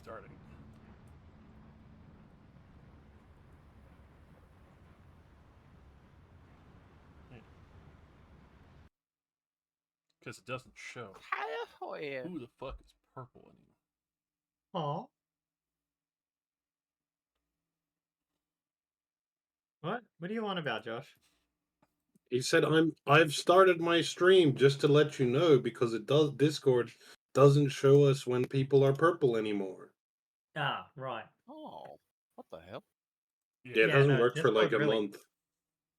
starting. Because it doesn't show who the fuck is purple anymore. Oh. What do you want about, Josh? He said, I've started my stream just to let you know because Discord doesn't show us when people are purple anymore. Ah, right. Oh, what the hell? Yeah, it hasn't worked for like a month.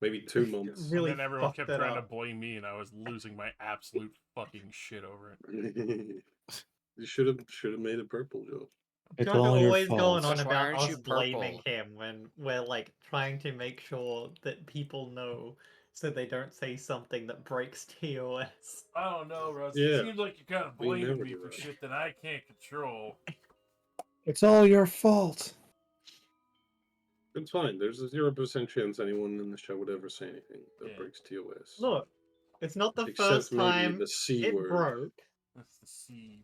Maybe 2 months. Really, and then everyone kept trying to blame me, and I was losing my absolute fucking shit over it. You should have made it purple, Joe. Josh always going on about us blaming him when we're like trying to make sure that people know so they don't say something that breaks TOS. I don't know, Russ. Yeah. It seems like you're kind of blaming me for shit that I can't control. It's all your fault. It's fine. There's a 0% chance anyone in the show would ever say anything that breaks TOS. Look, it's not the first time the C it word. broke. That's the C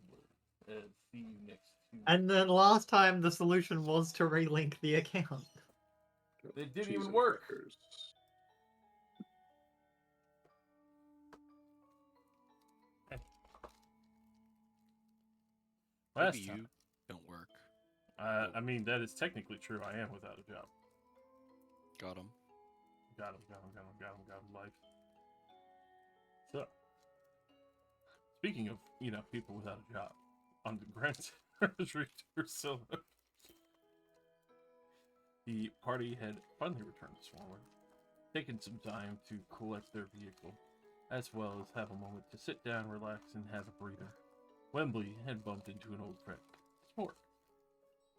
word. C next to. And then last time the solution was to relink the account. It didn't even work. Maybe you don't work. I mean, that is technically true. I am without a job. Got him. Got him, life. So, speaking of, people without a job, on the Grand Territory Torsilna, the party had finally returned this morning, taken some time to collect their vehicle, as well as have a moment to sit down, relax, and have a breather. Wembley had bumped into an old friend, Sport.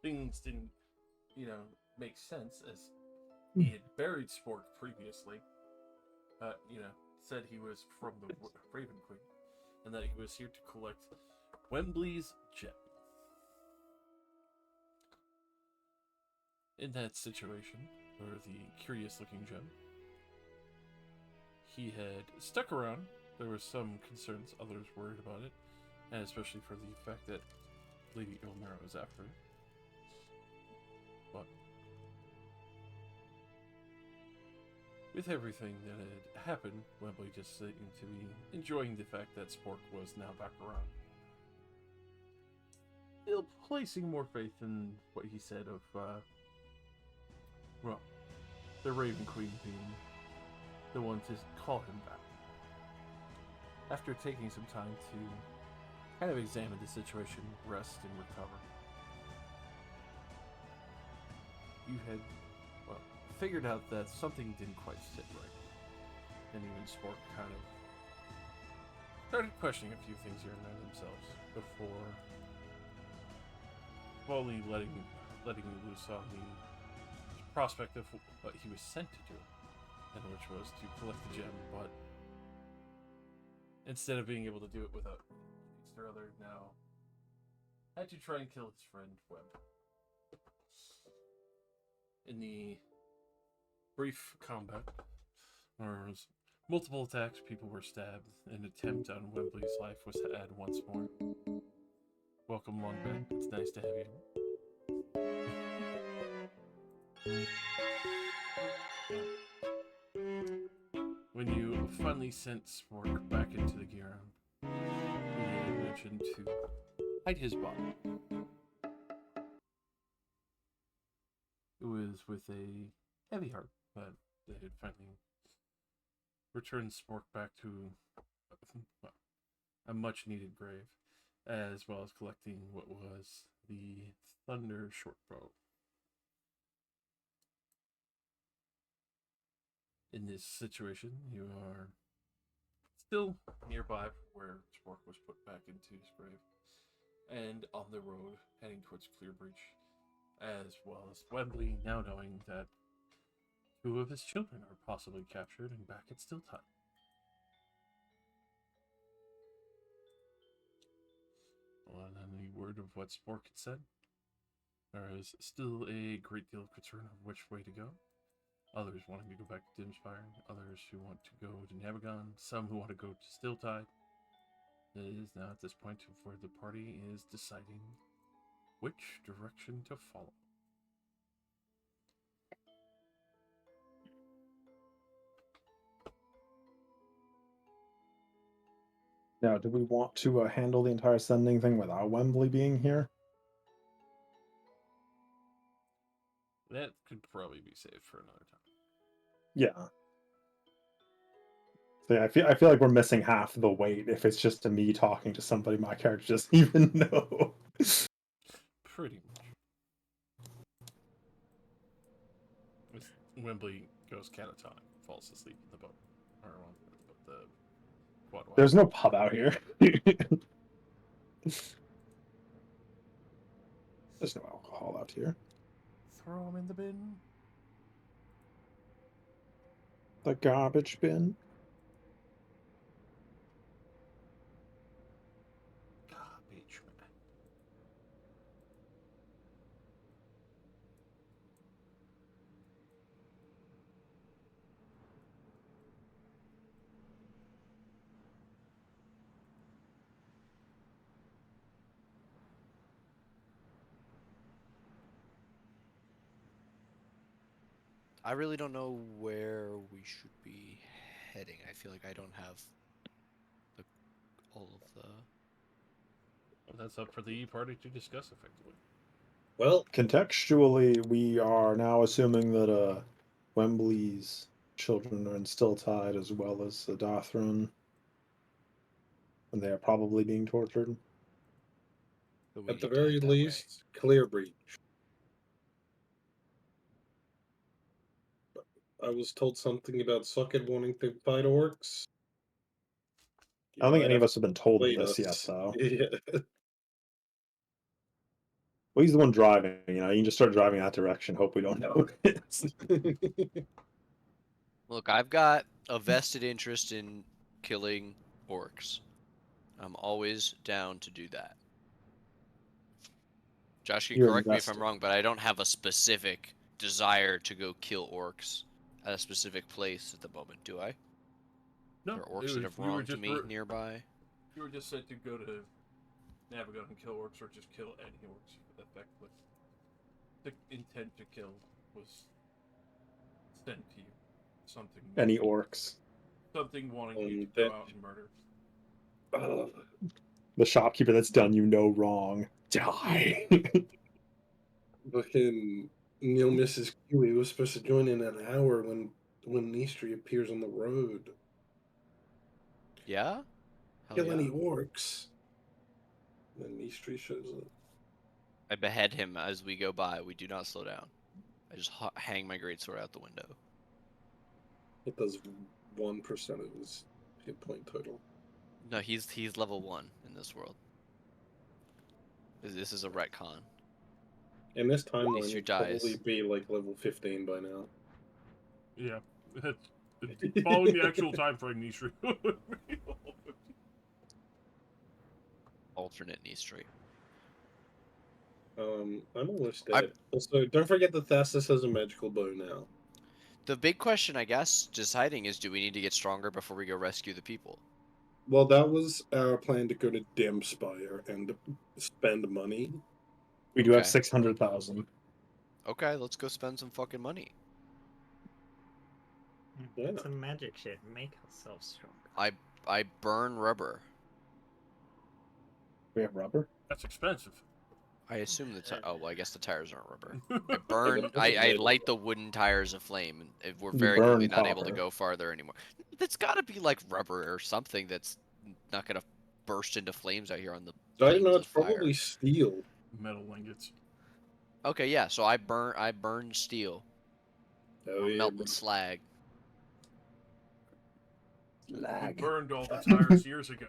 Things didn't, make sense as he had buried Spork previously. Said he was from the Raven Queen, and that he was here to collect Wembley's gem. In that situation, or the curious-looking gem, he had stuck around. There were some concerns, others worried about it, and especially for the fact that Lady Ilmera was after it. But with everything that had happened, Wembley just seemed to be enjoying the fact that Spork was now back around. Still placing more faith in what he said of, the Raven Queen being the one to call him back. After taking some time to kind of examine the situation, rest, and recover, you had, figured out that something didn't quite sit right. And even Spork kind of started questioning a few things here and there themselves before slowly letting you loose on the prospect of what he was sent to do, and which was to collect the gem, but instead of being able to do it without or other, now had to try and kill his friend Webb. In the brief combat, there was multiple attacks, people were stabbed, an attempt on Wembley's life was had once more. Welcome, Longbed. It's nice to have you. When you finally sent Spork back into the gear, he had mentioned to hide his body. It was with a heavy heart that they had finally returned Spork back to a much-needed grave, as well as collecting what was the Thunder Shortbow. In this situation, you are still nearby where Spork was put back into his grave, and on the road heading towards Clearbreach, as well as Wembley, now knowing that 2 of his children are possibly captured and back at Stilltime. Well, any word of what Spork had said? There is still a great deal of concern of which way to go. Others wanting to go back to Dimspire, others who want to go to Navigon, some who want to go to Stilltide. It is now at this point where the party is deciding which direction to follow. Now, do we want to handle the entire sending thing without Wembley being here? That could probably be saved for another time. Yeah. So yeah, I feel like we're missing half the weight if it's just me talking to somebody my character doesn't even know. Pretty much. Wembley goes catatonic, falls asleep in the boat. Or on the quad. There's no pub out here. There's no alcohol out here. Throw him in the bin. The garbage bin. Garbage man. I really don't know where we should be heading. I feel like I don't have all of the. Well, that's up for the party to discuss effectively. Well, Contextually, we are now assuming that Wembley's children are in still tied as well as the Dathron. And they are probably being tortured. So we at the need to head very that way. least, clear breach. I was told something about Socket wanting to fight orcs. I don't think might any of have us have been told played this yet, us. though. Yeah. Well, he's the one driving. You know, you can just start driving that direction. Hope we don't notice. Look, I've got a vested interest in killing orcs. I'm always down to do that. Josh, you You're correct me if I'm invested. wrong, but I don't have a specific desire to go kill orcs at a specific place at the moment, do I? No, There are orcs that have you were wronged just me nearby. You were just said to go to Navigon and kill orcs, or just kill any orcs. Effectively, the intent to kill was sent to you. Something. Any orcs. Something wanting you to go out and murder. The shopkeeper that's done you no wrong. Die. Fucking Neil Mrs. Kiwi was supposed to join in an hour when Nistri appears on the road. Yeah? Hell Kill yeah. any orcs. And then Nistri shows up. I behead him as we go by. We do not slow down. I just hang my greatsword out the window. It does 1% of his hit point total. No, he's level 1 in this world. This is a retcon. In this timeline, Nistri he'd dies. probably be like level 15 by now. Yeah, following the actual time frame, Nistri. Alternate Nistri. I'm almost dead. Also, don't forget that Thassus has a magical bow now. The big question, I guess, deciding is, do we need to get stronger before we go rescue the people? Well, that was our plan, to go to Dimspire and spend money. We do have Okay. 600,000. Okay, let's go spend some fucking money. Yeah. Some magic shit. Make ourselves stronger. I burn rubber. We have rubber. That's expensive. I assume the oh well, I guess the tires aren't rubber. I Yeah, burn. but that's I made light of- the wooden tires aflame, and we're You very burn clearly not able to copper. go farther anymore. That's got to be like rubber or something that's not gonna burst into flames out here on the I don't know. plains It's of fire. probably steel. Metal ingots. Okay, yeah. So I burn steel. Oh We're yeah, melting bro. slag. We Lag. burned all the tires years ago.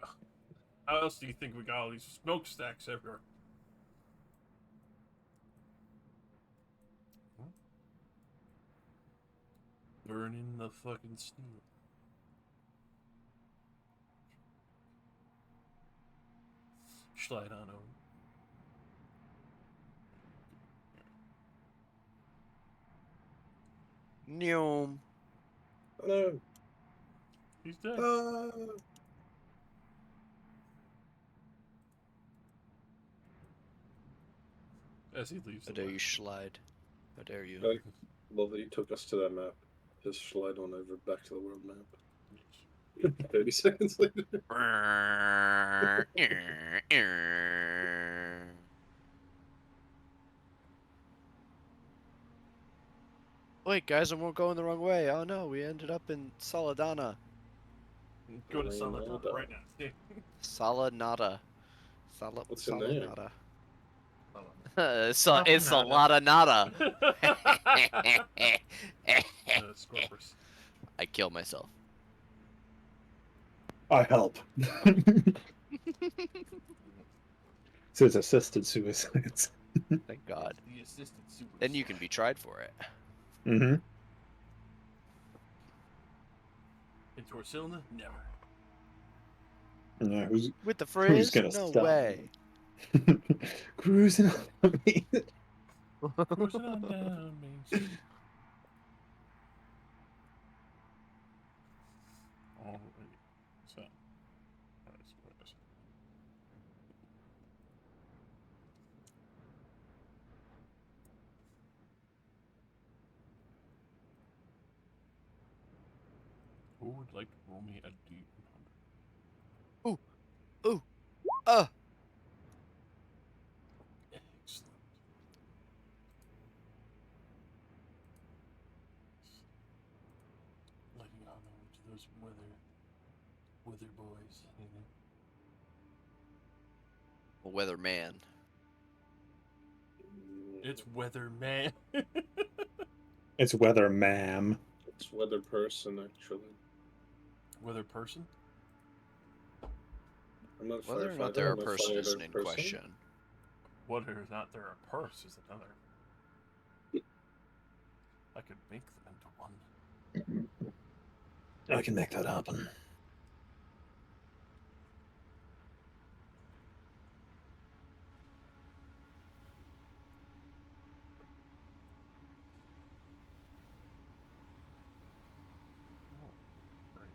How else do you think we got all these smokestacks everywhere? Burning the fucking steel. Slide on over. Neom. Oh, no. He's dead. as he leaves How the dare you lab. slide? How dare you? I love that you took us to that map. Just slide on over back to the world map. 30 seconds later. Wait, guys, we're going the wrong way. Oh no, we ended up in Saladana. Go to Ringing all Saladana down. right now. Salanada. What's in there? Salanada. Salanada. It's a lot of nada. Scorpus. I kill myself. I help. So it's assisted suicides. Thank God. The assistant super. Then you can be tried for it. Mm-hmm. In Torsilna? Never. Yeah, who's With the frizz? gonna No stop way. cruising on me? Cruising on down Main Street. Alright. So. Alright, so what is it? Who would like to roll me a D100? Ooh. Uh. Excellent. Letting on over to those weather boys, you know. Weatherman. It's weather man. It's weather, ma'am. It's weather person, actually. Weather person? I'm not a Whether or firefighter. not they're a I'm person fighter isn't in person. question. Whether or not they're a purse is another. I could make them into one. I can make that happen. Right.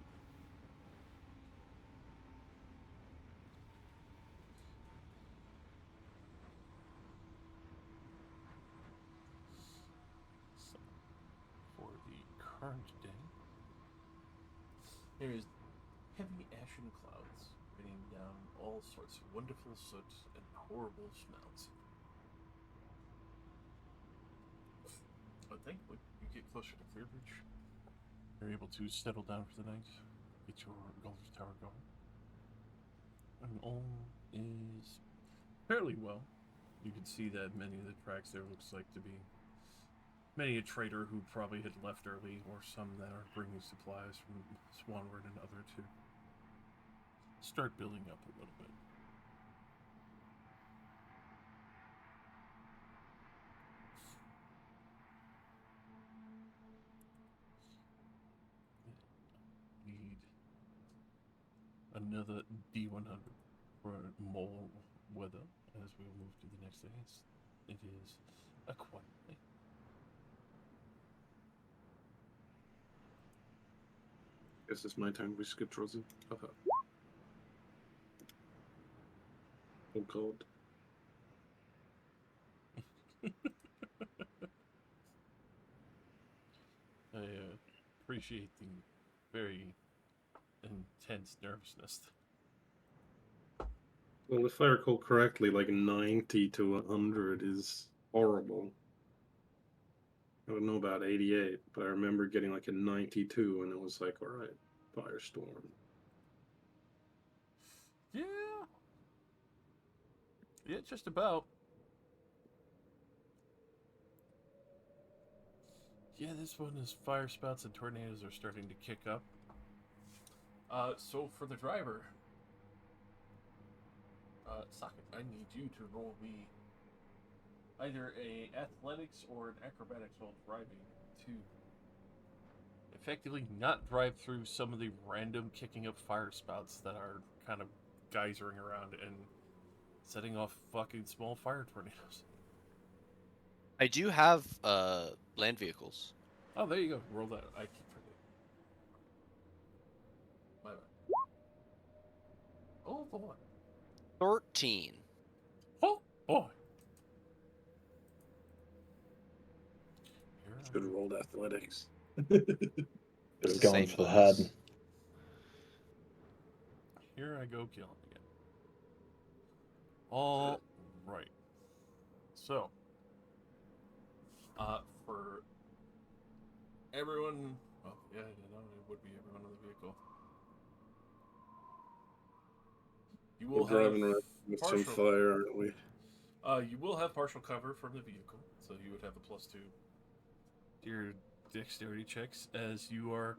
So, for the current day, there is heavy ashen clouds raining down all sorts of wonderful soot and horrible smells. But thankfully, you get closer to Clearbridge, you're able to settle down for the night, get your Gulliver's Tower going, and all is fairly well. You can see that many of the tracks there looks like to be many a trader who probably had left early, or some that are bringing supplies from Swanward and other to start building up a little bit. Need another D100 for more weather as we move to the next day. It is a quiet day. Guess it's my turn. We skipped Rosie. Okay. Oh God. I appreciate the very intense nervousness. Well, if I recall correctly, like 90 to 100 is horrible. I don't know about 88, but I remember getting like a 92, and it was like, all right, firestorm. Yeah. Yeah, just about. Yeah, this one is fire spouts and tornadoes are starting to kick up. So for the driver, Socket, I need you to roll me either a athletics or an acrobatics while driving to effectively not drive through some of the random kicking up fire spouts that are kind of geysering around and setting off fucking small fire tornadoes. I do have land vehicles. Oh, there you go. Roll that. I keep forgetting. My bad. Oh boy. 13. Oh boy. Good rolled athletics. It was going Same for the head. buzz. Here I go killing again. All right. So, for everyone, well, yeah, you know, it would be everyone in the vehicle. You We're will have driving around with some partial. fire, aren't we? You will have partial cover from the vehicle, so you would have a +2 to your dexterity checks as you are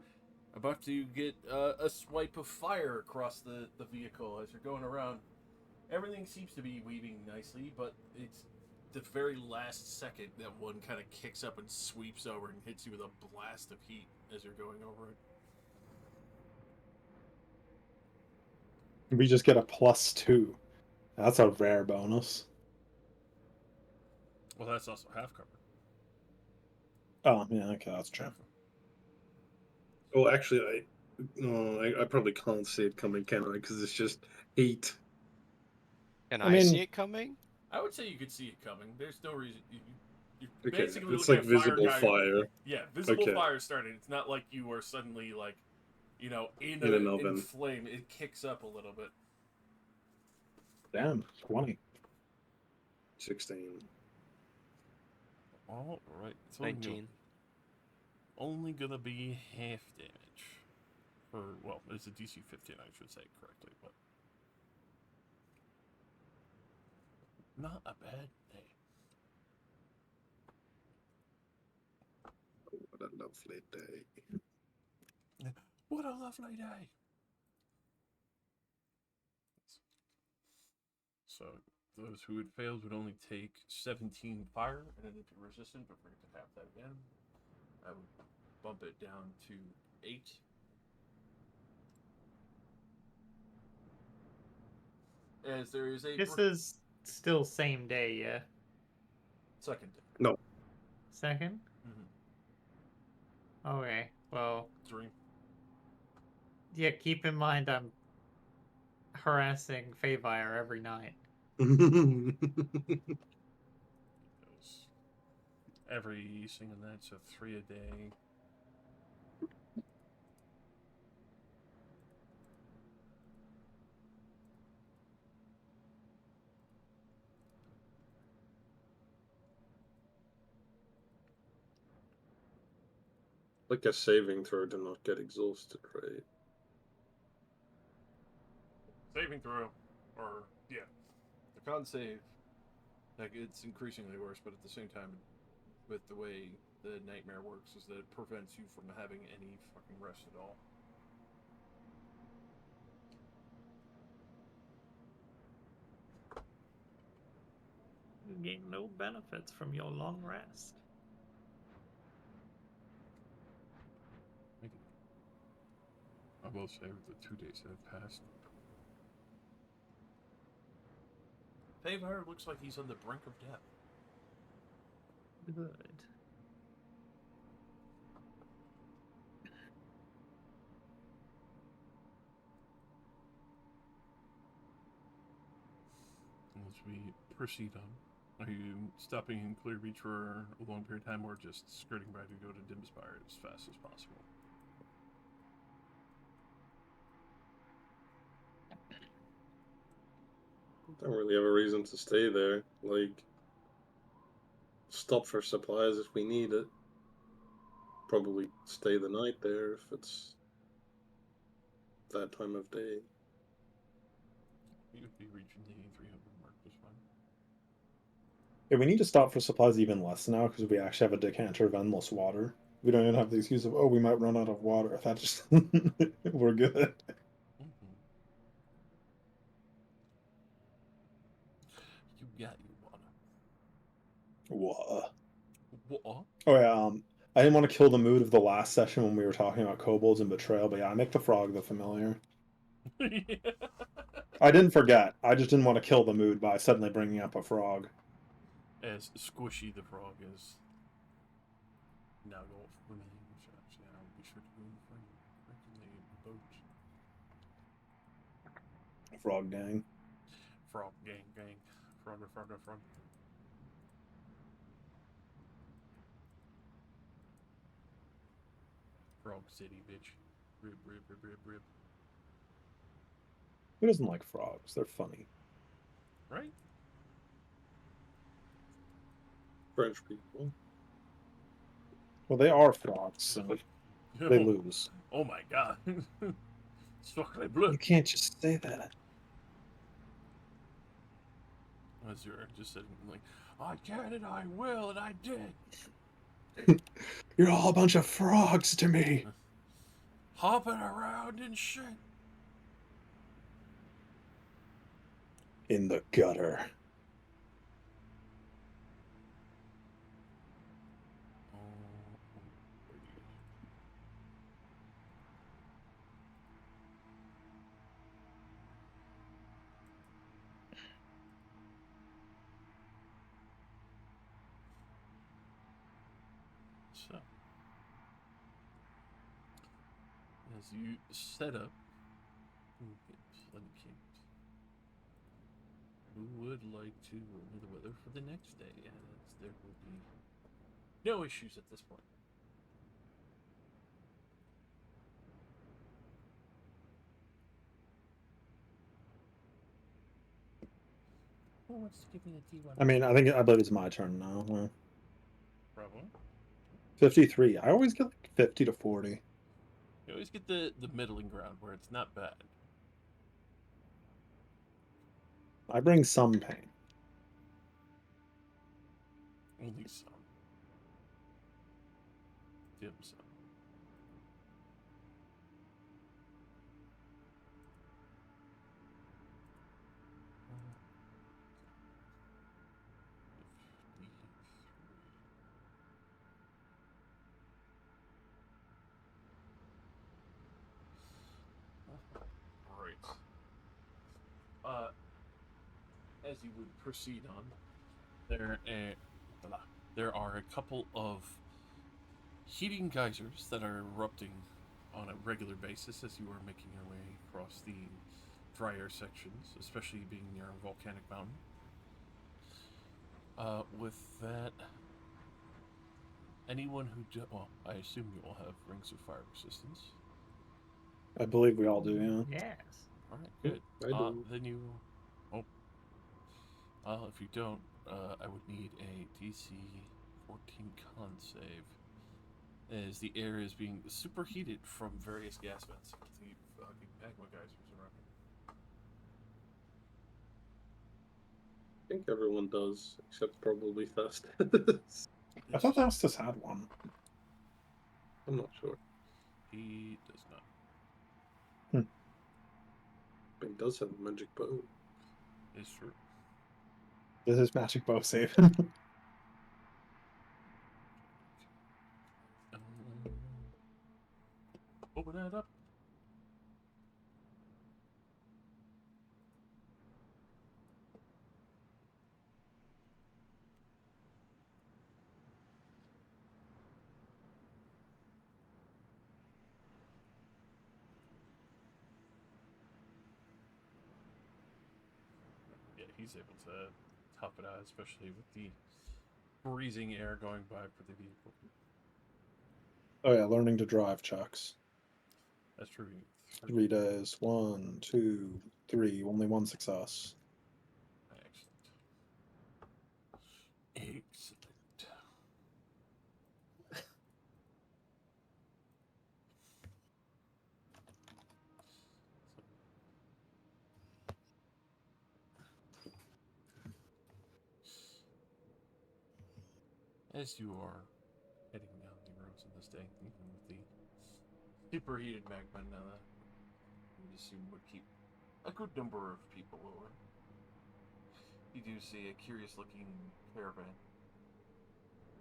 about to get a swipe of fire across the vehicle as you're going around. Everything seems to be weaving nicely, but it's the very last second that one kind of kicks up and sweeps over and hits you with a blast of heat as you're going over it. We just get a +2. That's a rare bonus. Well, that's also half cover. Oh, yeah, okay, that's true. Half. Oh, actually, I probably can't see it coming, can I? Because it's just heat. Can I I mean- see it coming? I would say you could see it coming. There's no reason. You're Okay, basically it's looking like at fire visible guy. fire Yeah, visible Okay. fire starting. It's not like you are suddenly like, you know, in an oven. flame. It kicks up a little bit. Damn, 20. 16. All right, it's 19. only gonna be half damage. Or well, it's a DC 15, I should say correctly, but not a bad day. What a lovely day. What a lovely day. So those who had failed would only take 17 fire, and it'd be resistant, but forget to have that again. I would bump it down to 8. As there is a This is still same day, yeah? second day. No. Second? Mm-hmm. Okay, well, Dream. yeah, keep in mind I'm harassing Feyvire every night. Because every single night, so 3 a day. Like a saving throw to not get exhausted, right? Saving throw, or yeah, the con save. Like it's increasingly worse, but at the same time, with the way the nightmare works, is that it prevents you from having any fucking rest at all. You gain no benefits from your long rest. I will say with the 2 days that have passed, Feyvire looks like he's on the brink of death. Good. As we proceed on, are you stopping in Clear Beach for a long period of time, or just skirting by to go to Dimspire as fast as possible? Don't really have a reason to stay there. Like, stop for supplies if we need it. Probably stay the night there if it's that time of day. You would be reaching the 300 mark just fine. Yeah, we need to stop for supplies even less now because we actually have a decanter of endless water. We don't even have the excuse of, oh, we might run out of water. That just, we're good. Mm-hmm. You got your water. What? What? Oh yeah, I didn't want to kill the mood of the last session when we were talking about kobolds and betrayal, but yeah, I make the frog the familiar. Yeah. I didn't forget. I just didn't want to kill the mood by suddenly bringing up a frog. As squishy the frog is. Now go for me. I'll be sure to go in front of the boat. Frog gang. Frog gang gang. Frog. Frog City, bitch. Rib, rib, rib, rib, rib. Who doesn't like frogs? They're funny. Right? French people. Well, they are frogs, so they lose. Oh my god. Sacre bleu. You can't just say that. As you're just sitting like, I can and I will and I did. You're all a bunch of frogs to me. Hopping around and shit. In the gutter. So, as you set up, plenty camped. Who would like to roll the weather for the next day? As there will be no issues at this point. Who wants to give me the T1? I mean, I believe it's my turn now. Well, Bravo. 53. I always get like 50 to 40. You always get the middling ground where it's not bad. I bring some pain. Only some. Dim some. Right. As you would proceed on, there are a couple of heating geysers that are erupting on a regular basis as you are making your way across the drier sections, especially being near a volcanic mountain. With that, anyone well, I assume you all have rings of fire resistance. I believe we all do, yeah. Yes. All right, good. I do. Then you, if you don't, I would need a DC 14 con save, as the air is being superheated from various gas vents. The fucking magma geysers around. I think everyone does, except probably Fast. I thought Astus had one. I'm not sure. He does not. But he does have a magic bow. It's true. This is magic bow save. Open that up. Yeah, he's able to tough it out, especially with the freezing air going by for the vehicle. Oh yeah, learning to drive checks. That's true. 3 days. 1, 2, 3. Only one success. Excellent. As you are heading down the roads of this day, even with the superheated magma now that I would assume would keep a good number of people over, you do see a curious looking caravan.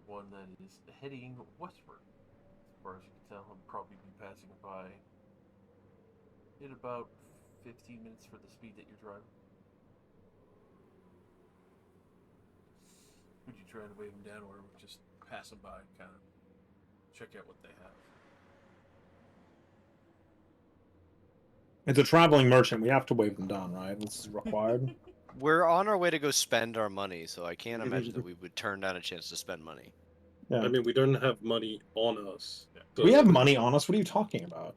One that is heading westward. As far as you can tell, it'll probably be passing by in about 15 minutes for the speed that you're driving. Would you try to wave them down, or just pass them by, kind of check out what they have? It's a traveling merchant. We have to wave them down, right? This is required. We're on our way to go spend our money, so I can't imagine that we would turn down a chance to spend money. Yeah. I mean, we don't have money on us. We so- have money on us. What are you talking about?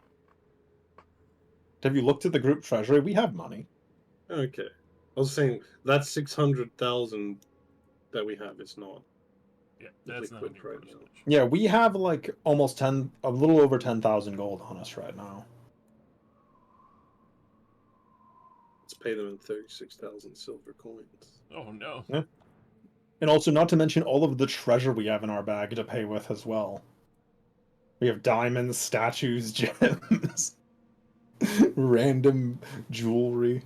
Have you looked at the group treasury? We have money. Okay. I was saying that 600,000 that we have is not Yeah, that's not liquid any right now. percentage. Yeah, we have like almost a little over 10,000 gold on us right now. Let's pay them in 36,000 silver coins. Oh no. Yeah. And also, not to mention all of the treasure we have in our bag to pay with as well. We have diamonds, statues, gems, random jewelry.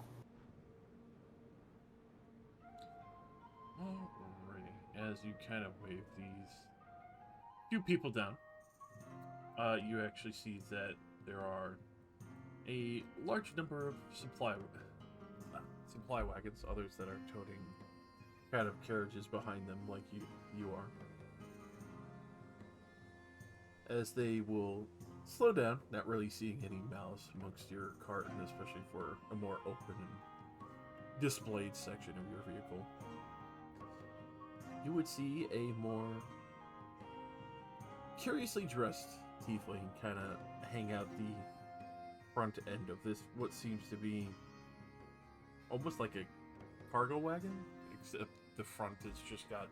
Alrighty, as you kind of wave these few people down, you actually see that there are a large number of supply wagons, others that are toting kind of carriages behind them like you are. As they will slow down, not really seeing any malice amongst your cart, and especially for a more open and displayed section of your vehicle. You would see a more curiously dressed tiefling kind of hang out the front end of this, what seems to be almost like a cargo wagon, except the front has just got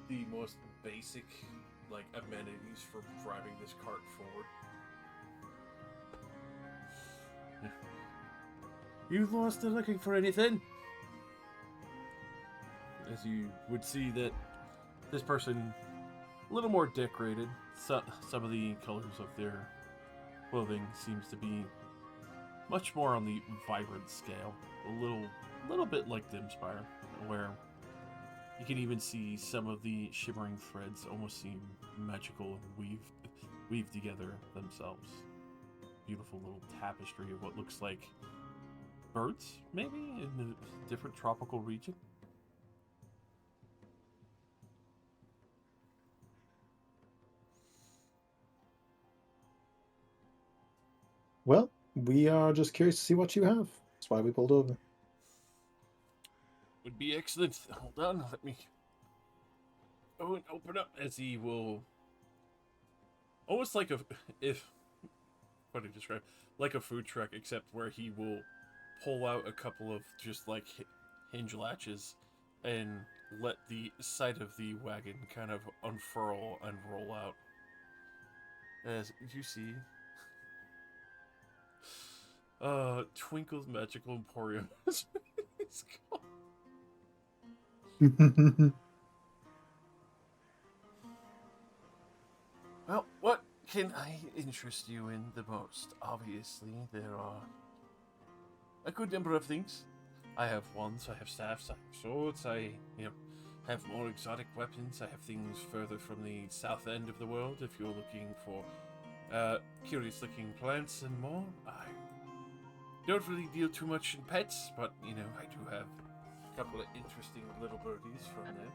the most basic like amenities for driving this cart forward. You lost it looking for anything? As you would see that this person, a little more decorated, some of the colors of their clothing seems to be much more on the vibrant scale, a little bit like Dimspire, where you can even see some of the shimmering threads almost seem magical and weave together themselves. Beautiful little tapestry of what looks like birds, maybe, in a different tropical region. Well, we are just curious to see what you have. That's why we pulled over. Would be excellent. Hold on, let me go and open up as he will almost like what do you describe? Like a food truck, except where he will pull out a couple of just like hinge latches and let the side of the wagon kind of unfurl and roll out. As you see, Twinkle's Magical Emporium is it's called. Well, what can I interest you in the most? Obviously, there are a good number of things. I have wands, I have staffs, I have swords, I have more exotic weapons, I have things further from the south end of the world if you're looking for curious looking plants and more. I don't really deal too much in pets, but I do have a couple of interesting little birdies from there.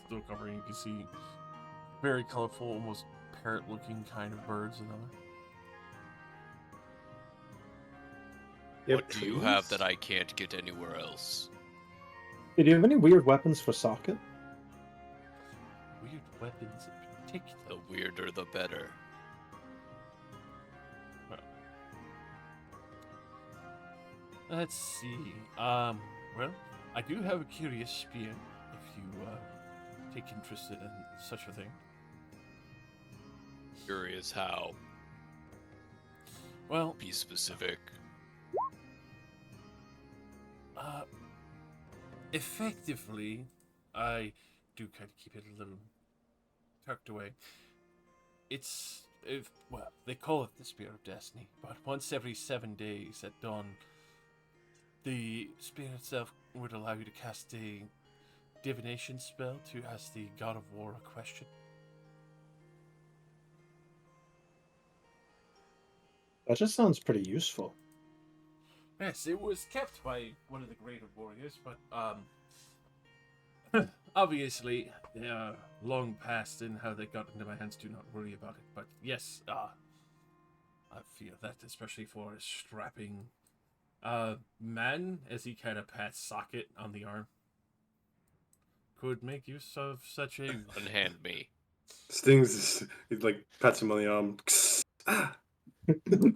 Still covering, you can see very colorful, almost parrot-looking kind of birds and other. What do you have that I can't get anywhere else? Do you have any weird weapons for socket? Weird weapons in particular. The weirder, the better. Let's see. Well, I do have a curious spear, if you take interest in such a thing. Curious how. Well, Be specific. effectively, I do kind of keep it a little tucked away. Well, they call it the Spear of Destiny, but once every 7 days at dawn, the spear itself would allow you to cast a divination spell to ask the God of War a question. That just sounds pretty useful. Yes, it was kept by one of the greater warriors, but obviously they are long past in how they got into my hands. Do not worry about it. But yes, I fear that, especially for a strapping man, as he kind of pats Socket on the arm. could make use of such a... Unhand me. Stings, he like pats him on the arm. Ah!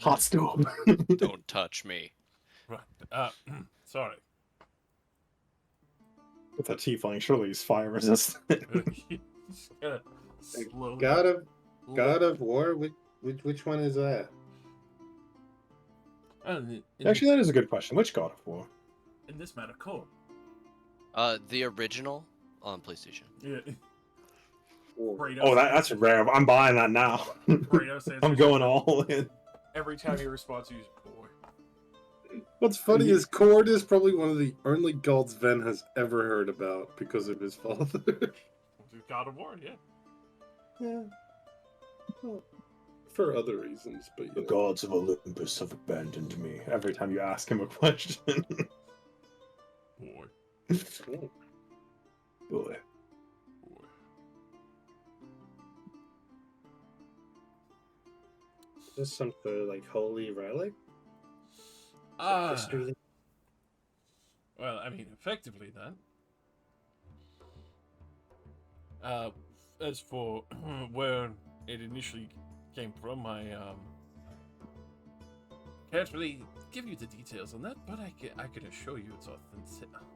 Hot stove. Don't touch me. Right. Sorry. With a tiefling, surely he's fire resistant. Just gonna slowly... God of War. Which one is that? Actually, that is a good question. Which God of War? in this matter, cool. The original on PlayStation. Yeah. War. Kratos Oh, that's rare. I'm buying that now. Kratos answers I'm going all in. every time he responds, he's boy. What's funny is Cord is probably one of the only gods Ven has ever heard about because of his father. God of War, yeah. Yeah. Well, for other reasons, but The you know. gods of Olympus have abandoned me. Every time you ask him a question. Boy. Oh. Boy. Boy. Is this some sort of like holy relic? Well, I mean, effectively then. As for where it initially came from, I can't really give you the details on that, but I can assure you its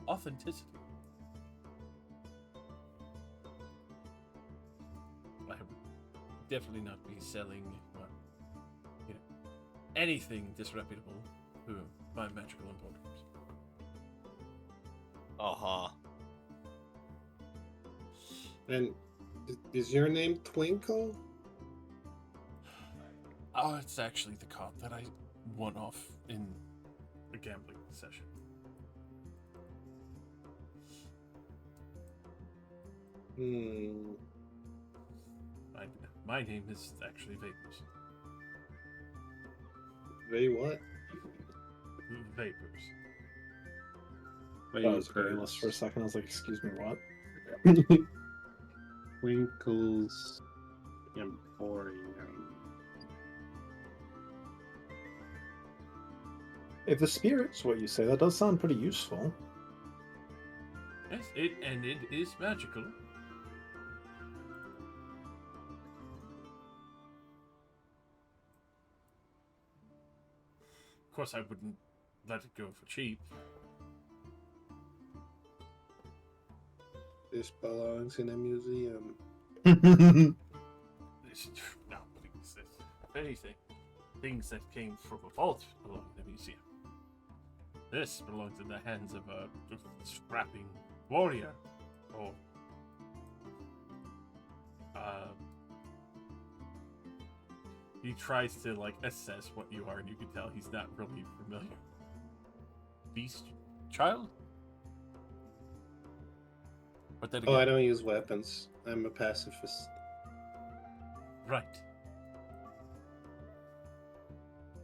authenticity. I would definitely not be selling, anything disreputable by magical importers. Uh-huh. And is your name Twinkle? Oh, it's actually the card that I won off in a gambling session. My name is actually Vapors. They what? Vapors. I was brainless for a second. I was like, excuse me, what? Twinkle's Emporium. If the spirit's what you say, that does sound pretty useful. Yes, it is magical. Of course, I wouldn't let it go for cheap. This belongs in a museum. No, please. If anything, things that came from a vault belong in the museum. This belongs in the hands of a scrapping warrior, or he tries to assess what you are, and you can tell he's not really familiar. Beast child? But then again, I don't use weapons. I'm a pacifist. right.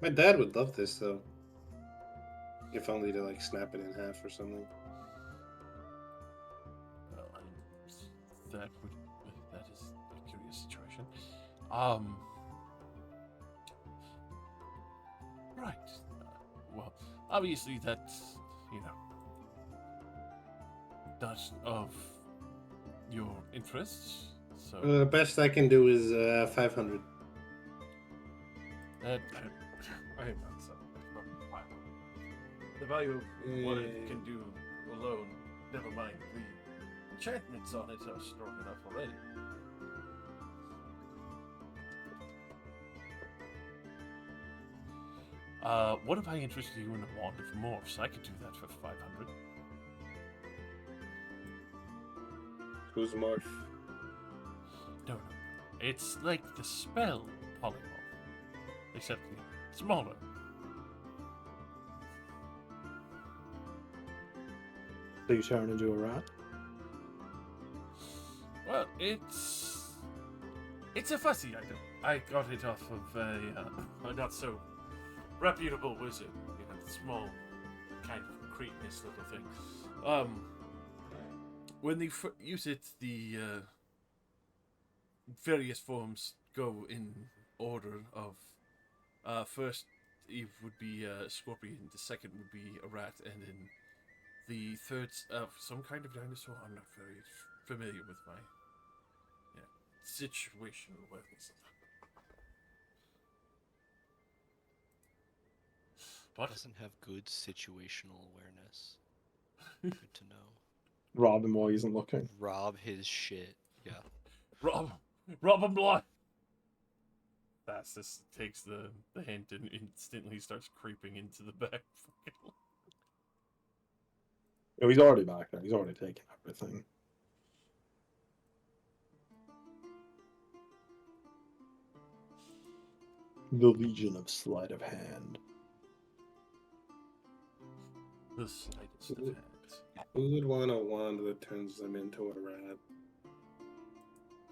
My dad would love this though. If only to snap it in half or something. Well, that is a curious situation. Right. Well, obviously that's not of your interests. So The best I can do is 500. I am not selling that for 500. The value of what it can do alone, never mind the enchantments on it, are strong enough already. What if I interested you in a wand of morphs? I could do that for 500. Who's Morph? No. It's like the spell polymorph, except smaller. So you turn into a rat? Well, it's a fussy item. I got it off of a not so reputable wizard. Small, kind of cretinous little thing. When they use it, the various forms go in order of first it would be a scorpion, the second would be a rat, and then the third of some kind of dinosaur. I'm not very familiar with my situational awareness of that. But Doesn't have good situational awareness. Good to know. Rob him while he isn't looking. Rob his shit. Yeah. Rob him blind. Fastest takes the hint and instantly starts creeping into the back. Oh, he's already back there. He's already taken everything. The Legion of Sleight of Hand. The slightest of hands. Who would want a wand that turns them into a rat?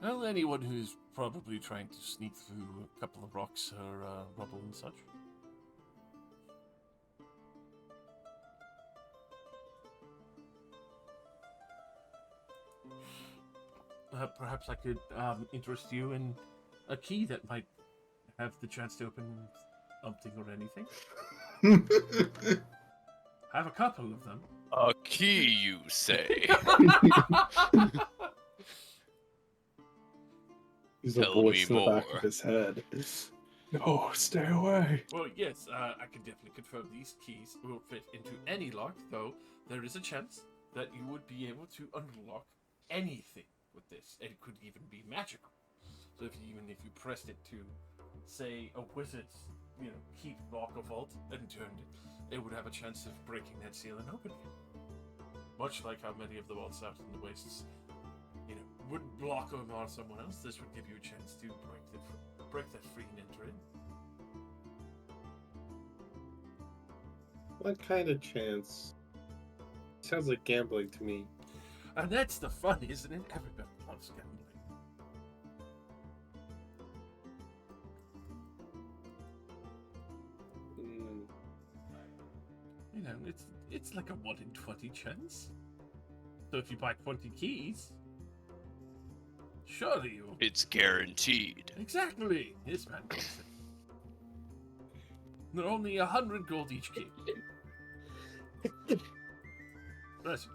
Well, anyone who's probably trying to sneak through a couple of rocks or rubble and such. Perhaps I could interest you in a key that might have the chance to open something or anything. I have a couple of them. A key, you say? He's a Tell voice me in the back more. of his head. No, stay away. Well, yes, I can definitely confirm these keys will fit into any lock, though there is a chance that you would be able to unlock anything with this. It could even be magical. So even if you pressed it to, say, a wizard's, keep lock a vault and turned it, it would have a chance of breaking that seal and opening it. Much like how many of the vaults out in the wastes, would block them on someone else, this would give you a chance to break that free and enter in. What kind of chance? Sounds like gambling to me. And that's the fun, isn't it? Everybody loves gambling. It's like a 1 in 20 chance. So if you buy 20 keys, surely you... It's guaranteed. Exactly! This man knows it. They're only 100 gold each key. Bless you.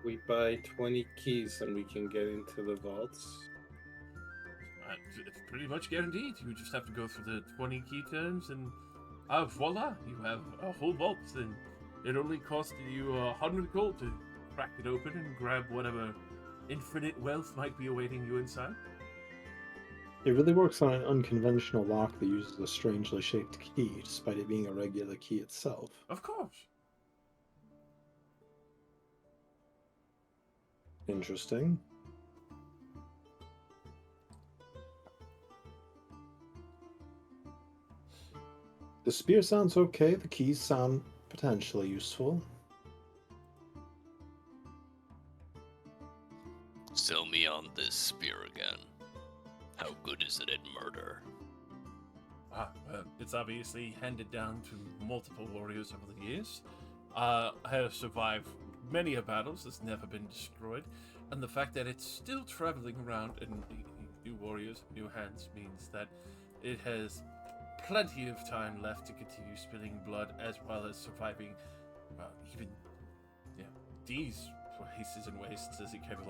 We buy 20 keys and we can get into the vaults. It's pretty much guaranteed. You just have to go through the 20 key terms and voila, you have a whole vault. And it only costed you 100 gold to crack it open and grab whatever infinite wealth might be awaiting you inside. It really works on an unconventional lock that uses a strangely shaped key, despite it being a regular key itself. Of course. Interesting. The spear sounds okay. The keys sound potentially useful. Sell me on this spear again. How good is it at murder? It's obviously handed down to multiple warriors over the years. Has survived many a battles, has never been destroyed, and the fact that it's still traveling around in new warriors, new hands, means that it has plenty of time left to continue spilling blood, as well as surviving even these places and wastes, as it kind of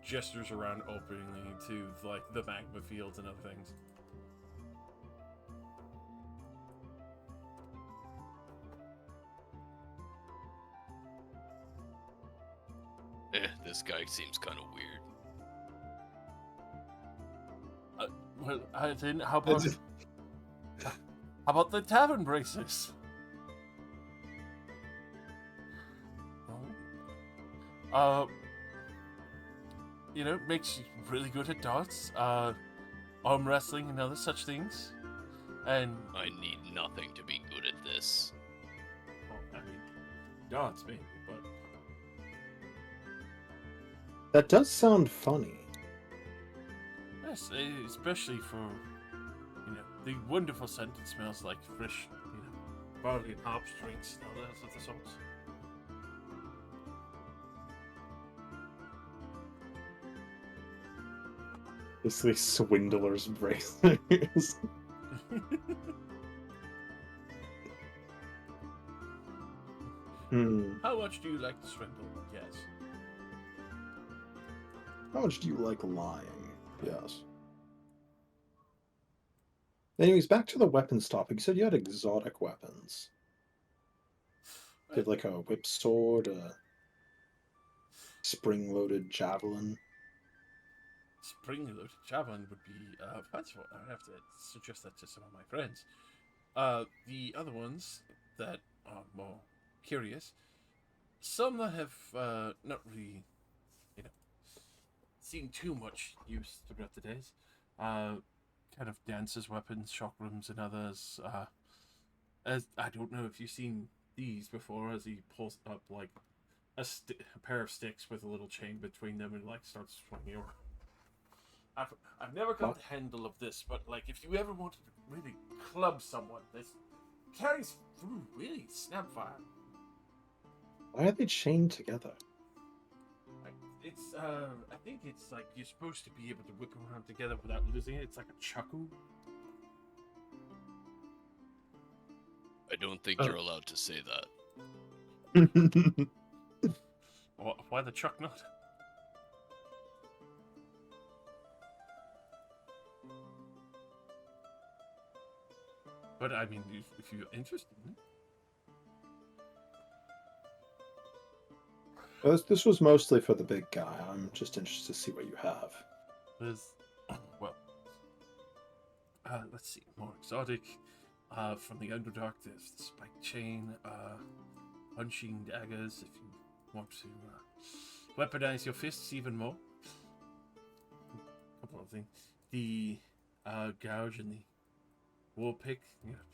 gestures around openly to the magma fields and other things. This guy seems kind of weird. How about the tavern braces? Makes you really good at darts, arm wrestling and other such things. And I need nothing to be good at this. darts maybe, but That does sound funny. yes, especially for the wonderful scent it smells like fresh, barley and hops drinks and all that sort of sorts. Basically, swindler's bracelets. How much do you like to swindle? Yes. How much do you like lying? Yes. Anyways, back to the weapons topic. You said you had exotic weapons. You have like a whip sword, a spring-loaded javelin. Spring-loaded javelin would be fanciful. I'd have to suggest that to some of my friends. The other ones that are more curious, some that have not really, seen too much use throughout the days. Kind of dances, weapons, chakrams, and others. As I don't know if you've seen these before, as he pulls up like a pair of sticks with a little chain between them and like starts swinging over. I've never got the handle of this, but like if you ever wanted to really club someone, this carries through really snap fire. Why are they chained together? It's I think it's like you're supposed to be able to whip them around together without losing it. It's like a chuckle. I don't think you're allowed to say that. Why the chuck nut? But I mean, if you're interested in it. This was mostly for the big guy. I'm just interested to see what you have. There's, well, let's see, more exotic. From the Underdark, there's the spike chain, punching daggers if you want to weaponize your fists even more. A couple of things. The gouge and the war pick,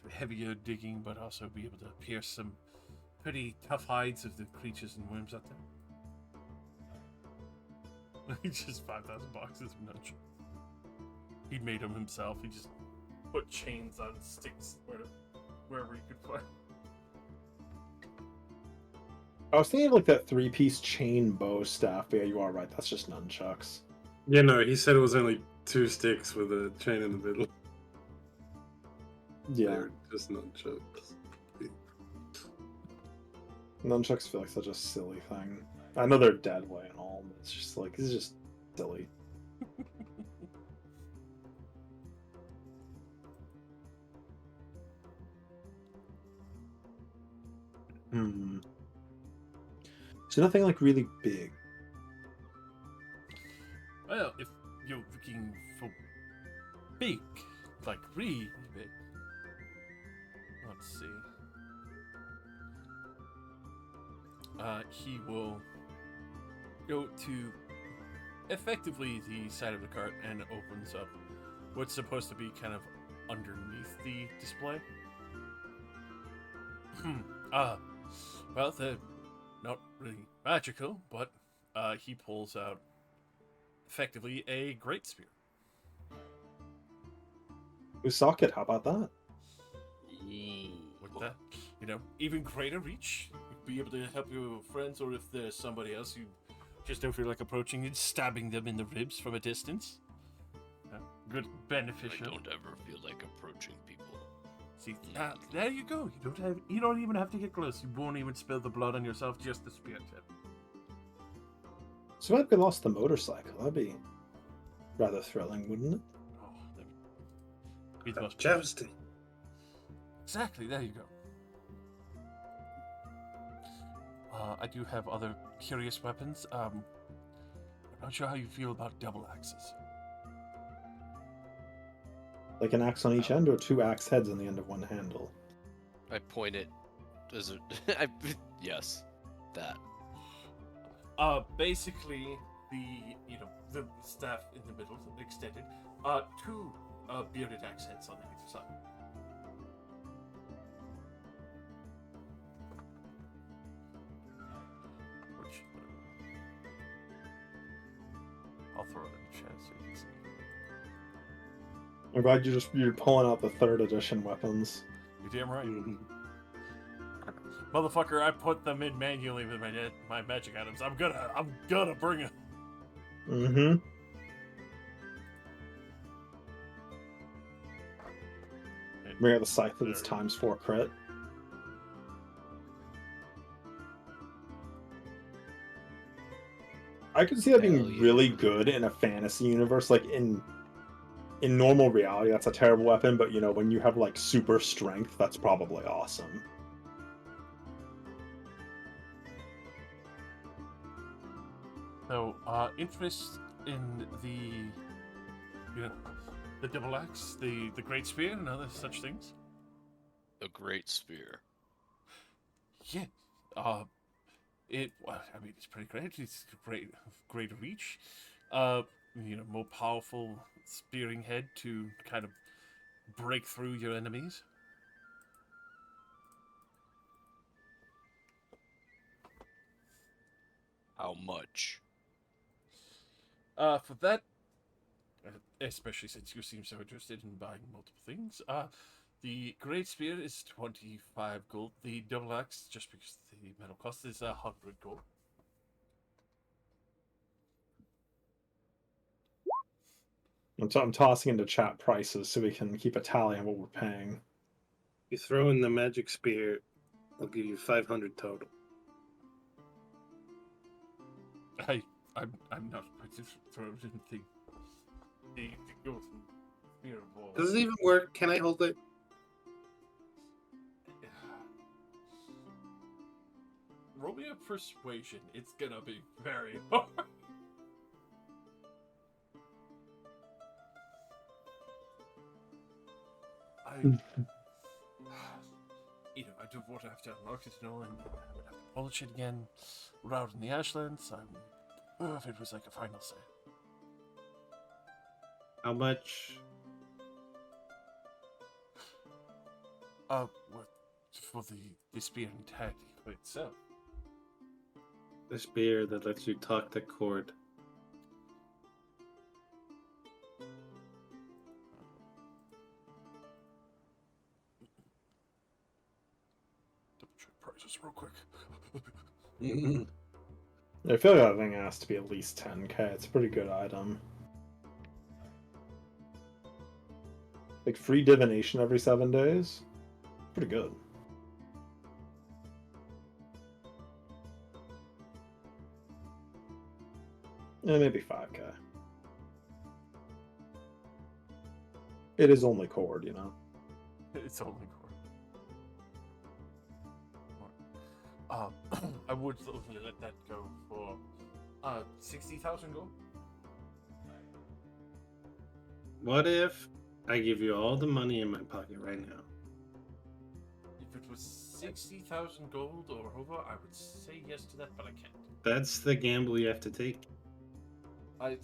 heavier digging, but also be able to pierce some pretty tough hides of the creatures and worms out there. Just 5,000 boxes of nunchucks. He made them himself. He just put chains on sticks wherever he could find. I was thinking of like that 3-piece chain bow staff, but yeah, you are right. That's just nunchucks. Yeah, no, he said it was only 2 sticks with a chain in the middle. Yeah. They're just nunchucks. Nunchucks feel like such a silly thing. I know they're deadly and all, but it's just like, it's just silly. So nothing like really big. Well, if you're looking for big, like really big, let's see. He will go to effectively the side of the cart and opens up what's supposed to be kind of underneath the display. Well, they're not really magical, but he pulls out effectively a great spear. Usocket, how about that? With that, even greater reach. Be able to help your friends, or if there's somebody else you just don't feel like approaching and stabbing them in the ribs from a distance. Good, beneficial. I don't ever feel like approaching people. See, there you go. You don't even have to get close. You won't even spill the blood on yourself. Just the spear tip. So if we lost the motorcycle, that'd be rather thrilling, wouldn't it? Oh, that'd be the most Jousting. Exactly. There you go. I do have other curious weapons. I'm not sure how you feel about double axes. Like an axe on each end, or 2 axe heads on the end of one handle? I point it as yes, that. Basically the staff in the middle, extended. 2 bearded axe heads on either side. Which I'll throw it in the chat so you can see. I'm glad you're pulling out the 3rd edition weapons. You're damn right. Motherfucker, I put them in manually with my magic items. I'm gonna bring it. Mm-hmm. Bring out the scythe with its ×4 crit. I could see that Hell being yeah. really good in a fantasy universe. Like in normal reality, that's a terrible weapon. But you know, when you have like super strength, that's probably awesome. So, interest in the double axe, the great spear, and other such things. A great spear. Yeah. Well, I mean, it's pretty great. It's great reach. More powerful spearing head to kind of break through your enemies. How much? For that, especially since you seem so interested in buying multiple things, the great spear is 25 gold. The double axe, just because the metal cost, is 100 gold. I'm tossing into chat prices so we can keep a tally on what we're paying. You throw in the magic spear, I'll give you 500 total. I'm not going to throw it in the golden spear ball. Does it even work? Can I hold it? Roll me a persuasion. It's gonna be very hard. I do what I have to unlock it and all, and I would have to polish it again. Out in the Ashlands, if it was like a final say. How much? For the spear entirety for itself. The spear that lets you talk to Cord. Double check prices real quick. I feel like that thing has to be at least 10k. It's a pretty good item. Like free divination every 7 days. Pretty good. Yeah, maybe 5k. It is only cord, you know. It's only core. I would totally let that go for 60,000 gold. What if I give you all the money in my pocket right now? If it was 60,000 gold or over, I would say yes to that, but I can't. That's the gamble you have to take.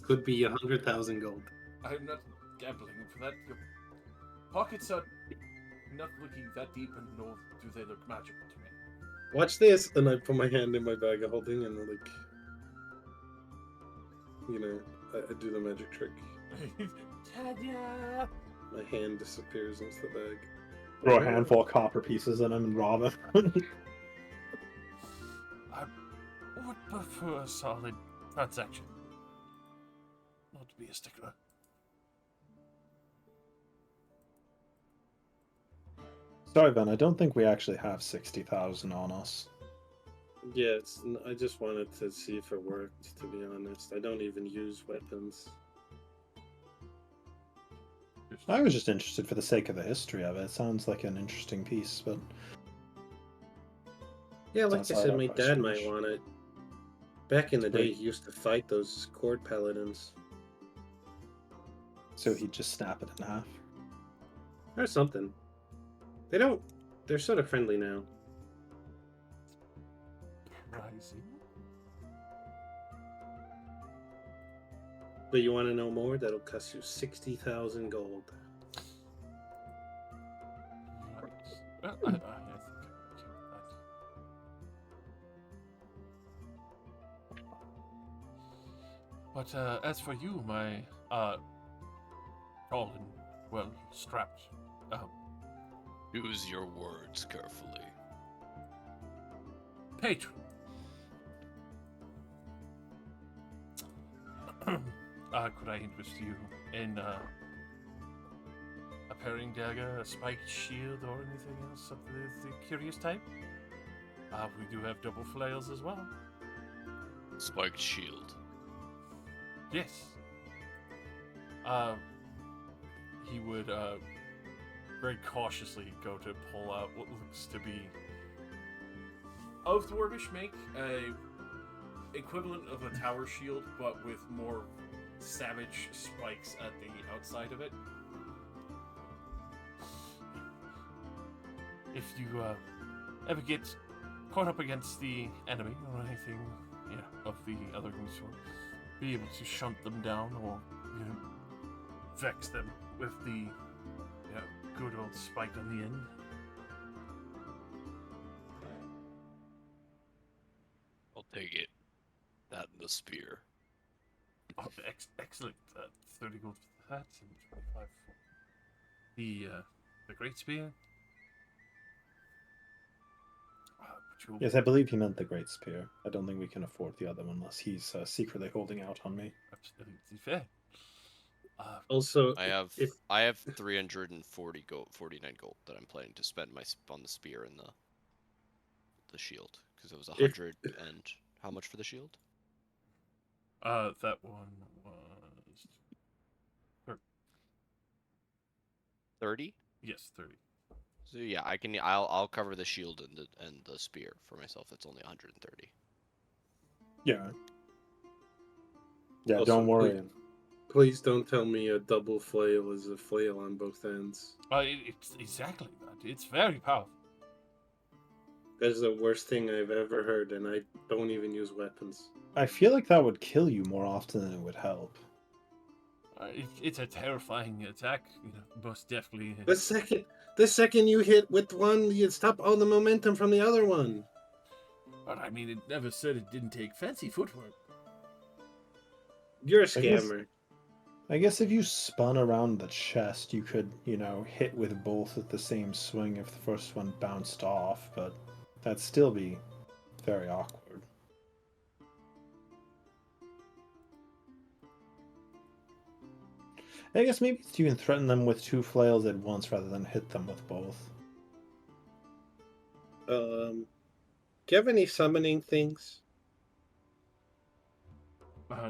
Could be 100,000 gold. I'm not gambling for that. Your pockets are not looking that deep, and nor do they look magical to me. Watch this, and I put my hand in my bag of holding, and I do the magic trick. Ta-da! My hand disappears into the bag. Throw a handful of copper pieces in him and rob him. I would prefer a solid transaction. Not to be a stickler. Sorry, Ben, I don't think we actually have 60,000 on us. Yeah, I just wanted to see if it worked, to be honest. I don't even use weapons. I was just interested for the sake of the history of it. It sounds like an interesting piece, but... Yeah, like I outside said, our my price dad might range. want it. Back in the day, pretty- he used to fight those Cord Paladins. So he'd just snap it in half. Or something. They're sort of friendly now. Rising. But you want to know more? That'll cost you 60,000 gold. Right. Well, I think I can with that. But as for you, my tall and well strapped Use your words carefully. patron. Could I interest you in a parrying dagger, a spiked shield, or anything else of the curious type? We do have double flails as well. Spiked shield. Yes. He would very cautiously go to pull out what looks to be of dwarvish make, a equivalent of a tower shield, but with more savage spikes at the outside of it. If you ever get caught up against the enemy or anything, of the other sort, be able to shunt them down or vex them with the good old spike on the end. I'll take it. That and the spear. Oh, excellent. 30 gold for that and 25 for the great spear. Yes, I believe he meant the Great Spear. I don't think we can afford the other one unless he's secretly holding out on me. Absolutely fair. Also, I have if 349 gold that I'm planning to spend on the spear and the shield, because it was 100 and how much for the shield? That one was 30. Yes, 30. So yeah, I'll cover the shield and the spear for myself. It's only 130. Yeah. Yeah, Also, don't worry. please don't tell me a double flail is a flail on both ends. It's exactly that. It's very powerful. That is the worst thing I've ever heard, and I don't even use weapons. I feel like that would kill you more often than it would help. It's a terrifying attack, most definitely. The second you hit with one, you stop all the momentum from the other one. But I mean, it never said it didn't take fancy footwork. You're a scammer. I guess if you spun around the chest, you could, hit with both at the same swing if the first one bounced off, but that'd still be very awkward. I guess maybe you can threaten them with 2 flails at once rather than hit them with both. Do you have any summoning things?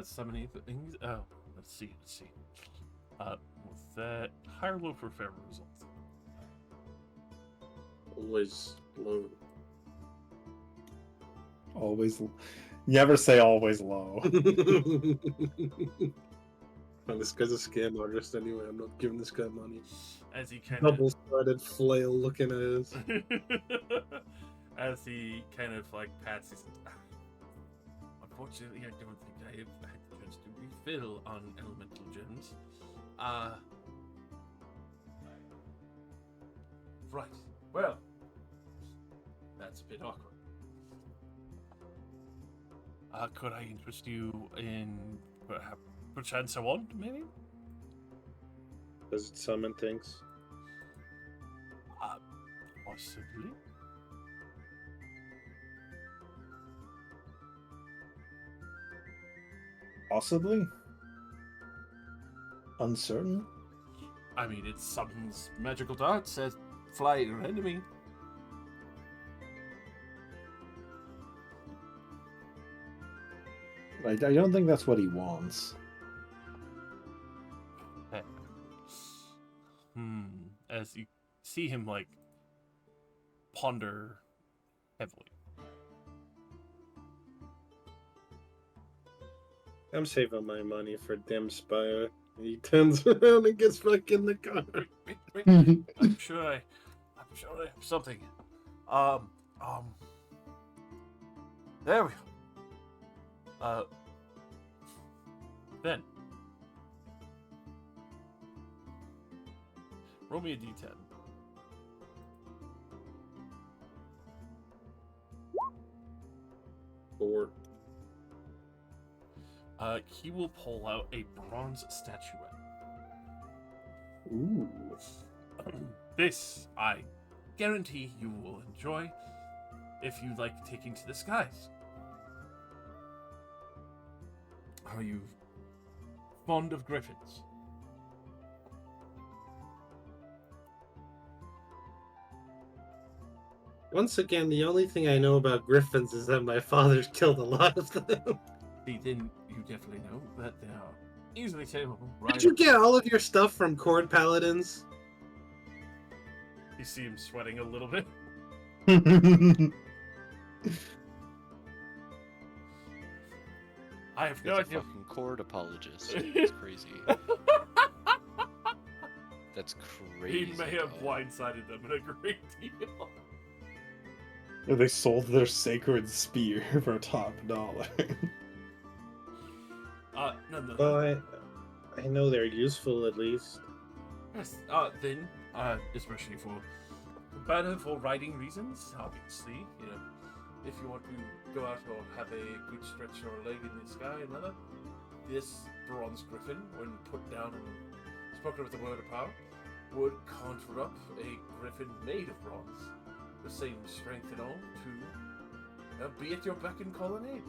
Summoning things? Oh, let's see. With that, higher low for fair results. Always low. Always. Never say always low. Well, this guy's a scam artist anyway. I'm not giving this guy money. As he kind Double-sided flail looking at his. As he kind of pats his. Unfortunately, I don't think I have had the chance to refill on elemental gems. Right. Well, that's a bit awkward. Could I interest you in perchance a wand, maybe? Does it summon things? Possibly. Possibly? Uncertain? I mean, it summons magical darts that fly at your enemy. I don't think that's what he wants. As you see him, ponder heavily. I'm saving my money for Dimspire. He turns around and gets back in the car. Wait. I'm sure I have something. There we go. Then. Roll me a d10. Four. He will pull out a bronze statuette. Ooh. This, I guarantee you will enjoy if you like taking to the skies. Are you fond of griffins? Once again, the only thing I know about griffins is that my father's killed a lot of them. See, then you definitely know that they are easily tameable. Did you get all of your stuff from Cord Paladins? You see him sweating a little bit. I have no That's a idea. fucking chord apologist. It's crazy. That's crazy. He may have dog. blindsided them in a great deal. They sold their sacred spear for top dollar. Nonetheless. Well, I know they're useful at least. Yes, then, especially for better for writing reasons, obviously, you know, if you want to go out or have a good stretch or leg in the sky, another, this bronze griffin, when put down and spoken with the word of power, would conjure up a griffin made of bronze, the same strength and all, to be at your beck and call and aid.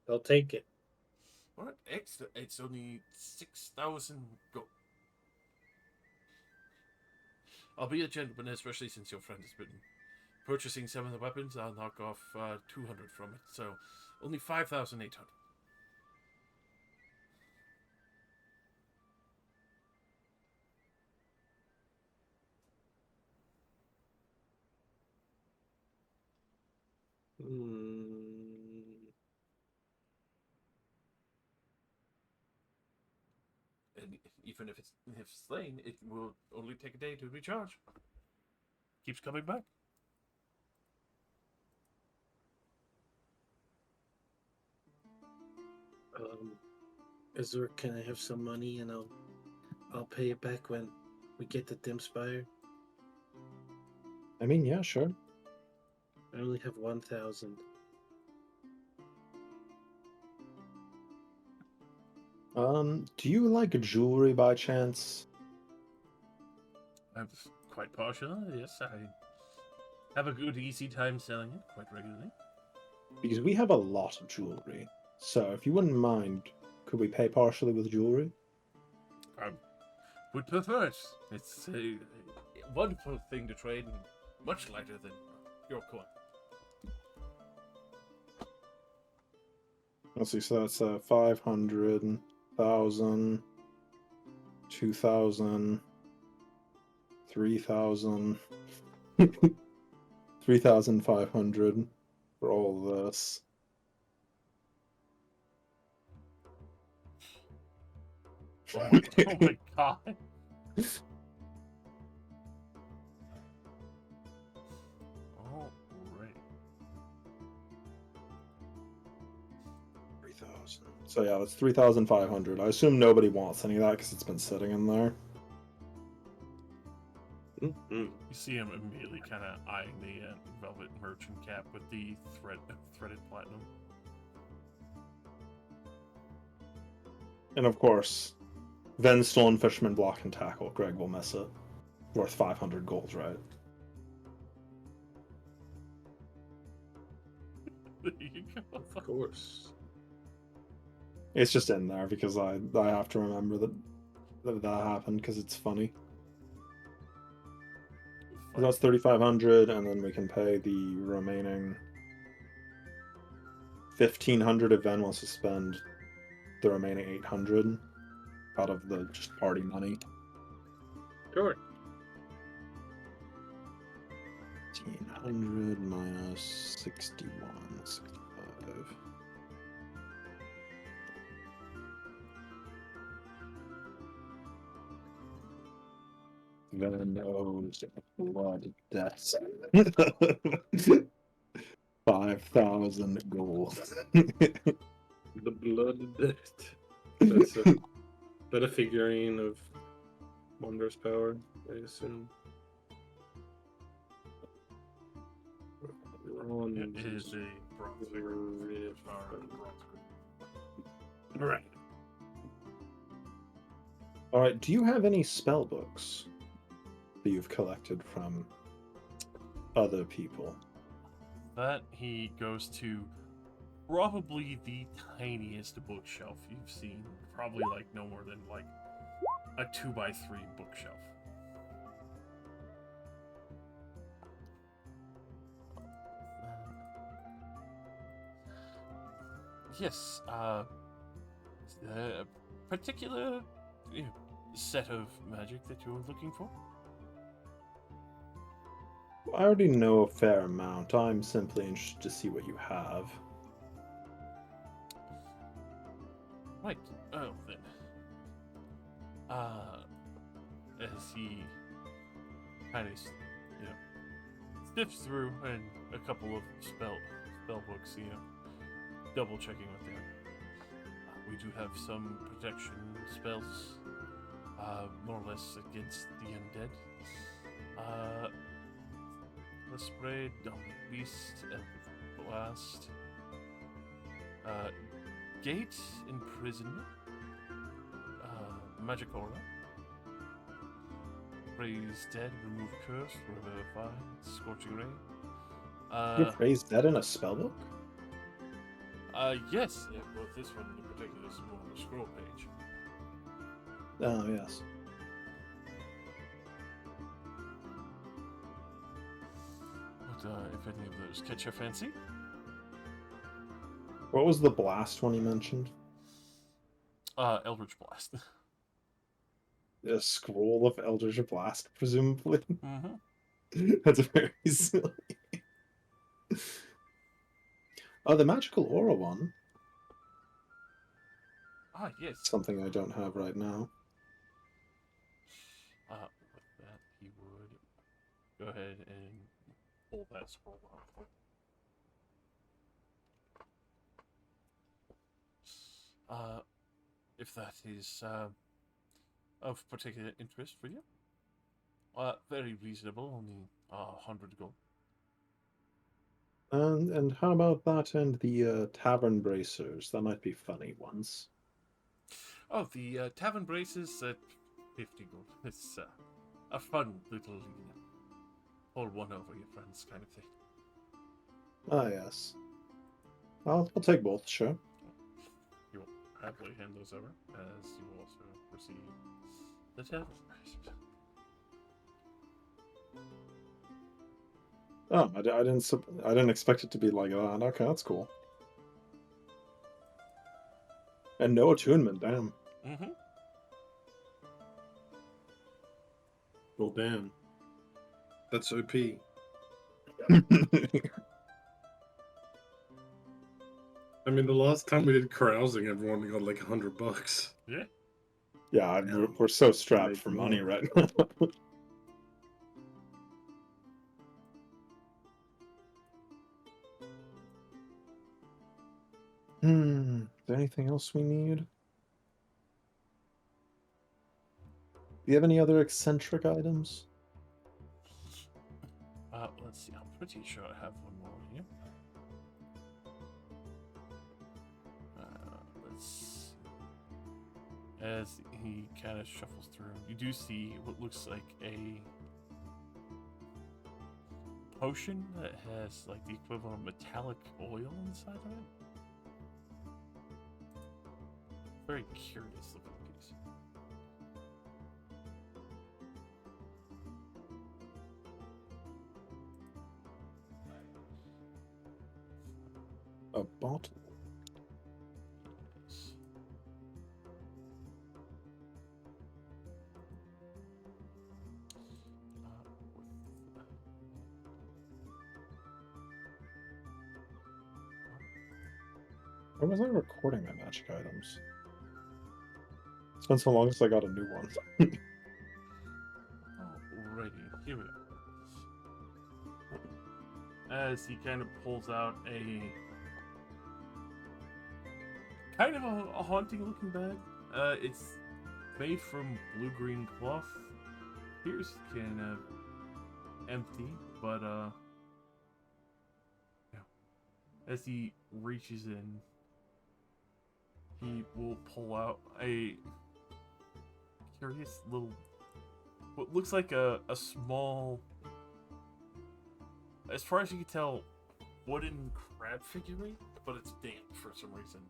They'll take it. Alright, extra. It's only 6,000 gold. I'll be a gentleman, especially since your friend has been purchasing some of the weapons. I'll knock off 200 from it, so only 5,800. And even if it's slain, it will only take a day to recharge. Keeps coming back. Can I have some money and I'll pay it back when we get the Dimspire? I mean, yeah, sure. I only have 1,000. Do you like jewelry by chance? I'm quite partial, yes. I have a good, easy time selling it quite regularly. Because we have a lot of jewelry. So if you wouldn't mind, could we pay partially with jewelry? I would prefer it. It's a wonderful thing to trade and much lighter than your coin. Let's see, so that's 500, 1,000, 2,000, 3,000, 3,500 for all this. Oh my god. Alright. 3,000. So yeah, that's 3,500. I assume nobody wants any of that because it's been sitting in there. Mm-hmm. You see him immediately kind of eyeing the velvet merchant cap with the threaded platinum. And of course, Venstone, Fisherman, Block, and Tackle. Greg will miss it. Worth 500 gold, right? There you go. Of course. It's just in there because I have to remember that happened because it's funny. So that's 3,500, and then we can pay the remaining 1,500 if Ven wants to spend the remaining 800 out of the just party money. Sure. 1,500 minus 61, 65. Ven owes blood debts. 5,000 gold. The blood debt. That's a figurine of wondrous power, I assume. It is a bronze figure. Alright. Alright, do you have any spell books that you've collected from other people? That he goes to probably the tiniest bookshelf you've seen. Probably like no more than like a 2x3 bookshelf. Yes. Is there a particular set of magic that you're looking for? I already know a fair amount. I'm simply interested to see what you have. Right. Oh, then. As he kind of, sniffs through and a couple of spell books, double checking with them. We do have some protection spells, more or less against the undead. The spray, Dominant Beast, Eldritch Blast, Gate, Imprisonment, Magic Aura, Raise Dead, Remove Curse, Revivify, Scorching Ray. You have Raise Dead in a spellbook? Yes, well, this one in particular is more on the scroll page. Oh, yes. But if any of those catch your fancy, What was the blast one you mentioned? Eldritch Blast. A scroll of Eldritch Blast, presumably. Mm-hmm. That's very silly. Oh, the magical aura one. Ah, yes. Something I don't have right now. With that, he would go ahead and pull that scroll off. If that is of particular interest for you, very reasonable, only 100 gold. And how about that and the tavern bracers? That might be funny ones. Oh, the tavern braces at 50 gold. It's a fun little, pull one over your friends kind of thing. Ah, yes. I'll take both, sure. You will happily hand those over, as you will also receive the tavern bracers. Oh, I didn't expect it to be like that. Okay, that's cool. And no attunement, damn. Mm-hmm. Well, damn. That's OP. I mean, the last time we did carousing, everyone got like $100. Yeah. Yeah, Yeah. we're so strapped Make for more. money right now. Is there anything else we need? Do you have any other eccentric items? Let's see. I'm pretty sure I have one more here. Let's see. As he kind of shuffles through, you do see what looks like a potion that has like the equivalent of metallic oil inside of it. Very curious looking piece. A bottle. Where was I recording my magic items? It's been so long since I got a new one. Alrighty, here we go. As he kind of pulls out a kind of a haunting looking bag. It's made from blue-green cloth. Here's kind of empty, but as he reaches in, he will pull out a curious little, what looks like a small, as far as you can tell, wooden crab figurine, but it's damp for some reason.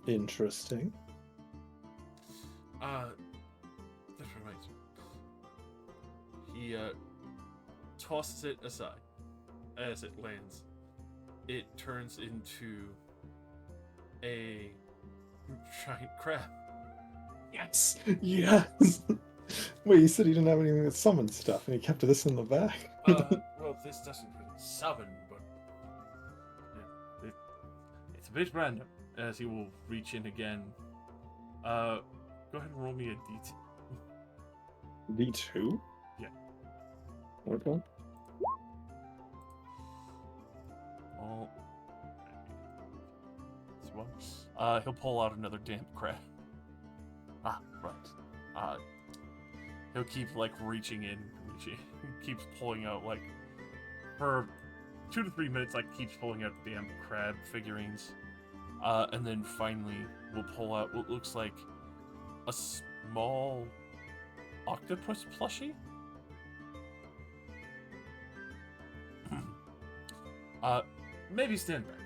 Interesting. That reminds me. He tosses it aside as it lands. It turns into a giant crab. Yes! Yes! Wait, you said you didn't have anything that summoned stuff, and you kept this in the back? Well, this doesn't really summon, but yeah, it's a bit random, as he will reach in again. Go ahead and roll me a d2. D2? Yeah. Okay. Oh, this one. He'll pull out another damp crab. Ah, right. He'll keep like reaching in, keeps pulling out like for 2 to 3 minutes, like keeps pulling out damn crab figurines, and then finally we'll pull out what looks like a small octopus plushie. Maybe stand back.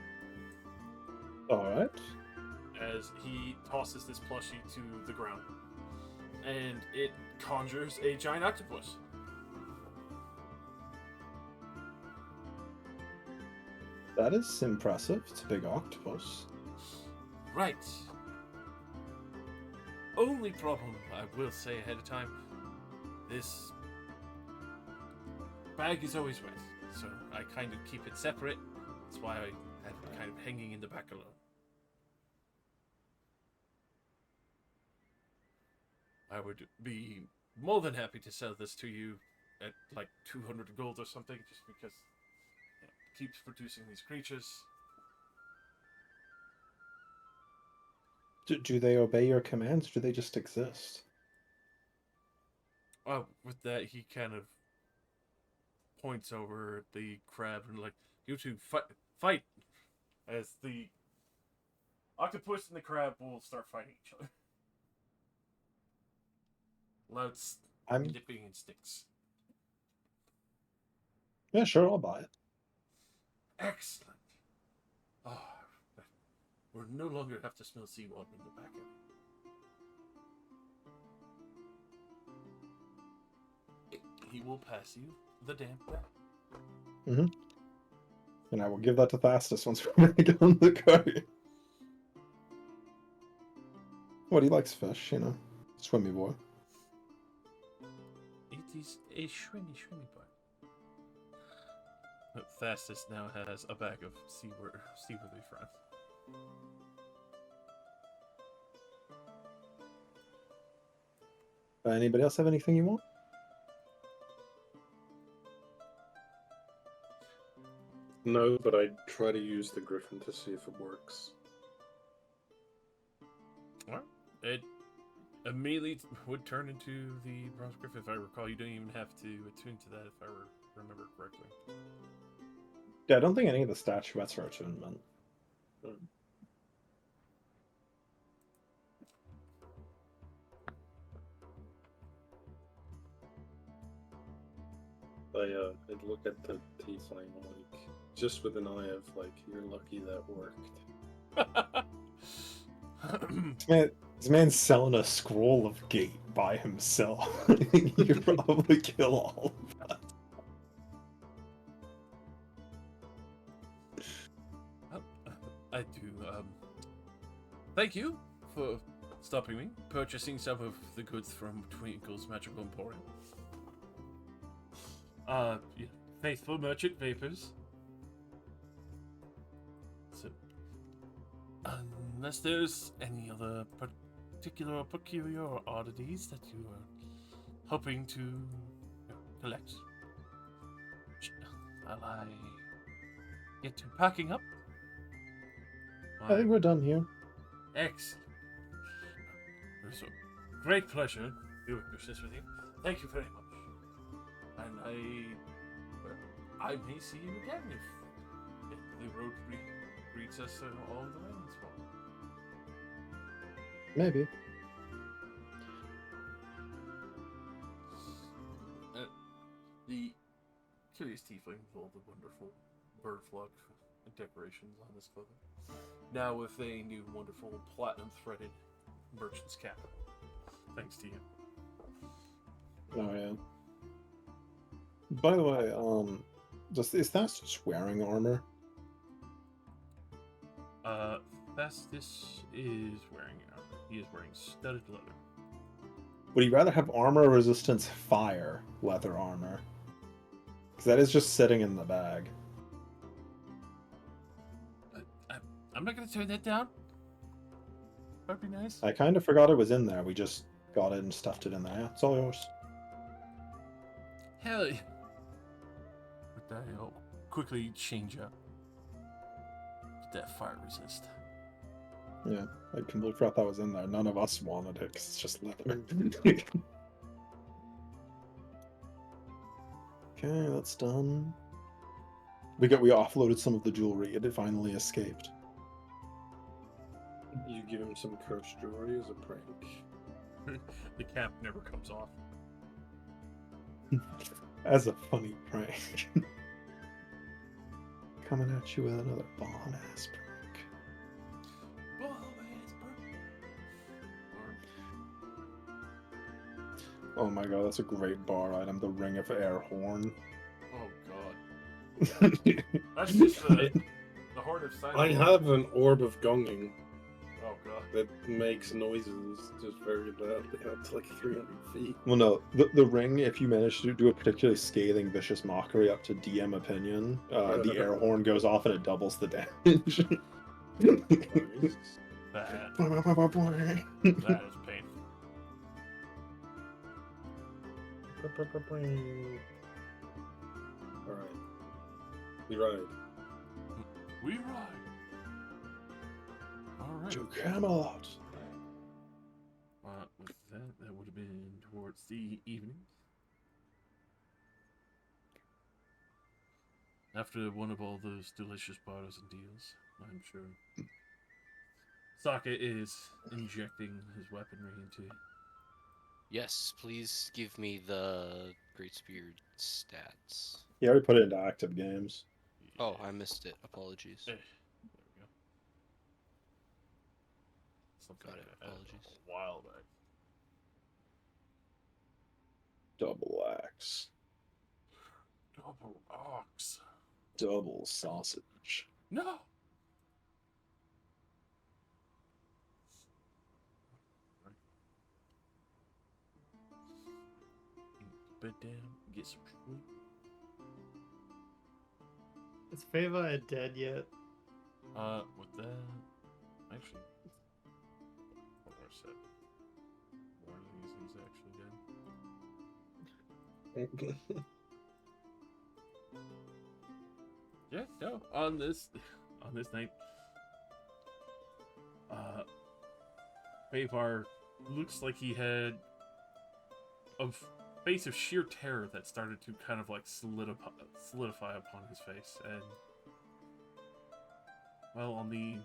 Alright. As he tosses this plushie to the ground, and it conjures a giant octopus. That is impressive. It's a big octopus. Right. Only problem, I will say ahead of time, this bag is always wet, so I kind of keep it separate. That's why I have it kind of hanging in the back alone. I would be more than happy to sell this to you at like 200 gold or something, just because it keeps producing these creatures. Do they obey your commands, or do they just exist? With that, he kind of points over at the crab and like, you two fight, as the octopus and the crab will start fighting each other. Loud nipping and sticks. Yeah, sure, I'll buy it. Excellent. Oh, we'll no longer have to smell seawater in the back of it. He will pass you the damp bag. Mm-hmm. And I will give that to Thastus once we're back on the cart. What, he likes fish, you know. Swimmy boy. It is a shrimmy boy. Fastest now has a bag of seaworthy friends. Anybody else have anything you want? No, but I try to use the griffin to see if it works. Well, it immediately would turn into the bronze griffin. If I recall, you don't even have to attune to that, if I remember correctly. Yeah, I don't think any of the statuettes are attunement. I'd look at the tiefling like just with an eye of like, you're lucky that worked. This man's selling a scroll of gate by himself. You could probably kill all of that. I do. Thank you for stopping me, purchasing some of the goods from Twinkle's Magical Emporium. Faithful merchant vapors. So, unless there's any other particular or peculiar or oddities that you are hoping to collect, shall I get to packing up? I think we're done here. Excellent. It was a great pleasure doing business with you. Thank you very much. And I may see you again if the road greets us along the way as well. Maybe. The curious tiefling with all the wonderful bird flock decorations on this clothing. Now with a new wonderful platinum threaded merchant's cap. Thanks to you. Oh yeah. By the way, is that just wearing armor? Festus is wearing armor. He is wearing studded leather. Would you rather have armor resistance fire leather armor? Because that is just sitting in the bag. I'm not gonna turn that down. That'd be nice. I kind of forgot it was in there. We just got it and stuffed it in there. Yeah, it's all yours. Hell yeah. With that, I'll quickly change up. Get that fire resist. Yeah, I completely forgot that was in there. None of us wanted it because it's just leather. Okay, that's done. We offloaded some of the jewelry. It finally escaped. You give him some cursed jewelry as a prank. The cap never comes off. As a funny prank. Coming at you with another bomb-ass prank. Oh my god, that's a great bar item. The Ring of Air Horn. Oh god. That's just the Horn of Silence. I have an orb of gonging Oh god. that makes noises just very loudly up to like 300 feet. Well, no, the ring, if you manage to do a particularly scathing, vicious mockery up to DM opinion, the air horn goes off and it doubles the damage. Nice. That is painful. Alright. We ride. We ride. Alright. To Camelot. With that would have been towards the evening. After one of all those delicious barters and deals, I'm sure. Sokka is injecting his weaponry into. Yes, please give me the Great Spear stats. He already put it into active games. Oh, I missed it. Apologies. There we go. Something Got it. I added Apologies. a while back. Double axe. Double ox. Double sausage. No. Bed down, get some sleep. Is Fava dead yet? With that, actually, what was I said? One of these is actually dead. Yeah, no. On this night, Bavar looks like he had a face of sheer terror that started to kind of like solidify upon his face, and well, on the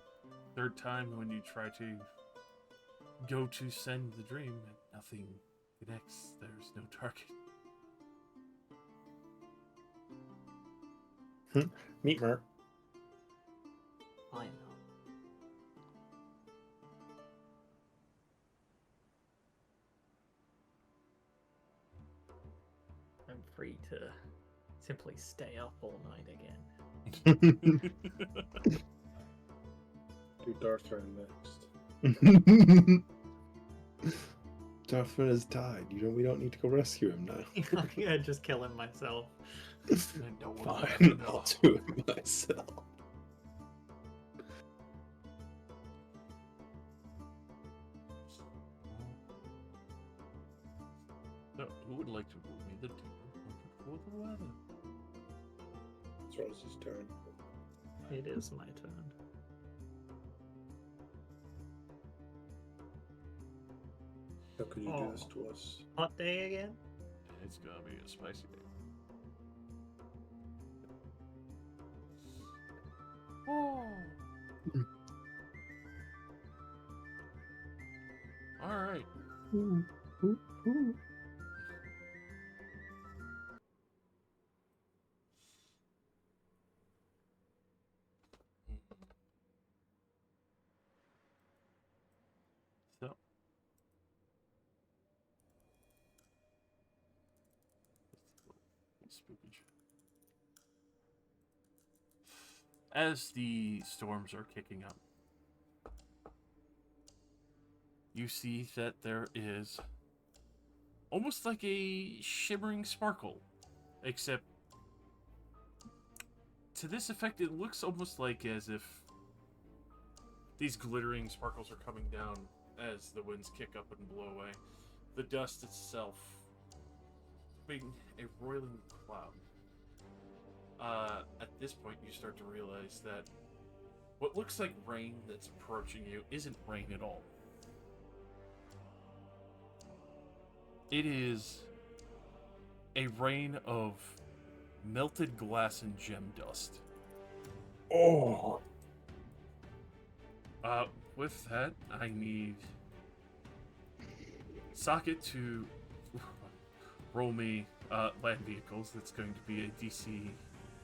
third time when you try to go to send the dream, nothing connects. There's no target. Meet Mer. I know. I'm free to simply stay up all night again. Do Darthran next. Darthran has died. We don't need to go rescue him now. Yeah, just kill him myself. No one will ever Fine, know. I'll do it myself. So, who would like to rule me the deal for the weather? It's Rose's turn. It is my turn. How could you do this Oh. to us? Hot day again? It's gonna be a spicy day. Oh. All right. So. spookage. As the storms are kicking up, you see that there is almost like a shimmering sparkle, except to this effect, it looks almost like as if these glittering sparkles are coming down as the winds kick up and blow away. The dust itself being a roiling cloud. At this point, you start to realize that what looks like rain that's approaching you isn't rain at all. It is a rain of melted glass and gem dust. Oh. With that, I need Socket to roll me land vehicles. That's going to be a DC.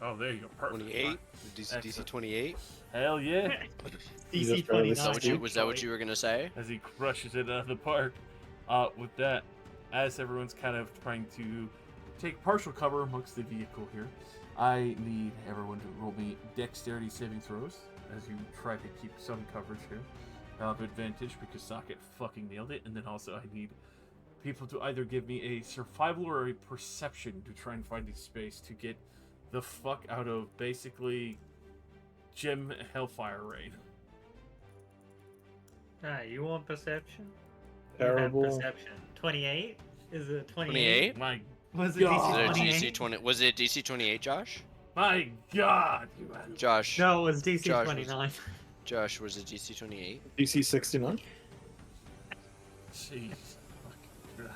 Oh, there you go. Perfect. 28? DC 28? Hell yeah. DC barely 29. Was that what you were gonna say? As he crushes it out of the park. With that, as everyone's kind of trying to take partial cover amongst the vehicle here, I need everyone to roll me dexterity saving throws as you try to keep some coverage here. I'll have advantage because Socket fucking nailed it, and then also I need people to either give me a survival or a perception to try and find a space to get the fuck out of basically Gem Hellfire Rain. You want perception? You have Terrible. perception. 28? Is it 28? My Was it God. DC Was it 28? DC 20? Was it DC 28, Josh? My God, you had Josh. No, it was DC Josh was- 29. Josh, was it DC 28? DC 69? Jeez. Fucking Christ.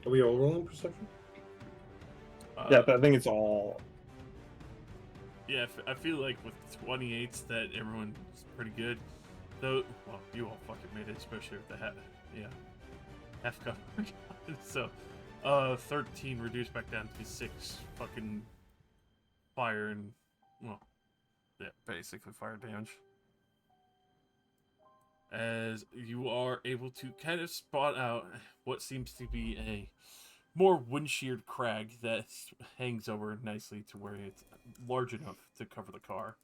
Are we all rolling perception? Yeah, but I think it's all. Yeah, I feel like with 28s that everyone's pretty good. Though, well, you all fucking made it, especially with the half cover. So, 13 reduced back down to 6 fucking fire and, well, yeah, basically fire damage. As you are able to kind of spot out what seems to be a more wind-sheared crag that hangs over nicely to where it's large enough to cover the car.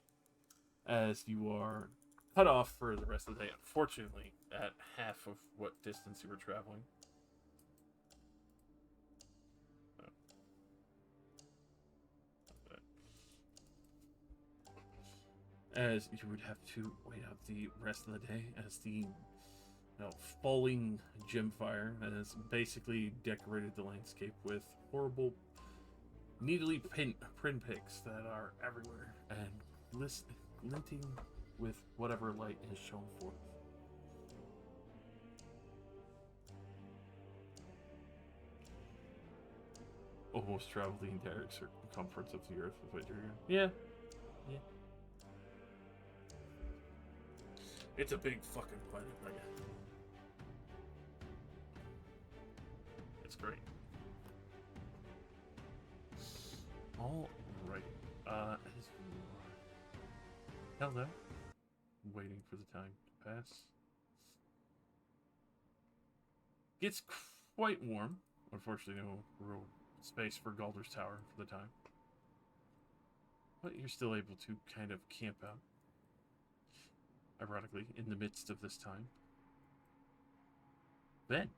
As you are cut off for the rest of the day, unfortunately, at half of what distance you were traveling. As you would have to wait out the rest of the day as the falling gem fire has basically decorated the landscape with horrible, neatly print pics that are everywhere and glinting with whatever light is shown forth. Almost travel the entire circumference of the Earth with what you're doing. Yeah. It's a big fucking planet, I guess. It's great. Alright. As you held out, waiting for the time to pass. Gets quite warm. Unfortunately, no real space for Galder's Tower for the time. But you're still able to kind of camp out. Ironically, in the midst of this time. Then,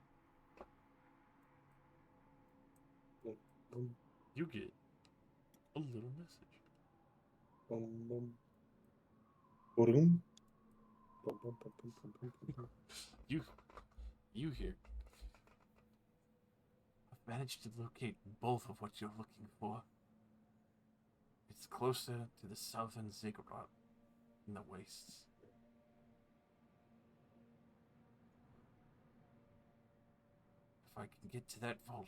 you get a little message. Boom, boom. Boom. Boom, boom, boom, boom, boom, boom, boom. You hear. I've managed to locate both of what you're looking for. It's closer to the southern ziggurat in the wastes. If I can get to that vault,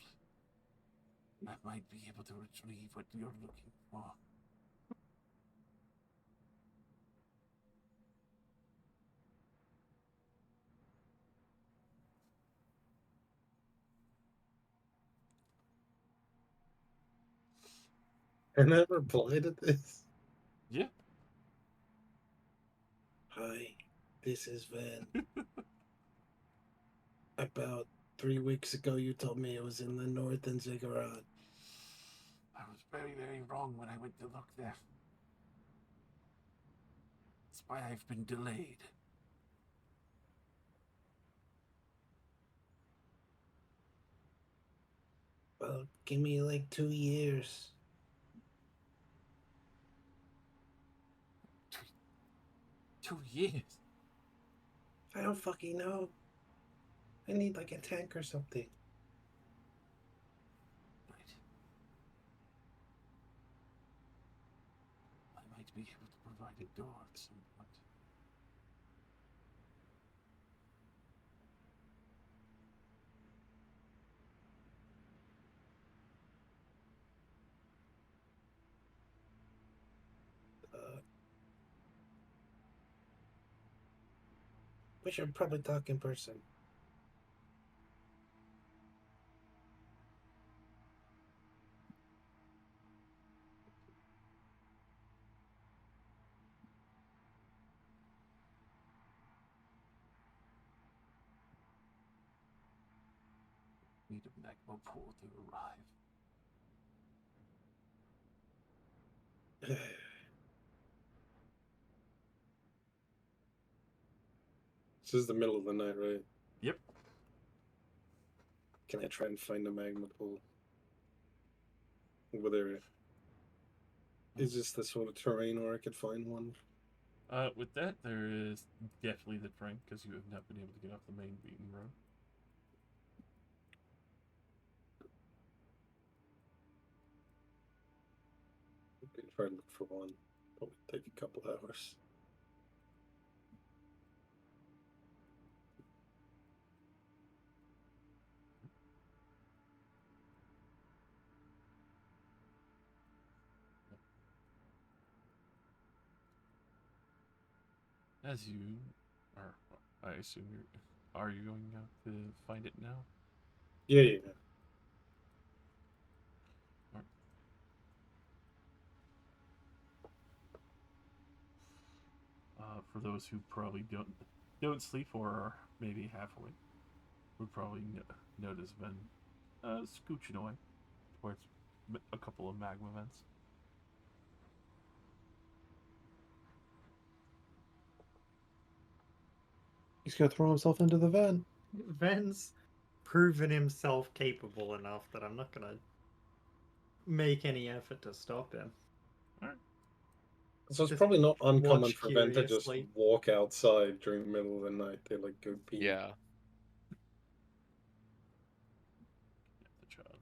I might be able to retrieve what you're looking for. I never replied to this. Yeah. Hi, this is Van. About 3 weeks ago, you told me it was in the northern ziggurat. very, very wrong when I went to look there. That's why I've been delayed. Well, give me like 2 years. 2 years? I don't fucking know. I need like a tank or something. Right. I might be able to provide a door at some point. Uh, we should probably talk in person. Need a magma pool to arrive. This is the middle of the night, right? Yep. Can I try and find a magma pool? Over there. Is this the sort of terrain where I could find one? With that, there is definitely the terrain because you have not been able to get off the main beaten road. I can try and look for one. Probably take a couple hours. As you are, I assume are you going out to find it now? Yeah. For those who probably don't sleep or are maybe half awake, would probably notice Ben scooching away towards a couple of magma vents. He's gonna throw himself into the vent. Ven's proven himself capable enough that I'm not gonna make any effort to stop him. So it's Just probably not uncommon watch for Ben to just curiously. walk outside during the middle of the night. They like go pee. Yeah. The child.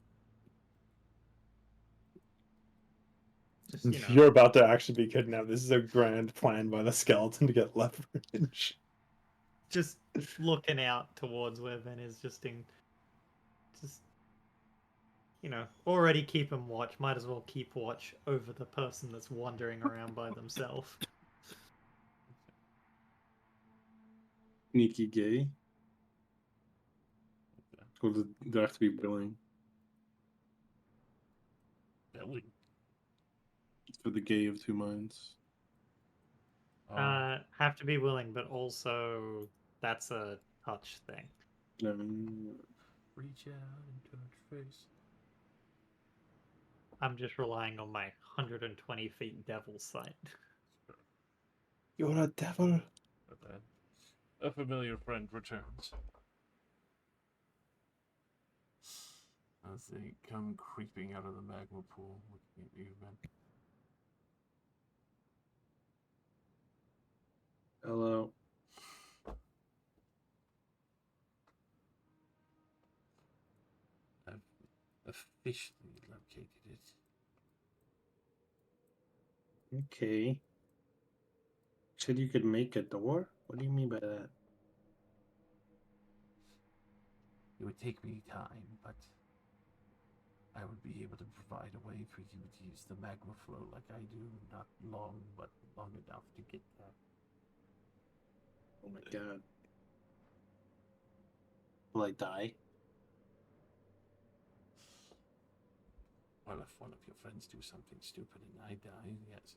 Just, you know, You're about to actually be kidnapped. This is a grand plan by the skeleton to get leverage. just looking out towards where Ven is, just already keeping watch. Might as well keep watch over the person that's wandering around by themselves. Sneaky gay. Okay. Or do they have to be willing? Belly. It's for the gay of two minds. Have to be willing, but also that's a touch thing. Reach out and touch face. I'm just relying on my 120 feet devil sight. You're a devil. But then, a familiar friend returns. As they come creeping out of the magma pool, looking at you, Ben. Hello. I've officially located it. Okay. Said you could make a door? What do you mean by that? It would take me time, but I would be able to provide a way for you to use the magma flow like I do. Not long, but long enough to get there. Oh my god. Will I die? Well, if one of your friends do something stupid and I die, yes.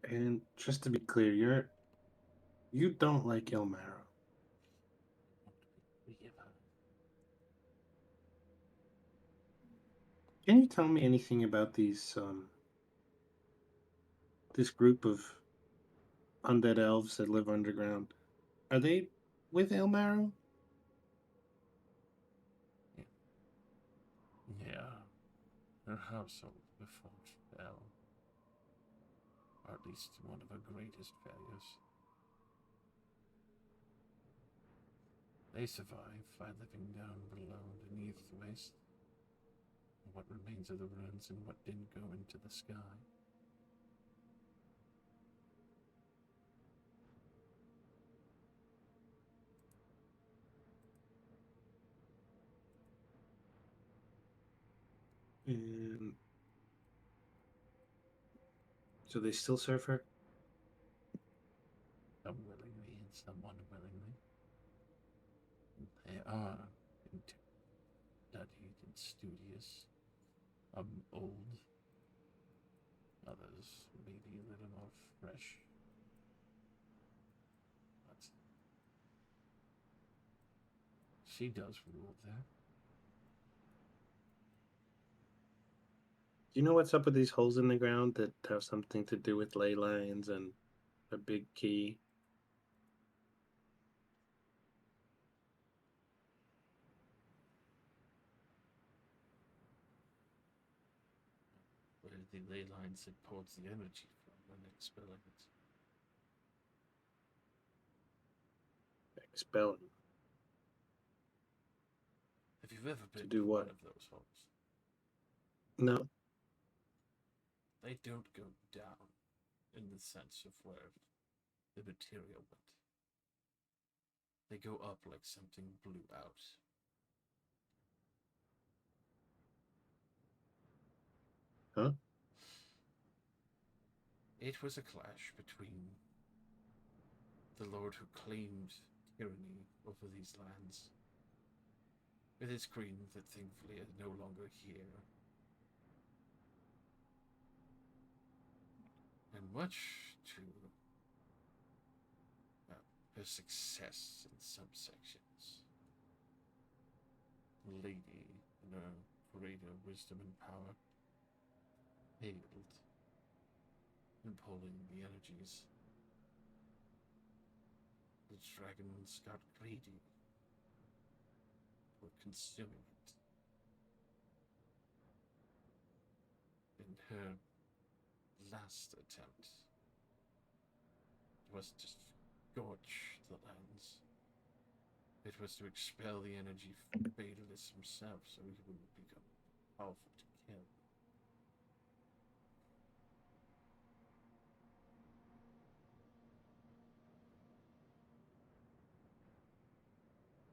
And just to be clear, you don't like Ilmaro. Can you tell me anything about this group of undead elves that live underground? Are they with Ilmarrow? Yeah, her household before it fell. Or at least one of her greatest failures. They survived by living down below beneath the waste. What remains of the ruins and what didn't go into the sky. So they still serve her? Some willingly and some unwillingly. They are studied and studious. Old. Others maybe a little more fresh. But she does rule there. Do you know what's up with these holes in the ground that have something to do with ley lines and a big key? Where the ley line supports the energy from when expelling it. Expelling. Have you ever been do to what? one of those holes? No. They don't go down in the sense of where the material went. They go up like something blew out. Huh? It was a clash between the lord who claimed tyranny over these lands, with his queen that thankfully is no longer here. And much to her success in some sections, the lady, in her greater wisdom and power, failed in pulling the energies. The dragons got greedy, were consuming it. In her last attempt was to scorch the lands. It was to expel the energy from Daedalus himself so he wouldn't become powerful to kill.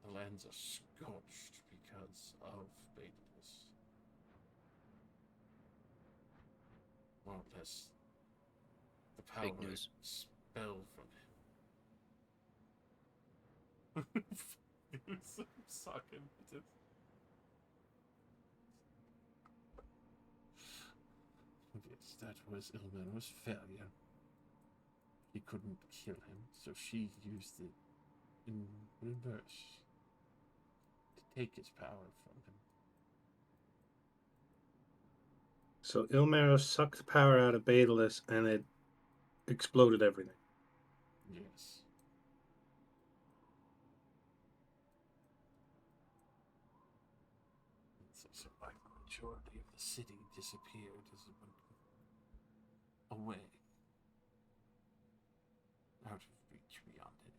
The lands are scorched because of Daedalus. More or less, the power Big news. expelled from him. I'm sucking. Yes, that was Ilmero's failure. He couldn't kill him, so she used it in reverse to take his power from him. So Ilmarrow sucked power out of Daedalus and it exploded everything. Yes. So like the majority of the city disappeared as it went away. Out of reach beyond it.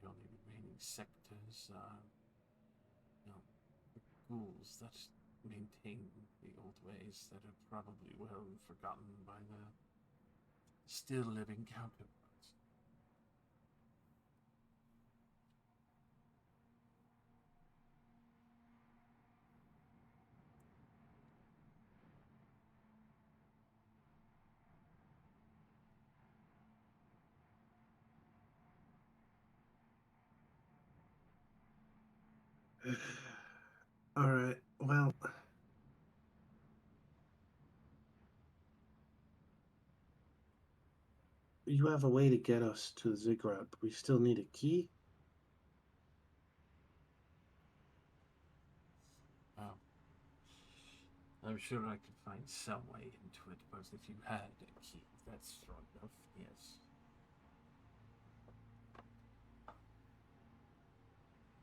The only remaining sectors are, the ghouls that maintain the old ways that are probably well forgotten by the still living counterparts. All right. Well, you have a way to get us to the ziggurat, but we still need a key? Oh. I'm sure I could find some way into it, but if you had a key that's strong enough, yes.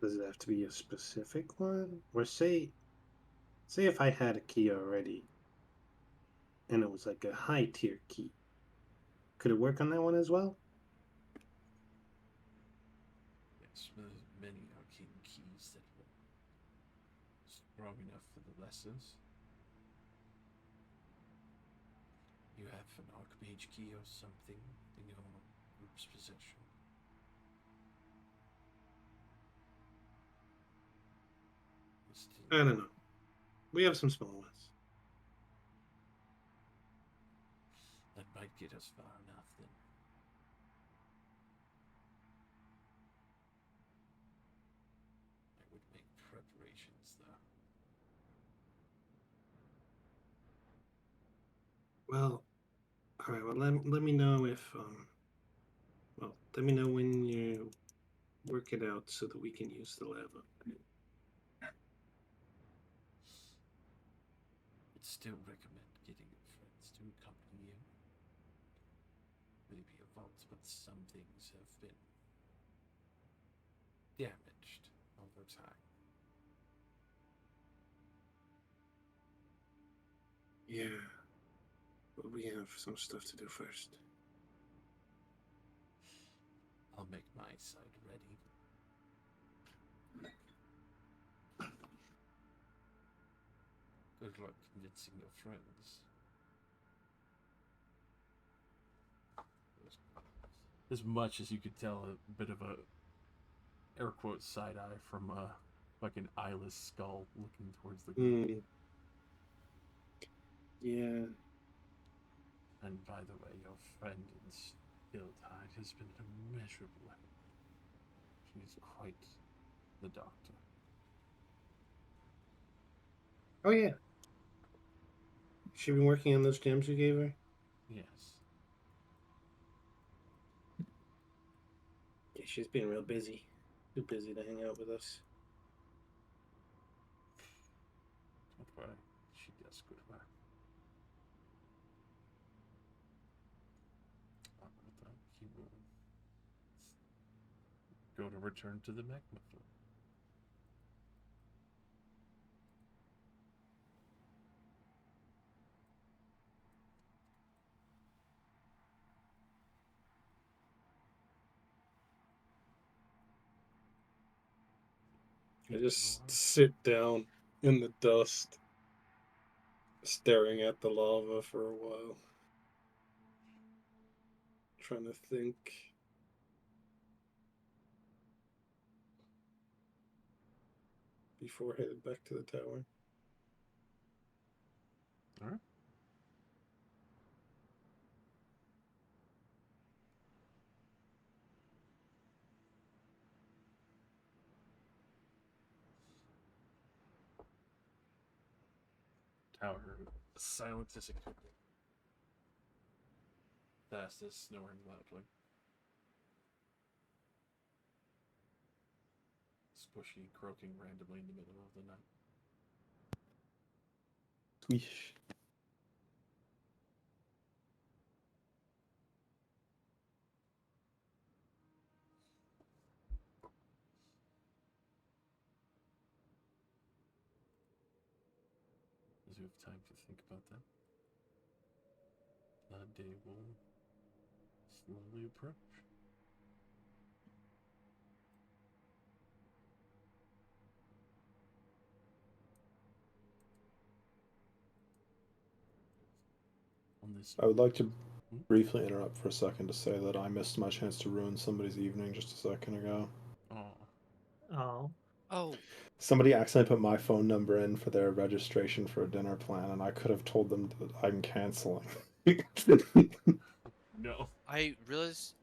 Does it have to be a specific one? Or say if I had a key already, and it was like a high tier key. Could it work on that one as well? Yes, there's many arcane keys that are strong enough for the lessons. You have an archmage key or something in your group's possession. I don't know. We have some small ones. That might get us far enough then. I would make preparations though. Well, all right. Well, let me know if well, let me know when you work it out so that we can use the lava. I'd still recommend getting your friends to accompany you. Maybe a vault, but some things have been damaged over time. Yeah, but we have some stuff to do first. I'll make my side ready. Good luck convincing your friends. As much as you could tell, a bit of a air quote side eye from like an eyeless skull looking towards the group. Yeah. And by the way, your friend in Stilltide has been an immeasurable help. She's quite the doctor. Oh yeah. She been working on those gems you gave her? Yes. Yeah, she's been real busy. Too busy to hang out with us. Don't worry, she does good work. He will go to return to the magma flow. I just sit down in the dust, staring at the lava for a while, trying to think. Before headed back to the tower. All right. Tower silent as a cricket. Fast as snoring loudly. Squishy croaking randomly in the middle of the night. Squish. As you have time to think about that, that day will slowly approach. On this I would like to Hmm? briefly interrupt for a second to say that I missed my chance to ruin somebody's evening just a second ago. Oh, Oh. Oh, Somebody accidentally put my phone number in for their registration for a dinner plan, and I could have told them that I'm canceling. no. I realized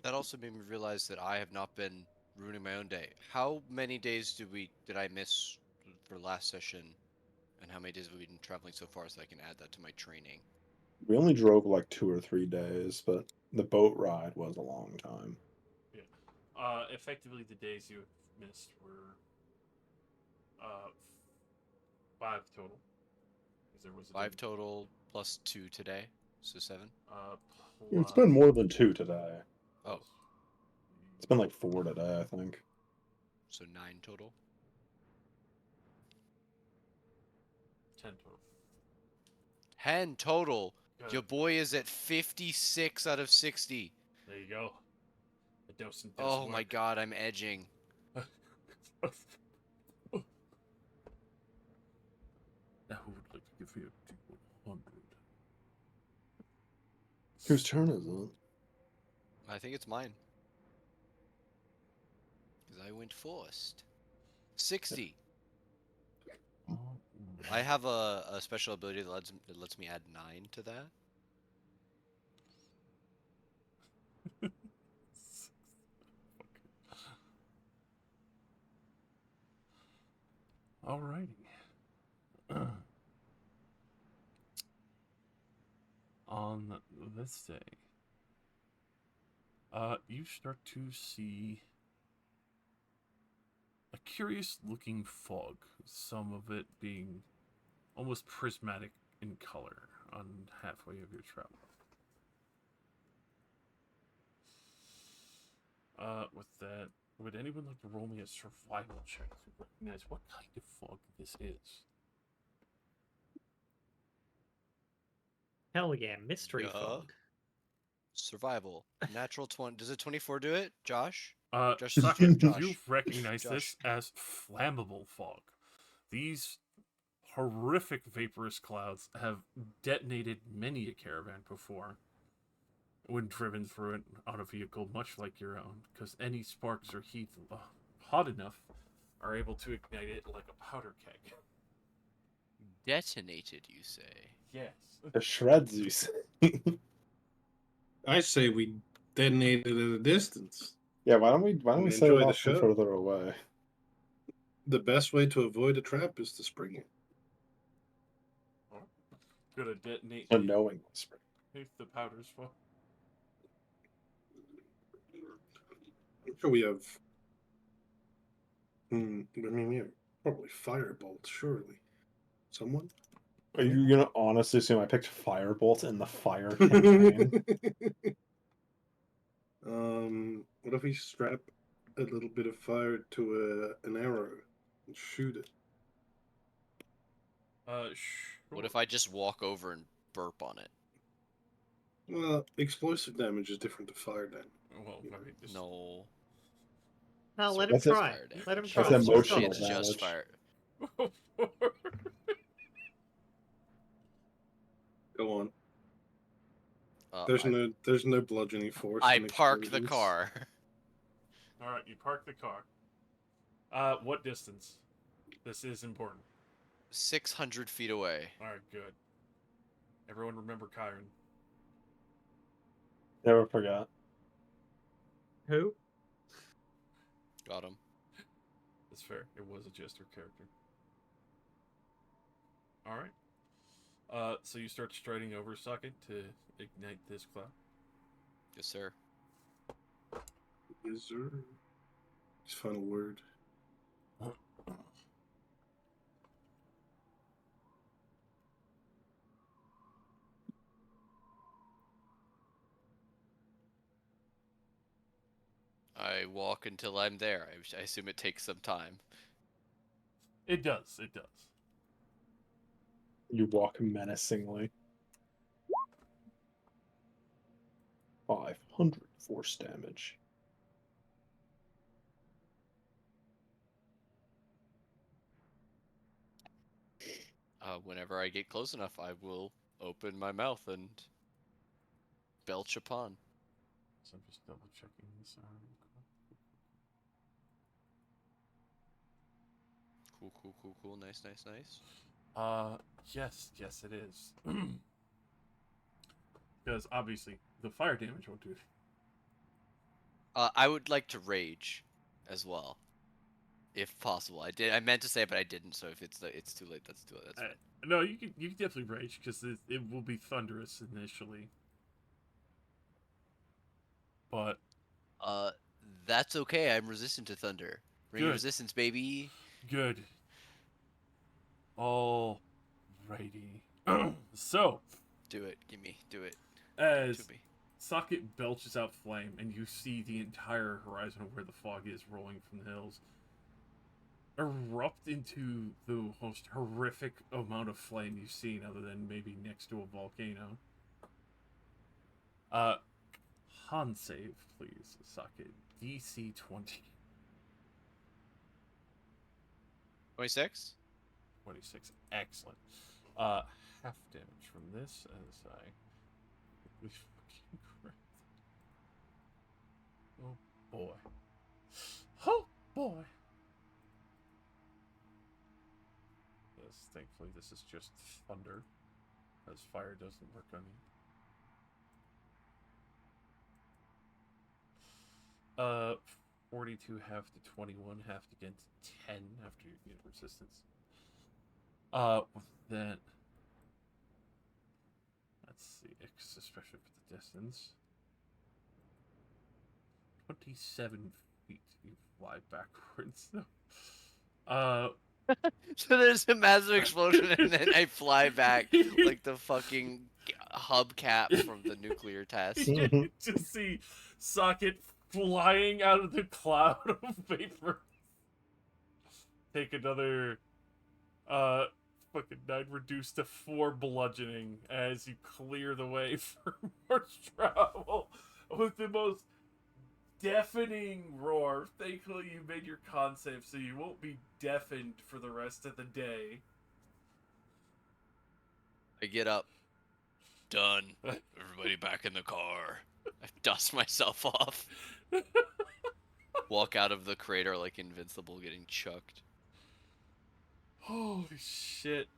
that also made me realize that I have not been ruining my own day. How many days did I miss for last session, and how many days have we been traveling so far, so I can add that to my training? We only drove like 2 or 3 days, but the boat ride was a long time. Yeah. Effectively, the days you missed were 5 total. Because there was a 5 day, total plus 2 today, so 7. It's plus been more than 2 today. Oh, It's been like 4 today, I think. so 9 total. 10 total. 10 total. Good. Your boy is at 56 out of 60. There you go. The dosing does Oh work. my god, I'm edging. Now who would like to give you 100? Whose turn is it? I think it's mine. Because I went first. 60. I have a special ability that lets me add 9 to that. Alrighty. On this day, you start to see a curious looking fog, some of it being almost prismatic in color on halfway of your travel. With that, would anyone like to roll me a survival check to recognize what kind of fog this is? Hell yeah, mystery Yeah. fog. Survival. Natural 20. Does a 24 do it? Josh? Josh, Socket, Josh. you recognize Josh. this as flammable fog. These horrific vaporous clouds have detonated many a caravan before when driven through it on a vehicle much like your own, because any sparks or heat hot enough are able to ignite it like a powder keg. Detonated, you say? Yes. The shreds, you say. I say we detonate it at a distance. Yeah, why don't we And set it enjoy the off from show. further away? The best way to avoid a trap is to spring it. Gonna detonate Unknowingly spring. the powders for. I'm sure we have. I mean, we have probably firebolt, surely. Someone? Are you gonna honestly assume I picked Firebolt in the fire campaign? What if we strap a little bit of fire to an arrow and shoot it? Sure. What if I just walk over and burp on it? Well, explosive damage is different to fire damage. Well, I mean, just... No. No, let Sort him of That's it. try. fire damage. Let him That's try. Let's He's say got emotional it's this. just damage. fire. Go on. Uh, There's no bludgeoning force. I in park the explosions. car. All right, you park the car. What distance? This is important. 600 feet away. All right, good. Everyone remember Kyron. Never forgot. Who? Got him. That's fair. It was a jester character. All right. So you start striding over Socket to ignite this cloud. Yes, sir. Is there his final word? I walk until I'm there. I assume it takes some time. It does. It does. You walk menacingly. 500 force damage. Whenever I get close enough, I will open my mouth and belch upon. So I'm just double checking this out. Cool. Nice. Yes, it is. Because obviously the fire damage won't do it. I would like to rage as well. If possible, I did. I meant to say it, but I didn't. So if it's too late, that's too late. That's fine. No, you can definitely rage because it will be thunderous initially, but That's okay. I'm resistant to thunder. Bring your Good. resistance, baby. good. All righty. So, Do it. Gimme. Do it. as To me. Socket belches out flame, and you see the entire horizon of where the fog is rolling from the hills erupt into the most horrific amount of flame you've seen, other than maybe next to a volcano. Con save, please, Socket. DC 20. 26. 26. Excellent. Half damage from this as I quickly fucking correct. Oh boy. Oh boy. Yes, thankfully this is just thunder, as fire doesn't work on you. 42 half to 21, half against 10 after you get resistance. With that, let's see, especially for the distance. 27 feet you fly backwards. So there's a massive explosion, and then I fly back like the fucking hubcap from the nuclear test. You just see Socket flying out of the cloud of vapor. Take another fucking 9 reduced to 4 bludgeoning as you clear the way for more travel with the most deafening roar. Thankfully you made your con save so you won't be deafened for the rest of the day. I get up. Done. Everybody back in the car. I dust myself off. Walk out of the crater like invincible, getting chucked. Holy shit.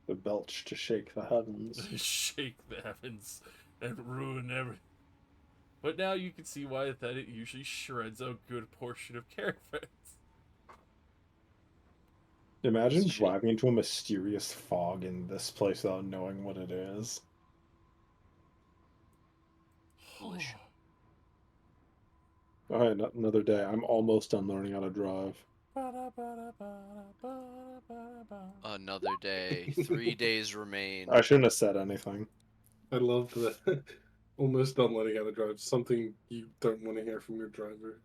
The belch to shake the heavens. Shake the heavens and ruin everything. But now you can see why that it usually shreds a good portion of caravans. Imagine Shit. driving into a mysterious fog in this place without knowing what it is. Holy shit. Alright, another day. I'm almost done learning how to drive. Another day. 3 days remain. I shouldn't have said anything. I love that. Almost done letting how to drive. Something you don't want to hear from your driver.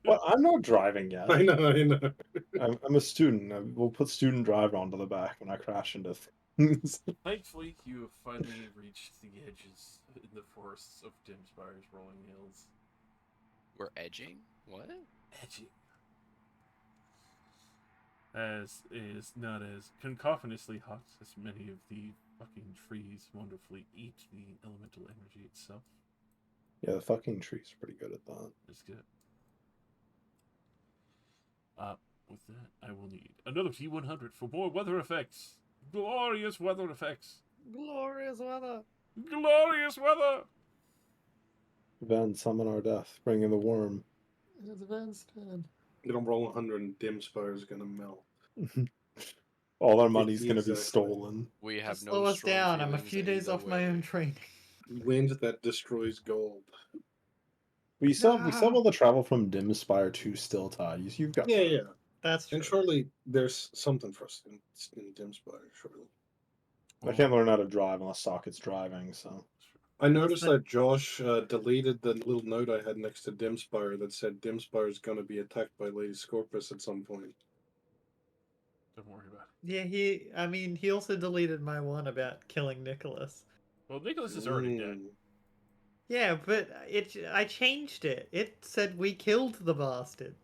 Well, I'm not driving yet. I know, I know. I'm a student. We'll put student driver onto the back when I crash into things. Thankfully, you have finally reached the edges in the forests of Dimspire's rolling hills. We're edging? What? Edging. As is not as concociously hot as many of the fucking trees wonderfully eat the elemental energy itself. Yeah, the fucking tree's pretty good at that. It's good. With that, I will need another T100 for more weather effects. Glorious weather effects. Glorious weather. Glorious weather. Van, summon our death, bring in the worm. It's Van's turn. You don't roll 100 and Dimspire is gonna melt. All our money's gonna be Exactly. stolen. We have Just no slow us strong down. I'm a feelings few days off my either own way. training. Wind that destroys gold. We still have all the travel from Dimspire to Stilltide. You've got Yeah, yeah. That's true. And surely there's something for us in Dimspire, surely. I can't learn how to drive unless Socket's driving, so. I noticed that Josh deleted the little note I had next to Dimspire that said Dimspire is going to be attacked by Lady Scorpus at some point. Don't worry about it. Yeah, he also deleted my one about killing Nicholas. Well, Nicholas is already dead. Yeah, but I changed it. It said we killed the bastard.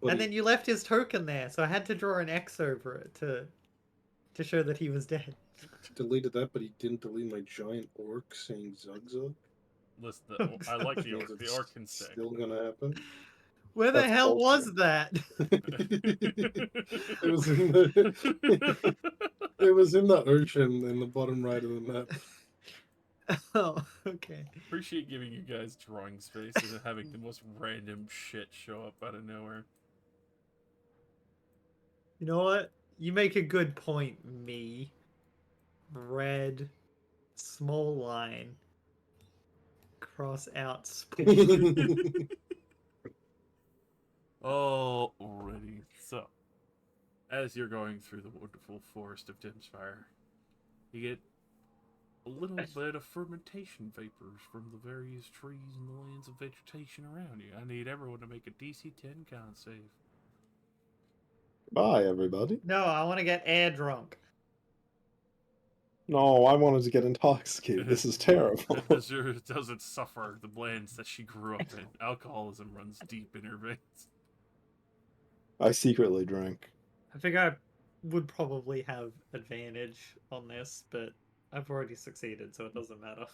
But And then you left his token there, so I had to draw an X over it to show that he was dead. deleted that, but he didn't delete my giant orc saying Zug Zug. Listen, I like the orc. The orc can stay. Still gonna happen. Where the That's hell bullshit. was that? It was in the it was in the ocean in the bottom right of the map. Oh, okay. Appreciate giving you guys drawing space and having the most random shit show up out of nowhere. You know what? You make a good point, me. Red, small line, cross out sport. Alrighty, so as you're going through the wonderful forest of Dimspire, you get a little bit of fermentation vapors from the various trees and the lands of vegetation around you. I need everyone to make a DC 10 con save. Bye, everybody. No, I want to get air drunk. No, I wanted to get intoxicated. This is terrible. Azure doesn't suffer the lands that she grew up in. Alcoholism runs deep in her veins. I secretly drink. I think I would probably have advantage on this, but I've already succeeded, so it doesn't matter.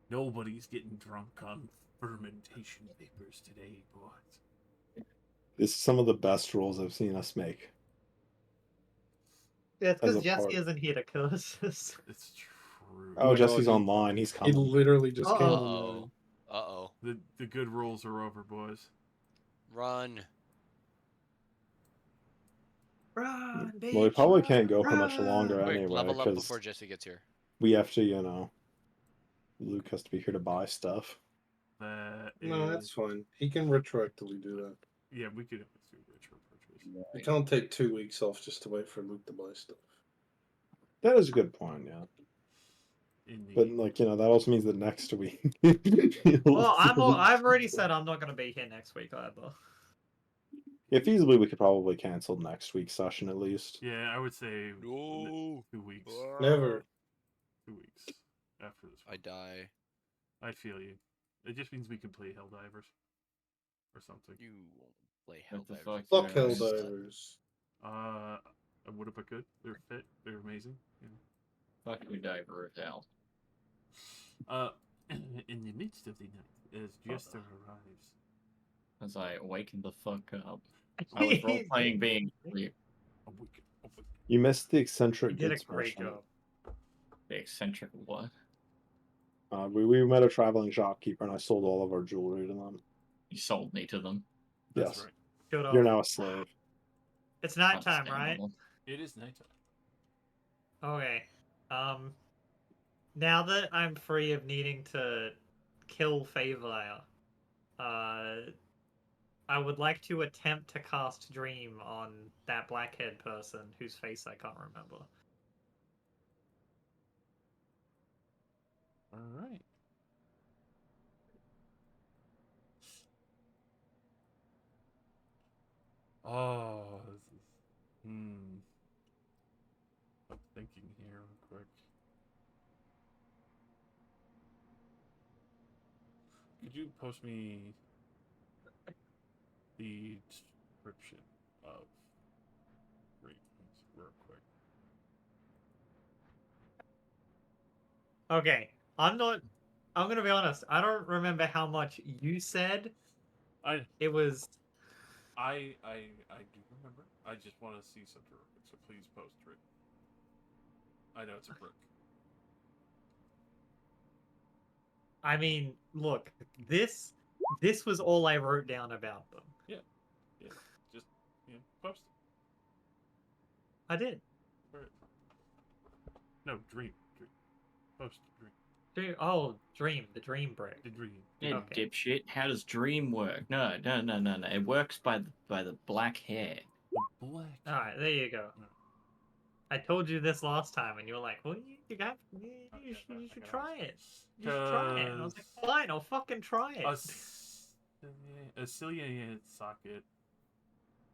Nobody's getting drunk on fermentation vapors today, boys. This is some of the best rolls I've seen us make. Yeah, it's As because a Jesse part- isn't here to curse us. It's true. Oh, my Jesse's God, online. He's He coming. literally just came Uh-oh. online. Uh-oh. The good rolls are over, boys. Run. Run, bitch! Well, we probably run, can't go for much run! longer Wait, anyway, level up because before Jesse gets here. we have to, you know, Luke has to be here to buy stuff. That No, is... that's fine. He can retroactively do that. Yeah, we could do retro purchase. You can't take 2 weeks off just to wait for Luke to buy stuff. That is a good point, yeah. Indeed. But like, you know, that also means that next week. Well, I've already said I'm not going to be here next week either. Yeah, feasibly we could probably cancel next week's session at least. Yeah, I would say No. 2 weeks. Never. 2 weeks after this I one. die. I feel you. It just means we can play Helldivers or something. You won't play What the Helldivers. fuck? Fuck Yeah. Helldivers. I would if I could. They're fit. They're amazing. Fucking diver of hell. In the midst of the night, as Jester arrives. As I awaken the fuck up. I was role playing being asleep. Awaken. You missed the You eccentric did a goods great mission. job. The eccentric what? We met a traveling shopkeeper and I sold all of our jewelry to them. You sold me to them. That's Yes. right. Good You're on. now a slave. It's nighttime, right? Understandable. It is nighttime. Okay. Now that I'm free of needing to kill Favor, I would like to attempt to cast Dream on that blackhead person whose face I can't remember. All right. Oh, this is... I'm thinking here real quick. Could you post me the description of Great real quick? Okay. I'm gonna be honest, I don't remember how much you said. It was I do remember. I just want to see something real quick, so please post it. I know it's a brick. I mean, look, this was all I wrote down about them. Yeah, just post it. I did. Where? No, dream. Post dream. Dream, the dream brick. The dream. Yeah, Okay. dipshit. How does dream work? No. It works by the black hair. The black. All right, there you go. No. I told you this last time, and you were like, "Well, you should try it. You should try it." And I was like, "Fine, I'll fucking try it." A Cillian socket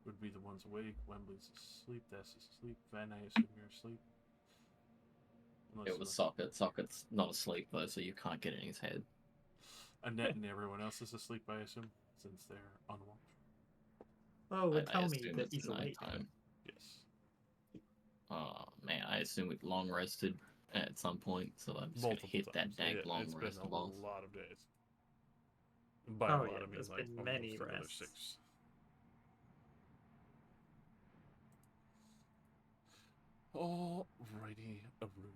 would be the ones awake. Wembley's asleep. That's asleep. Van, I assume you're asleep. Unless It was Socket. Socket's not asleep though, so you can't get in his head. Annette and everyone else is asleep, I assume, since they're on watch. Oh, well, I tell me assume that it's he's awake. nighttime. Yes. Oh man, I assume we've long rested at some point, so I'm just Multiple gonna hit times. that dank long it's rest been a loss. lot of days. And by Oh, a lot, yeah, I mean there's like been many almost another rests. 6. Alrighty, Aru.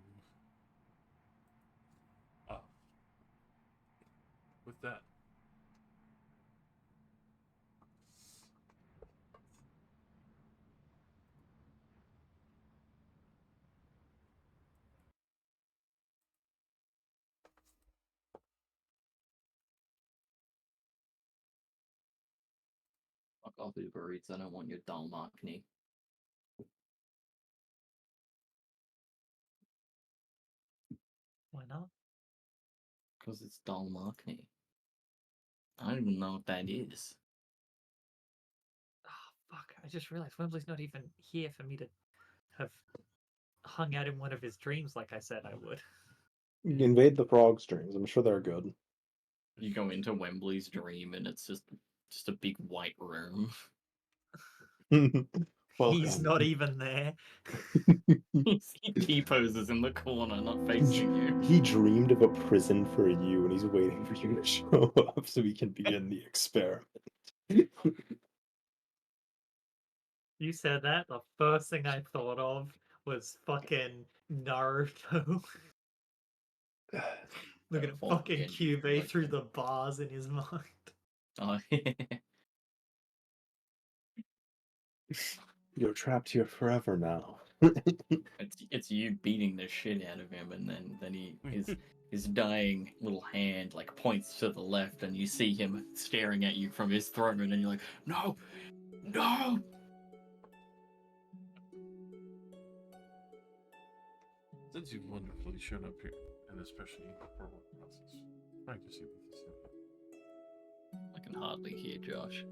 off Uber Eats. I don't want your Dalmachny. Why not? Because it's Dalmachny. I don't even know what that is. Oh, fuck. I just realized Wembley's not even here for me to have hung out in one of his dreams like I said I would. Invade the frog streams. I'm sure they're good. You go into Wembley's dream and it's just a big white room. Well, He's not even there. He T-poses in the corner, not facing you. he dreamed of a prison for you, and he's waiting for you to show up so he can be in the experiment. You said that, the first thing I thought of was fucking Naruto. Looking at Well, fucking again, Kyubey like through that. the bars in his mind. Oh, You're trapped here forever now. it's you beating the shit out of him, and then his dying little hand like points to the left, and you see him staring at you from his throne, and you're like, no, no. Since you've wonderfully shown up here, and especially for work process, trying to see what this is. I can hardly hear Josh.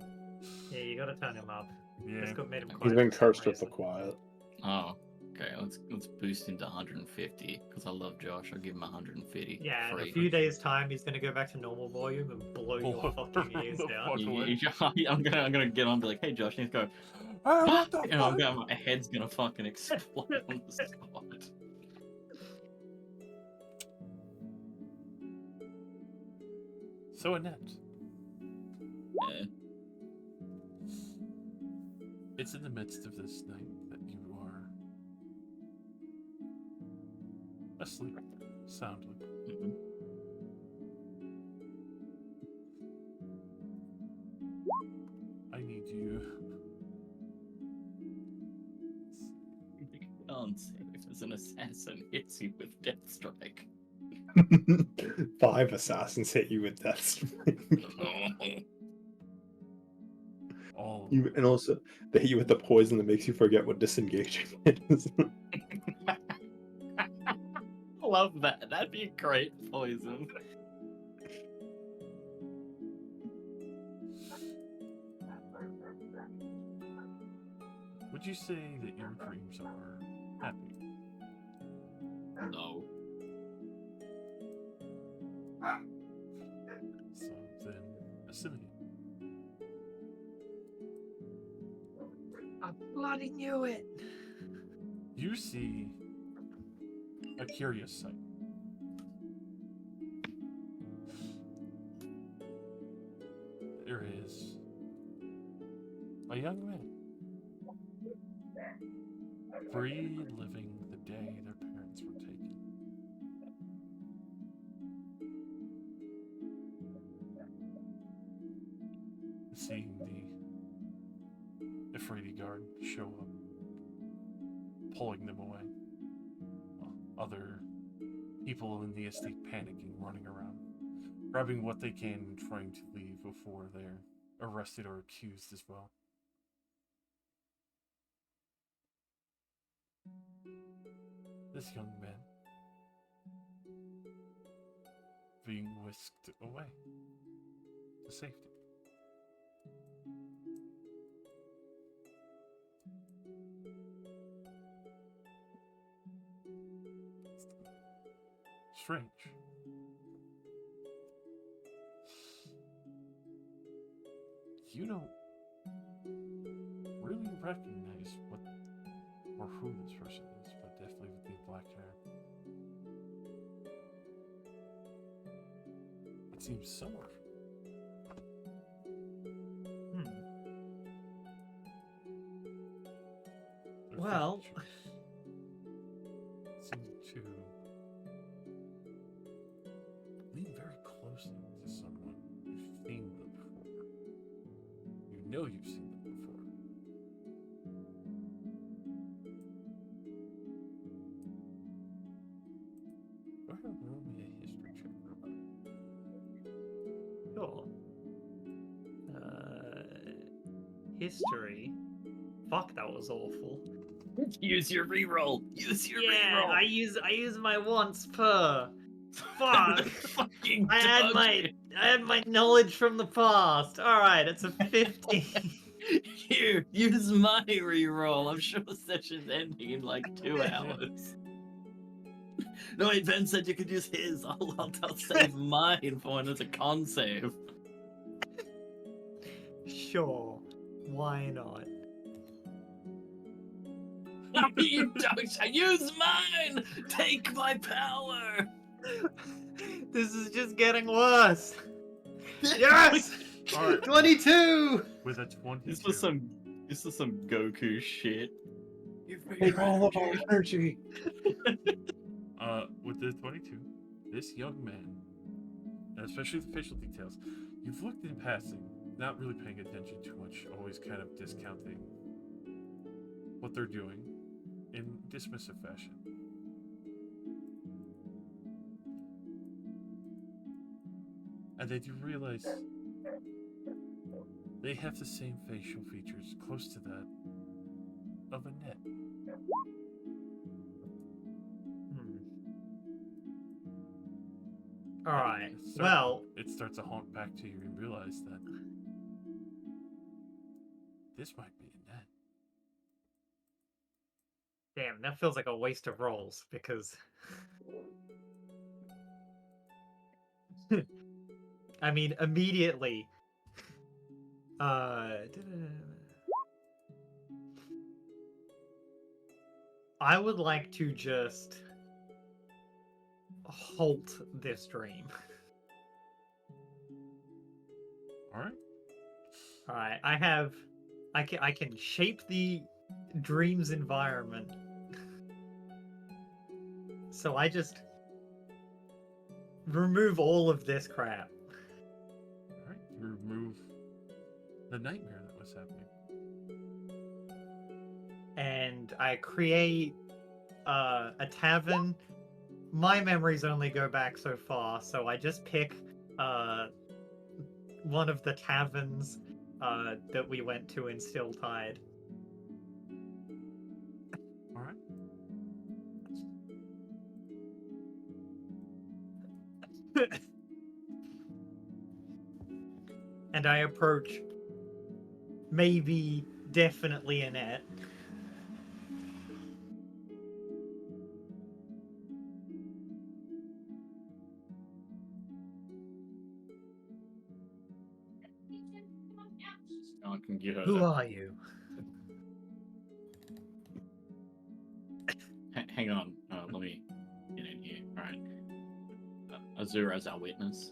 Yeah, you gotta turn him up. Yeah. Just got made him He's quiet. He's been for some cursed with the reason. quiet. Oh, okay. Let's boost him to 150 because I love Josh. I'll give him 150. Yeah, in free. a few days' time, he's gonna go back to normal volume and blow your fucking ears The out. fuck away. I'm gonna get on and be like, hey Josh, and he's go, Hey, what the and fuck? my head's gonna fucking explode on the spot. So inept. Yeah. It's in the midst of this night that you are asleep soundly. Mhm. I need you. Can't say if an assassin hits you with death strike. 5 assassins hit you with death strike. All And also, they hit you with the poison that makes you forget what disengaging is. Love that. That'd be a great poison. Would you say that your dreams are happy? No. So then, assimilate. I bloody knew it! You see a curious sight. There is a young man, free living the day their parents were taken. Seeing the Ifriti guard show up, pulling them away. While other people in the estate panicking, running around, grabbing what they can and trying to leave before they're arrested or accused as well. This young man being whisked away to safety. Strange. You don't really recognize what or who this person is, but definitely with the black hair. It seems somewhere. Their Well, features seem to lean very closely to someone you've seen them before. You know you've seen them before. Go ahead and roll me a history check. sure. History. Fuck, that was awful. Use your reroll. Use your Yeah, reroll. I use my once per. Fuck. Fucking I had my knowledge from the past. All right, it's a 50. Here, use my reroll. I'm sure session's ending in like 2 hours. No, wait, Ben said you could use his. I'll save mine for when it's a con save. Sure, why not? You don't use mine. Take my power. This is just getting worse. Yes! All right. 22! With a 22. This was some Goku shit. Take all of our energy. With the 22, this young man, and especially the facial details, you've looked in passing, not really paying attention too much, always kind of discounting what they're doing in dismissive fashion. And they do realize they have the same facial features, close to that of a net. Alright, It starts to haunt back to you and realize that this might be a net. damn, that feels like a waste of rolls, because... I mean, immediately... I would like to just... halt this dream. Alright? Alright, I can shape the dream's environment. So I just remove all of this crap. Alright, you remove the nightmare that was happening. And I create a tavern. My memories only go back so far, so I just pick one of the taverns that we went to in Stilltide. Alright? And I approach maybe, definitely Annette. I can get her. Who are you? Hang on. Let me get in here. All right. Azura as our witness.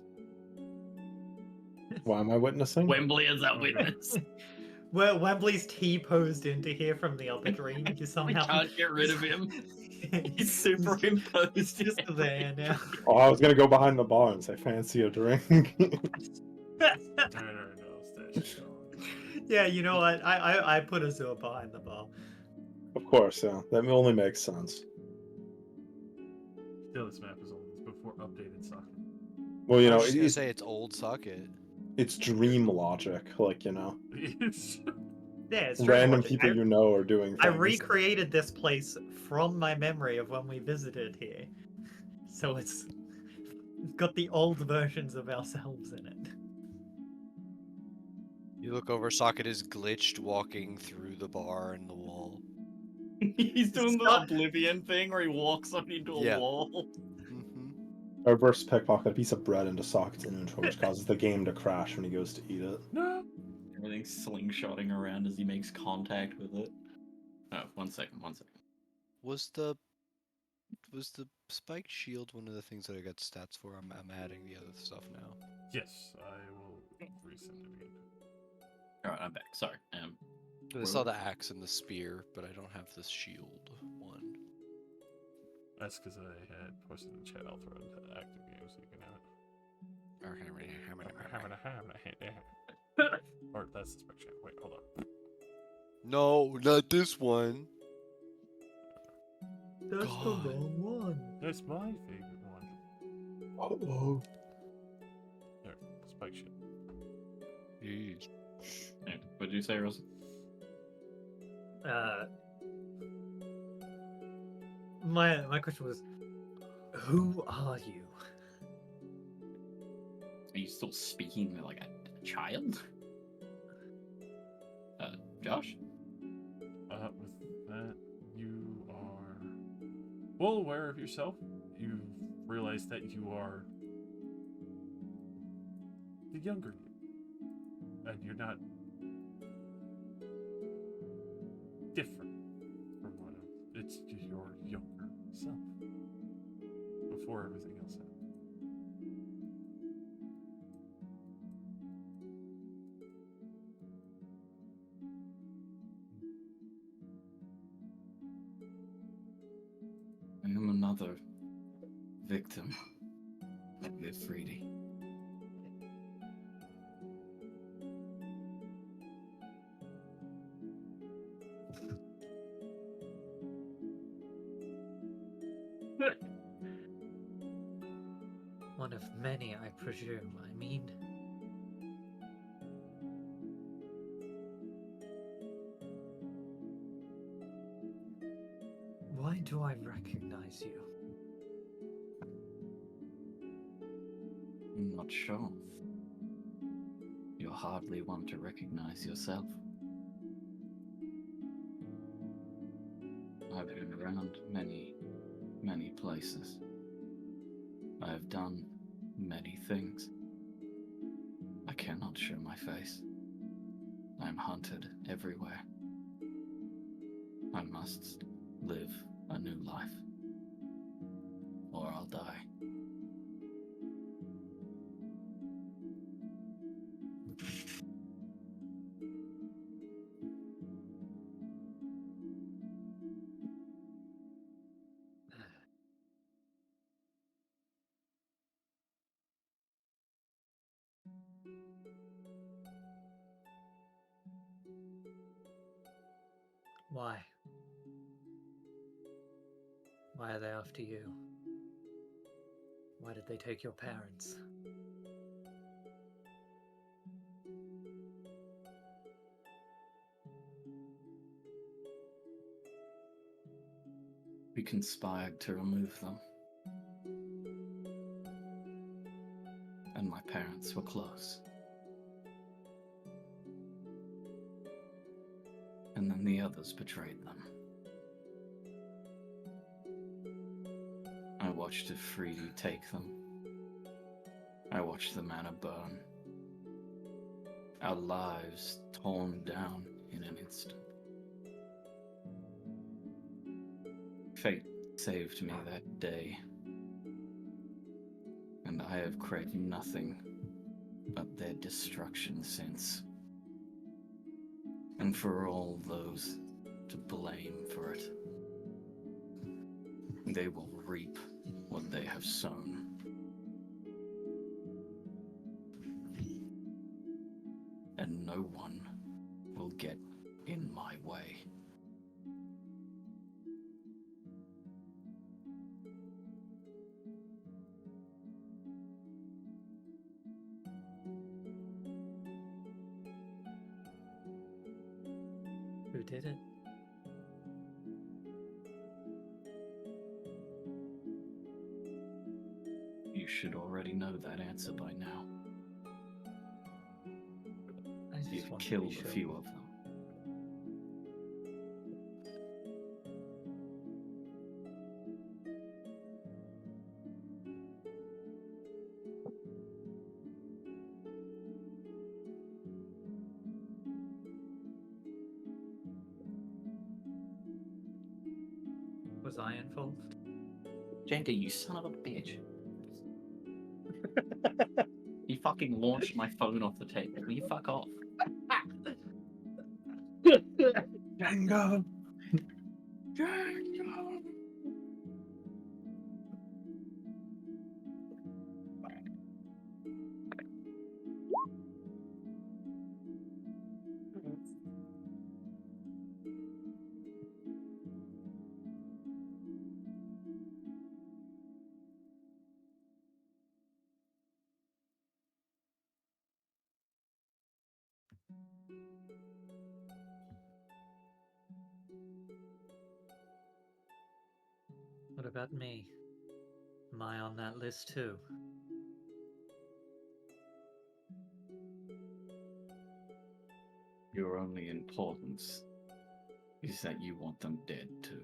Why am I witnessing? Wembley as our witness. Well, Wembley's T-posed into here from the other dream. You We somehow can't get rid of him. He's superimposed. He's just there now. Oh, I was gonna go behind the bar and say, fancy a drink. No, stash it on. Yeah, you know what? I put Azure behind the bar. Of course, yeah. That only makes sense. Still, this map is old. It's before updated socket. Well, you I know, was just gonna it's, say it's old socket. it's dream logic. Like, you know, It's Yeah, it's true. random Logic. people you know are doing things. I recreated this place from my memory of when we visited here. So it's got the old versions of ourselves in it. You look over, socket is glitched walking through the bar and the wall. He's doing the not- Oblivion thing where he walks up into a Yeah. wall. I reverse pickpocket a piece of bread into Socket's inventory, which causes the game to crash when he goes to eat it. no. Everything's slingshotting around as he makes contact with it. Oh, 1 second. Was the spiked shield one of the things that I got stats for? I'm adding the other stuff now. Yes, I will resend it again. Alright, I'm back. Sorry. I saw the axe and the spear, but I don't have the shield one. That's because I had posted in the chat. I'll throw it into the active game so you can have it. Or that's the spec chat. Wait, hold on. No, not this one. That's God. the wrong one. That's my favorite one. Oh, There, spike shit. Jeez. What did you say, Rosa? My question was, who are you? Are you still speaking like a child? Josh? With that, you are well aware of yourself. You realize that you are the younger you, and you're not different from one else. It's just your younger self before everything else happened. I am another victim of Ifriti. One of many, I presume. I mean, why do I recognize you? I'm not sure. You're hardly one to recognize yourself. I've been around many, many places. I have done many things. I cannot show my face. I am hunted everywhere. I must live a new life, or I'll die. Why? Why are they after you? Why did they take your parents? We conspired to remove them. And my parents were close. And then the others betrayed them. I watched Ifriti take them. I watched the manor burn. Our lives torn down in an instant. Fate saved me that day, and I have craved nothing but their destruction since. And for all those to blame for it, they will reap what they have sown. And no one will get in my way. Who did it? You should already know that answer by now. I just You've want to be killed sure. a few of them. Was I involved? Jenga, you son of a bitch. You fucking launched my phone off the table. Will you fuck off? Django. about me? Am I on that list too? Your only importance is that you want them dead too.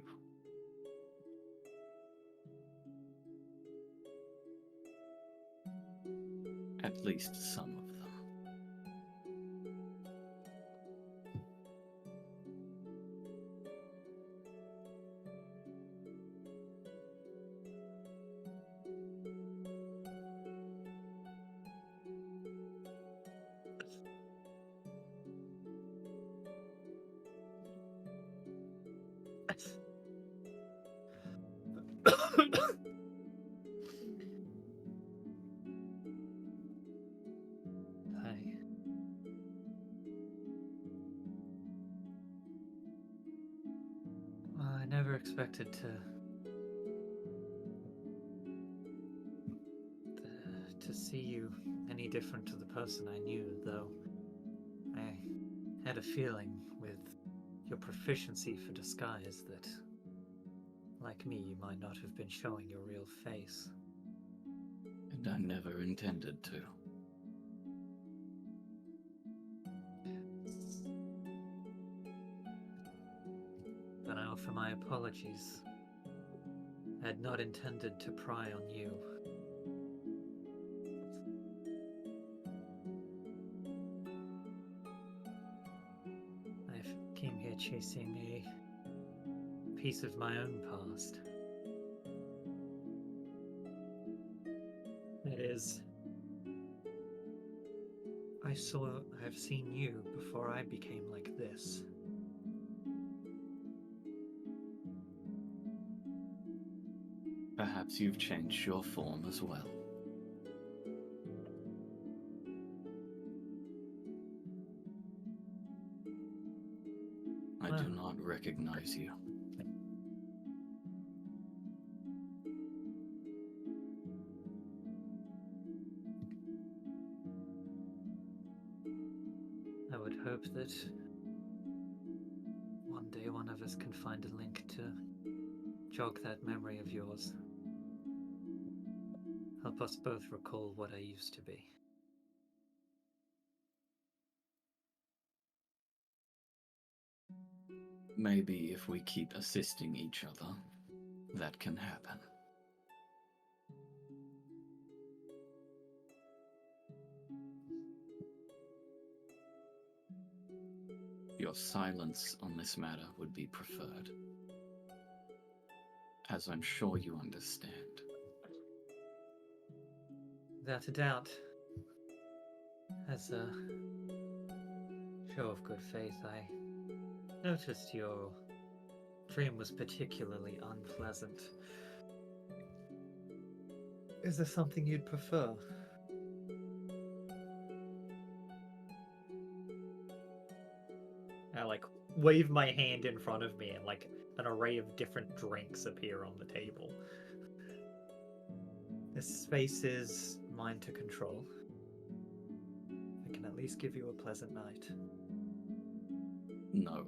At least some of them. I never expected to see you any different to the person I knew, though. I had a feeling with your proficiency for disguise that, like me, you might not have been showing your real face. And I never intended to. Then I offer my apologies. I had not intended to pry on you. I came here chasing a piece of my own past. That is, I've seen you before I became like this. Perhaps you've changed your form as well. I do not recognize you. I would hope that one day one of us can find a link to jog that memory of yours. Help us both recall what I used to be. Maybe if we keep assisting each other, that can happen. Your silence on this matter would be preferred, as I'm sure you understand. Without a doubt, as a show of good faith, I noticed your dream was particularly unpleasant. Is there something you'd prefer? I wave my hand in front of me and an array of different drinks appear on the table. This space is mine to control. I can at least give you a pleasant night. No.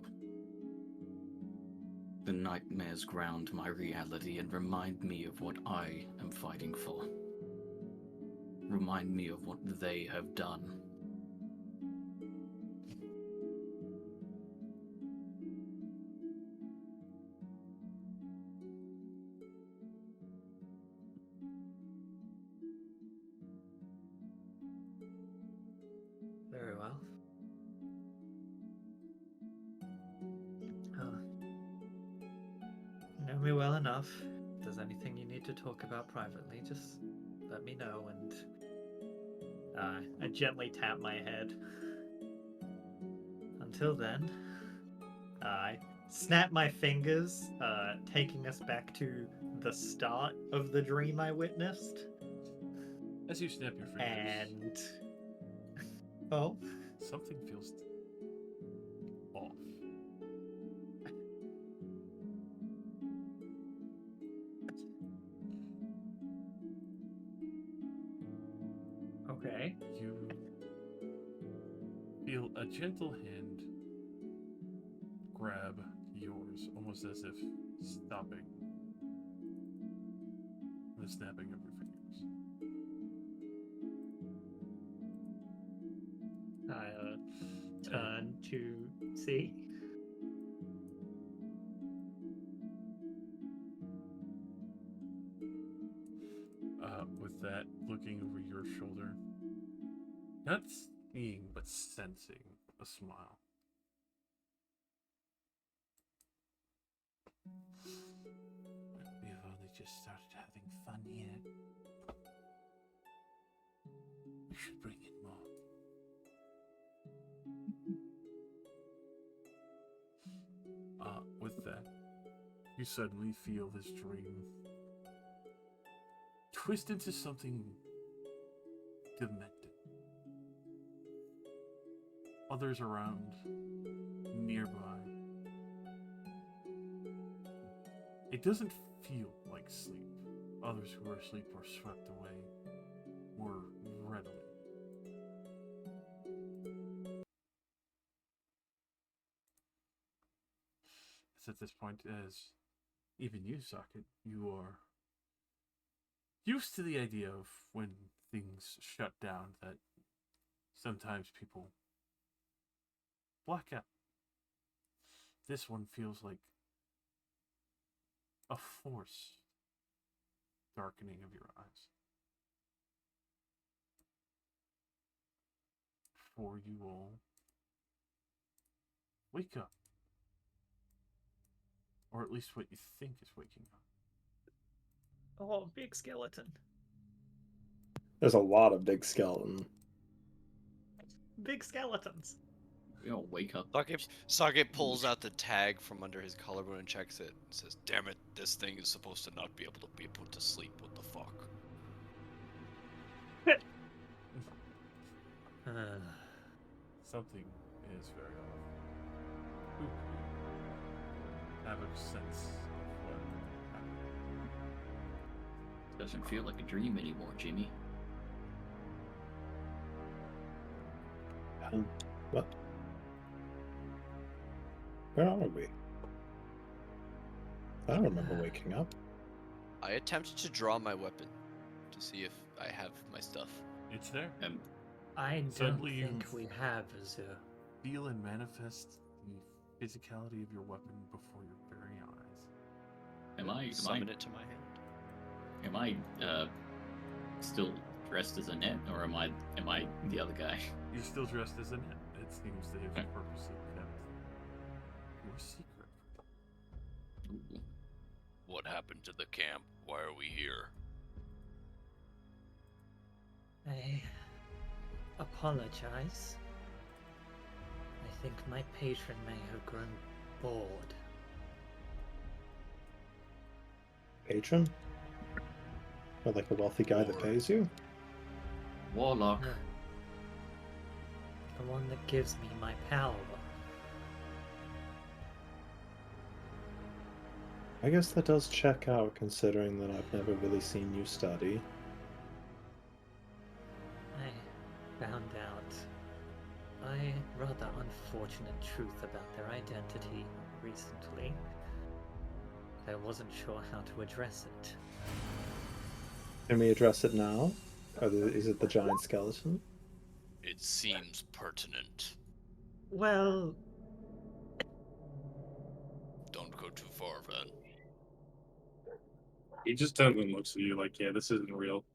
The nightmares ground my reality and remind me of what I am fighting for. Remind me of what they have done. Very well. You know me well enough. If there's anything you need to talk about privately, just let me know, and I gently tap my head. Until then, I snap my fingers, taking us back to the start of the dream I witnessed. As you snap your fingers, And oh, something feels off. okay. You feel a gentle hand grab yours, almost as if stopping. the snapping of your fingers. I turn to see. With that, looking over your shoulder, not seeing but sensing a smile. We've only just started having fun here. We should bring in more. With that, you suddenly feel this dream twist into something demented. Others around, nearby. It doesn't feel like sleep. Others who are asleep are swept away more readily. It's at this point, as even you, Socket, you are used to the idea of when things shut down that sometimes people black out. This one feels like a force darkening of your eyes. Before you all wake up. Or at least what you think is waking up. Oh, big skeleton. There's a lot of big skeleton. Big skeletons. We all wake up. Socket pulls out the tag from under his collarbone and checks it. And says, "Damn it! This thing is supposed to not be able to be put to sleep. What the fuck?" Something is very off. Who have a sense of what happened? Doesn't feel like a dream anymore, Jimmy. What? Where are we? I don't remember waking up. I attempt to draw my weapon to see if I have my stuff. It's there. I don't Suddenly think you we have, Azure. feel and manifest the physicality of your weapon before your very eyes. Summon it to my hand. Am I still dressed as a net, or am I the other guy? You're still dressed as a net. It seems they have purposely kept your secret. Ooh. What happened to the camp? Why are we here? I apologize. I think my patron may have grown bored. Patron? Or like a wealthy guy that pays you? Warlock. No. The one that gives me my power. I guess that does check out, considering that I've never really seen you study. I found out a rather unfortunate truth about their identity recently. I wasn't sure how to address it. Can we address it now? Is it the giant skeleton? It seems pertinent. Well, Don't go too far, Van. He just turns and looks at you like, yeah, this isn't real.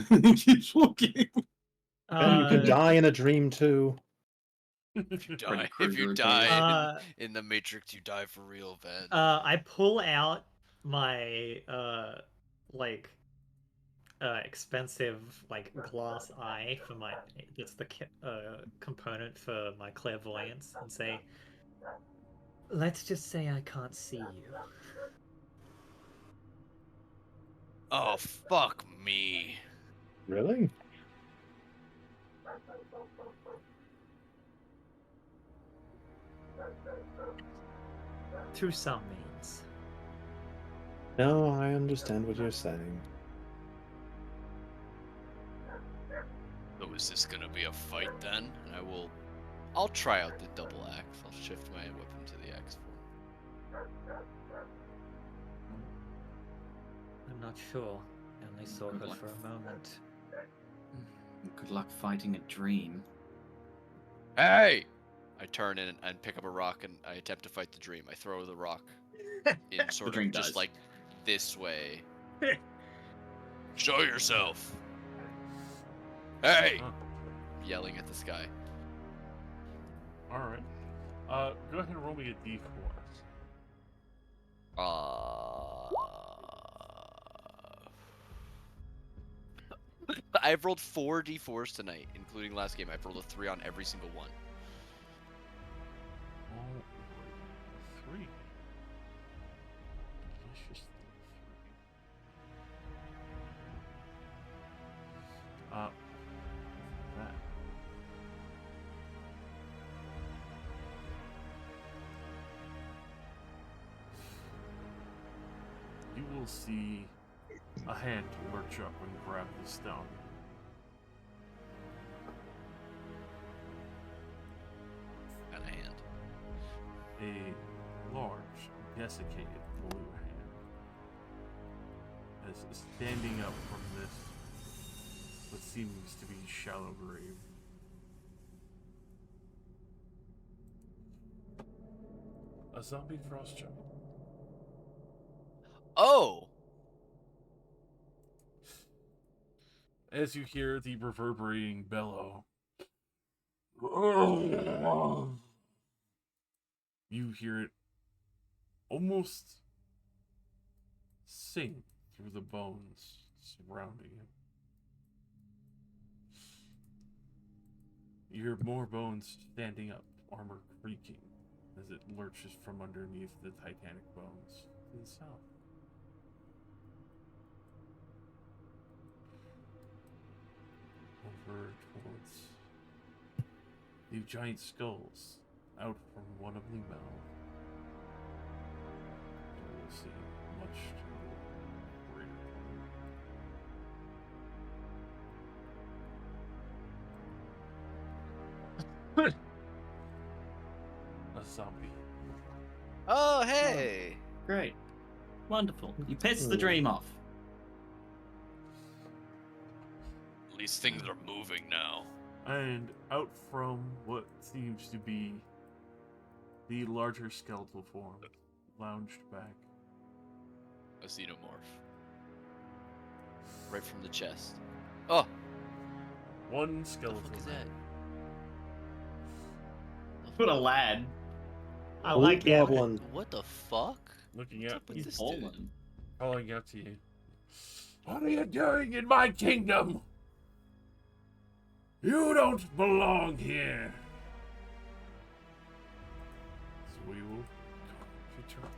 He keeps walking. And you can die in a dream too. If you Freddy die, Krueger again. in the Matrix, you die for real, Van. I pull out my expensive glass eye for my that's the component for my clairvoyance and say, let's just say I can't see you. Oh, fuck me. Really? Through some means. No, I understand what you're saying. So is this gonna be a fight then? And I'll try out the double axe. I'll shift my weapon to the axe form. I'm not sure. I only saw Good her luck. for a moment. Good luck fighting a dream. Hey! I turn in and pick up a rock and I attempt to fight the dream. I throw the rock in sort dream of just dies. like this way. Show yourself! Hey! Huh. Yelling at the sky. Alright. Go ahead and roll me a d4. I've rolled 4 d4s tonight, including last game. I've rolled a 3 on every single one. Oh, 3. Delicious 3. That. You will see a hand lurch up and grab the stone. And a hand. A large, desiccated blue hand is standing up from this what seems to be shallow grave. A zombie frost giant. Oh! As you hear the reverberating bellow, you hear it almost sing through the bones surrounding him. You hear more bones standing up, armor creaking as it lurches from underneath the titanic bones to the south. Over towards the giant skulls out from one of the mouth. You will see much greater one. A zombie. Oh, hey! Great. Wonderful. You pissed the dream off. At least things are moving now. And out from what seems to be the larger skeletal form, lounged back. A xenomorph. Right from the chest. Oh! One What the skeletal. fuck is that? What a lad. I Old like it. goblin. What the fuck? Looking What's at up with you, He's this dude? fallen. calling out to you. What are you doing in my kingdom? You don't belong here. So we will return.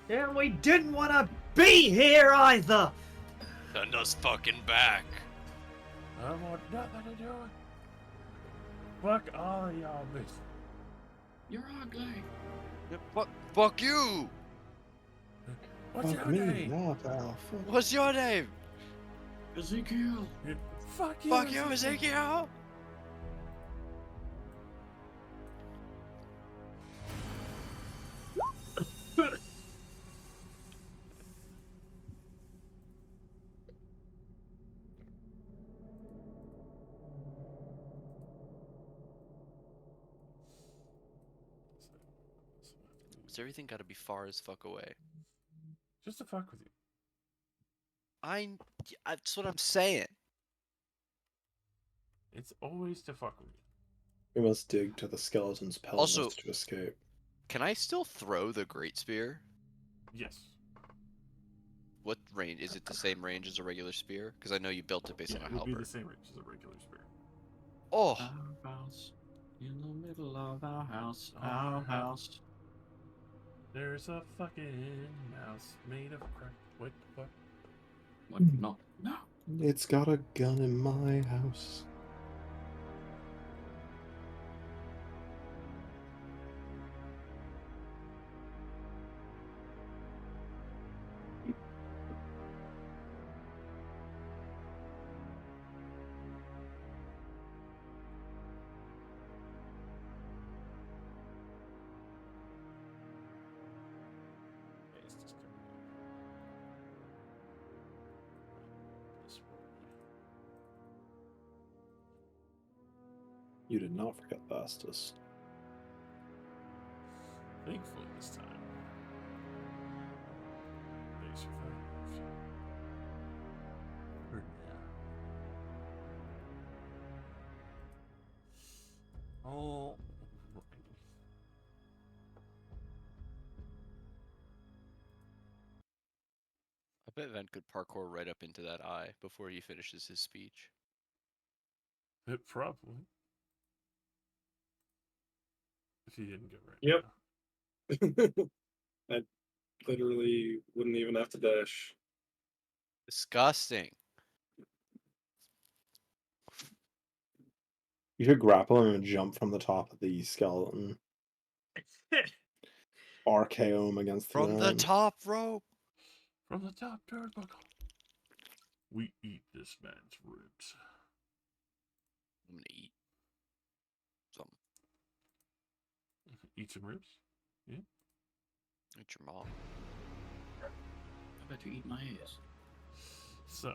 Yeah, we didn't want to be here either. Send us fucking back. I want nothing to do with. Fuck all y'all bitches. You're ugly. Fuck you! What's Fuck your me, name? nah, pal. Fuck. What's your name? Ezekiel. Fuck you. Fuck you, Ezekiel! Is everything gotta be far as fuck away? Just to fuck with you. That's what I'm saying. It's always to fuck with you. We must dig to the skeleton's pelvis Also- to escape. Can I still throw the great spear? Yes. What range? Is it the same range as a regular spear? Because I know you built it based Yeah, on it a would be the halberd. same range as a regular spear. Oh! Our house. In the middle of our house. Our Our house. house. There's a fucking mouse made of crack. What the fuck? What? Not. No. It's got a gun in my house. You did not forget Bastus. Thankfully this time, they survived. For now. All right. I bet Ven could parkour right up into that eye before he finishes his speech. It probably. If he didn't go right Yep. now. I literally wouldn't even have to dash. Disgusting. You should grapple him and jump from the top of the skeleton. RKO him against the From the ground. top rope. From the top turnbuckle. We eat this man's ribs. I'm gonna eat some. Eat some ribs? Yeah. Eat your mom. How about you eat my ass? So,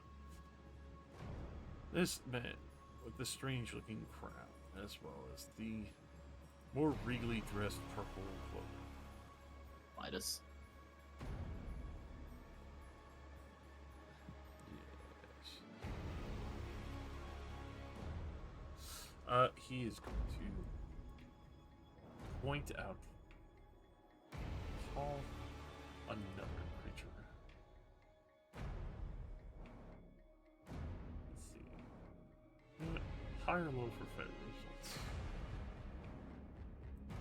this man with the strange looking crown, as well as the more regally dressed purple cloak. Midas. Yes. He is going to point out, call another creature. Let's see. High or low for fair results?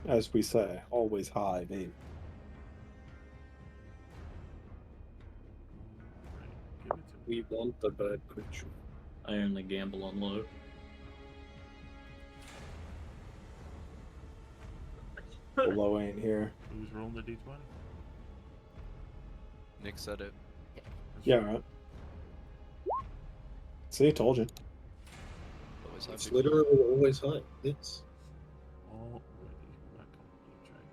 As we say, always high, babe. Right, give it to me. We want the bad creature. I only gamble on low. The low ain't here. Who's rolling the d20? Nick said it. Yeah, right. See, told you. Always have It's people. literally always high. It's Already back on blue check,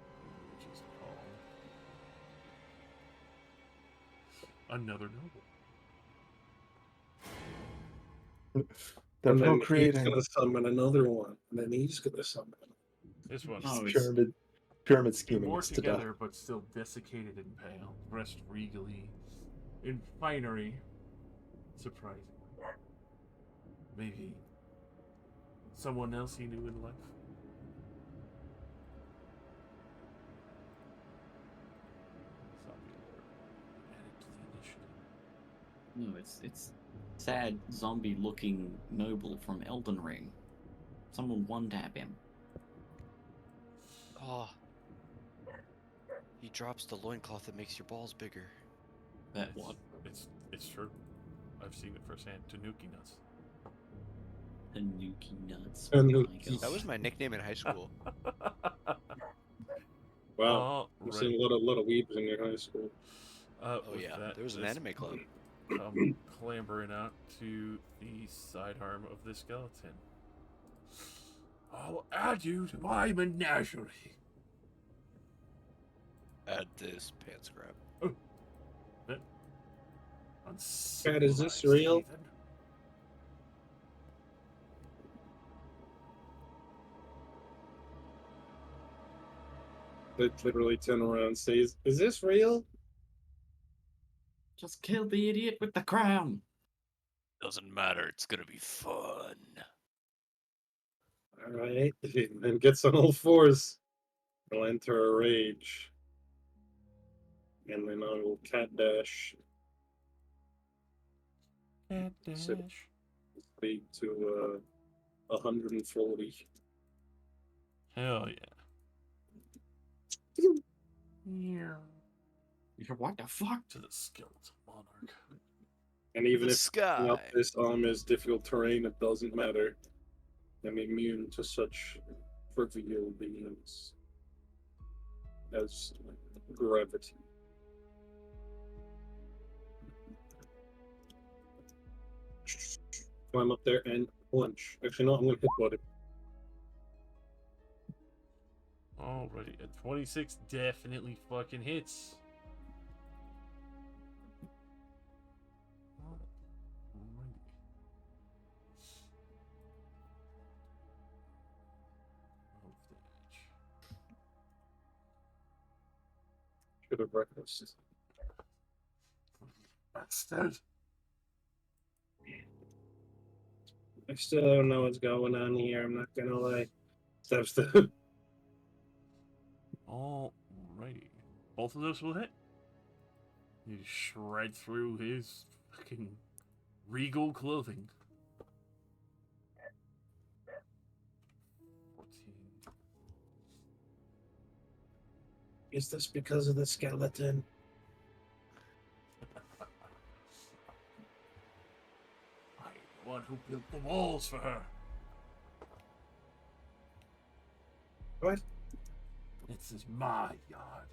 which is called another noble. They're and then he's procreating. gonna summon another one, and then he's gonna summon. This one. Oh, it's Pyramid You're scheming more us to death. together, but still desiccated and pale, dressed regally in finery. Surprisingly, maybe someone else he knew in life. Added to the initiative. no, it's sad zombie-looking noble from Elden Ring. Someone one-tap him. Oh. He drops the loincloth that makes your balls bigger. That what? It's true. I've seen it firsthand. Tanuki nuts. Tanuki nuts. Tanuki. Oh my God. That was my nickname in high school. Wow, All I've seen a lot of weebs in your high school. Oh with yeah, that, there was an let's anime club. come clambering out to the sidearm of the skeleton. I'll add you to my menagerie. Add this pants grab. God, is this Uncivilized real? heathen. They literally turn around and says, "Is this real?" Just kill the idiot with the crown. Doesn't matter, it's gonna be fun. All right, then gets on all fours. I'll enter a rage, and then I will cat dash. Cat So- dash. Speed to 140. Hell yeah. Yeah. What the fuck? To the skeleton monarch. And even the if sky. up this arm is difficult terrain, it doesn't matter. I'm immune to such trivial beings as gravity. Climb up there and punch. Actually, no, I'm gonna hit body. Alrighty, a 26 definitely fucking hits. Alrighty. Bit of breakfast. Bastard. I still don't know what's going on here. I'm not gonna lie. Stuff. Alrighty. Both of those will hit. You shred through his fucking regal clothing. 14. Is this because of the skeleton? I'm the one who built the walls for her. What? This is my yard.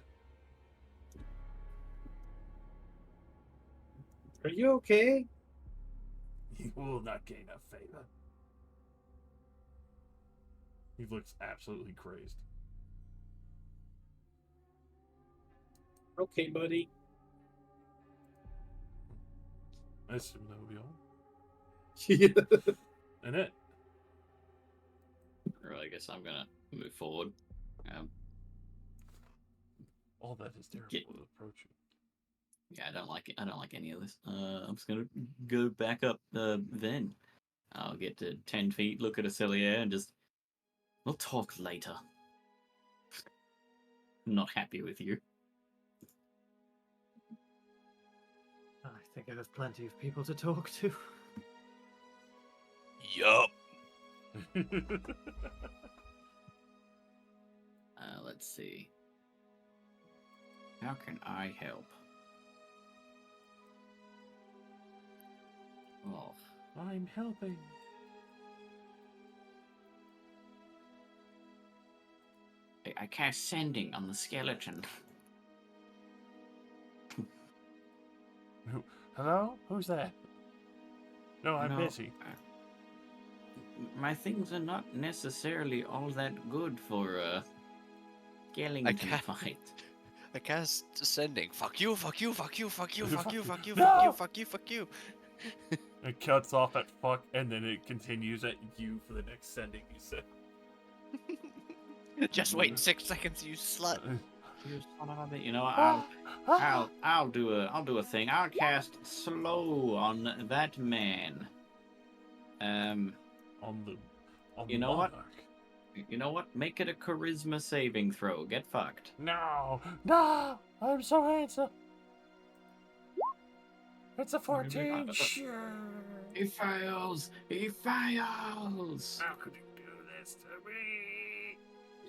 Are you okay? You will not gain a favor. He looks absolutely crazed. Okay, buddy. I assume that will be all. Yeah. And it. Or I guess I'm gonna move forward. All that is terrible Get- will approach you. Yeah, I don't like it. I don't like any of this. I'm just gonna go back up. Then I'll get to 10 feet, look at Acelia, and just we'll talk later. I'm not happy with you. I think I have plenty of people to talk to. Yup. Let's see. How can I help? Oh, I'm helping. I cast sending on the skeleton. Hello? Who's that? No, I'm No, busy. My things are not necessarily all that good for skeleton can't- fight. I cast descending. Fuck you, fuck you, fuck you, fuck you, Fuck fuck you, you. fuck you, No! fuck you, fuck you, fuck you. It cuts off at fuck, and then it continues at you for the next sending you said. Just wait 6 seconds, you slut. You son of a bitch. You know what? I'll do a thing. I'll cast slow on that man. on the You know what? monarch. You know what? Make it a charisma saving throw. Get fucked. No, I'm so handsome. It's a 14. Sure. He fails. He fails. How could you do this to me?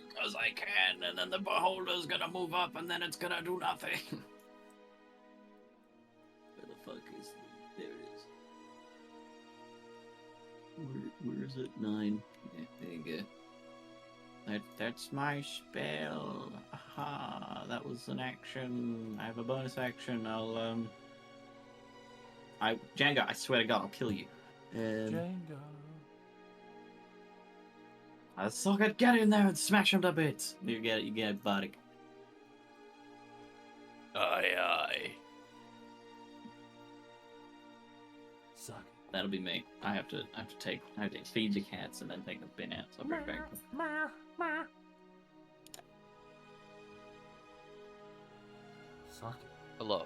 Because I can, and then the beholder's gonna move up, and then it's gonna do nothing. Where the fuck is it? There it is. Where is it? 9. Yeah, there you go. That's my spell. Aha, that was an action. I have a bonus action. Jenga, I swear to God, I'll kill you. Jenga. I suck it. Get in there and smash him to bits. You get it, buddy. Aye, aye. Suck That'll be me. I have to feed the cats and then take the bin out. So I'll bring it back. Suck it. Hello.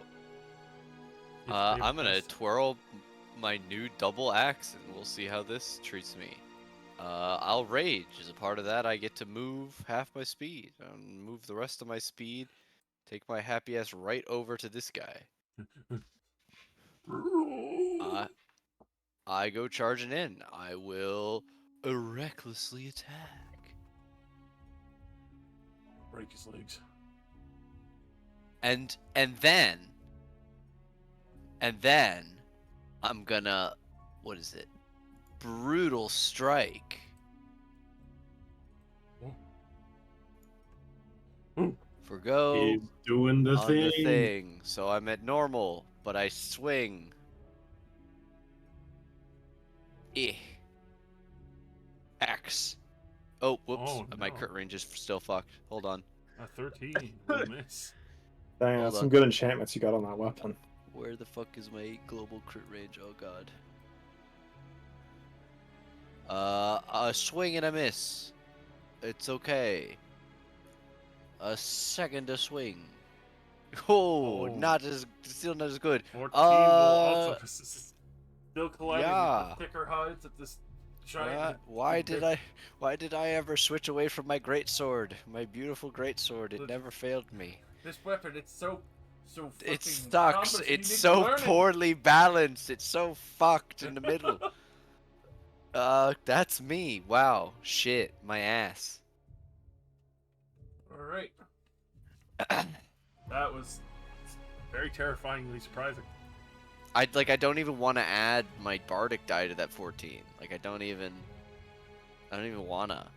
It's I'm gonna best. twirl my new double axe, and we'll see how this treats me. I'll rage. As a part of that, I get to move half my speed, move the rest of my speed, take my happy ass right over to this guy. I go charging in. I will recklessly attack. Break his legs. And then I'm gonna, what is it? Brutal strike. For go He's doing the on the thing. So I'm at normal, but I swing. Axe. Oh, whoops. Oh, My no. crit range is still fucked. Hold on. A 13 will miss. Dang, Hold that's on. some good enchantments you got on that weapon. Where the fuck is my global crit range? Oh god. A swing and a miss. It's okay. A second to swing. Oh, Oh. still not as good. 14 will also still colliding yeah. with the thicker hides of this giant. Why did I ever switch away from my greatsword? My beautiful greatsword. It never failed me. This weapon, it's so fucking It sucks. complex, you It's need to so learn it. poorly balanced. It's so fucked in the middle. That's me. Wow. Shit. My ass. All right. That was very terrifyingly surprising. I don't even want to add my bardic die to that 14. Like I don't even wanna.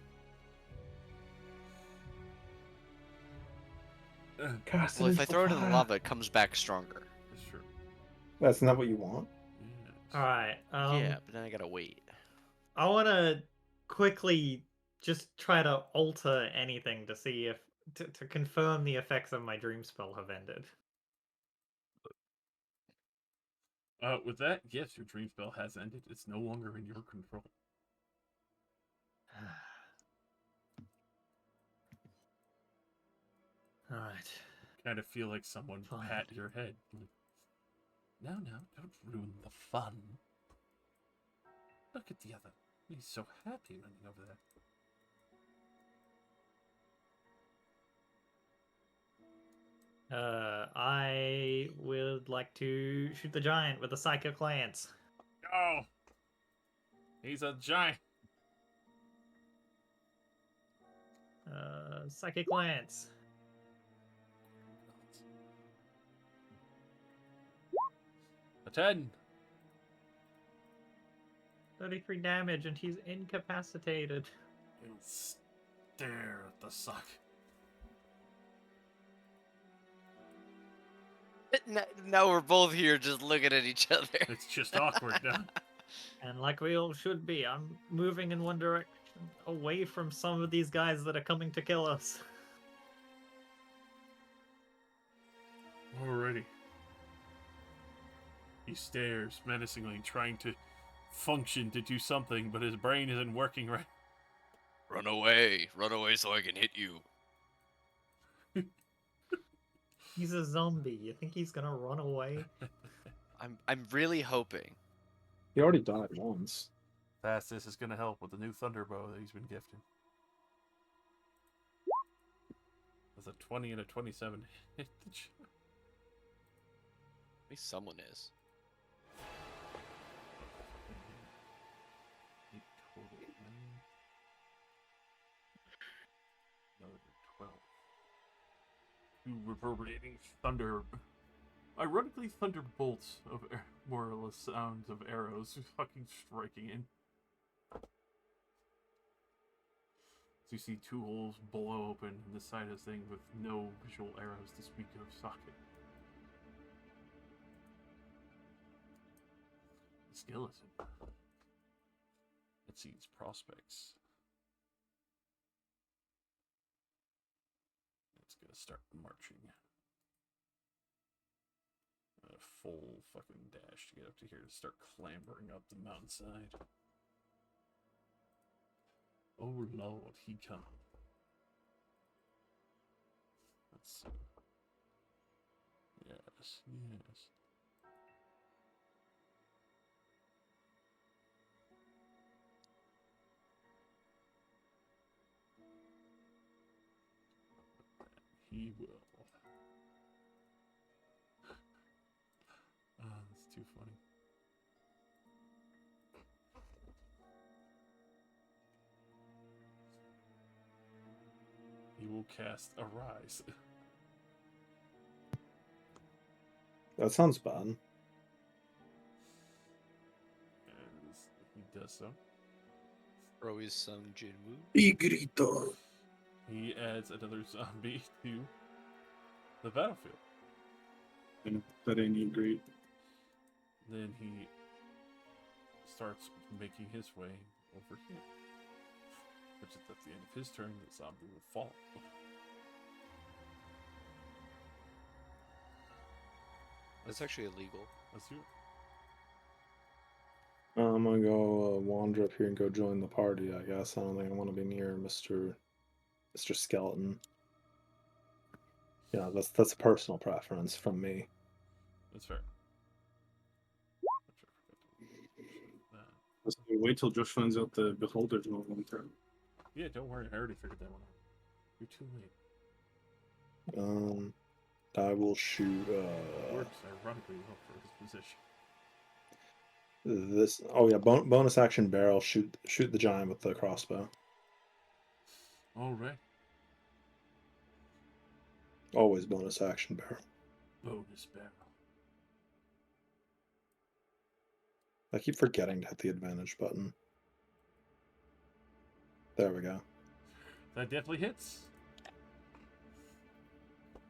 Cast Well, it if I into throw it in the fire. lava, it comes back stronger. That's true. That's not what you want. Yes. All right. Yeah, but then I gotta wait. I want to quickly just try to alter anything to see if to confirm the effects of my dream spell have ended. With that, yes, your dream spell has ended. It's no longer in your control. All right. Kind of feel like someone Fine. pat your head. No, don't ruin the fun. Look at the other. He's so happy running over there. I would like to shoot the giant with a psychic lance. Oh, he's a giant. Psychic lance. A 10. 33 damage, and he's incapacitated. He'll stare at the suck. Now we're both here just looking at each other. It's just awkward now. And like we all should be, I'm moving in one direction, away from some of these guys that are coming to kill us. Alrighty. He stares menacingly, trying to function to do something, but his brain isn't working right. Run away so I can hit you. He's a zombie. You think he's gonna run away? I'm really hoping. He already died once. Fastest is going to help with the new Thunderbow that he's been gifted. With a 20 and a 27 hit the giant. At least someone is. 8 total. Another 12. 2 reverberating thunder. Ironically, thunderbolts of more or less sounds of arrows fucking striking in. So you see 2 holes blow open in the side of this thing with no visual arrows to speak of socket. The skeleton. Let's see its prospects. It's gonna start marching. A full fucking dash to get up to here to start clambering up the mountainside. Oh lord, he come. Let's see. Yes. He will. That's too funny. He will cast Arise. That sounds bad. As he does so, Throw his Sung Jinwoo. Igrito. he adds another zombie to the battlefield. And that ain't great. Then he starts making his way over here. Which is at the end of his turn, the zombie will fall. That's actually illegal. Let's do it. I'm gonna go wander up here and go join the party, I guess. I don't think I want to be near Mr. Skeleton. Yeah, that's a personal preference from me. That's fair. Let's wait till Josh finds out the beholder's not long term. Yeah, don't worry. I already figured that one out. You're too late. I will shoot. Works ironically well for his position. This. Oh yeah, bonus action barrel. Shoot the giant with the crossbow. All right. Always bonus action barrel. Bonus barrel. I keep forgetting to hit the advantage button. There we go. That definitely hits.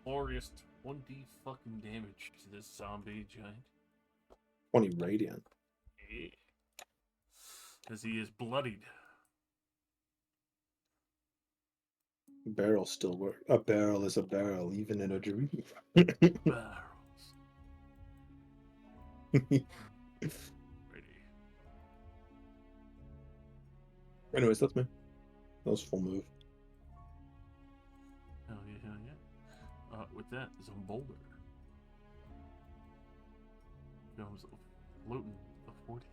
Glorious 20 fucking damage to this zombie giant. 20 radiant. Yeah. As he is bloodied. Barrel still work. A barrel is a barrel, even in a dream. Barrels. Ready. Anyways, that's me. That was full move. Hell yeah, hell yeah. With that is a boulder. Goes floating the 40.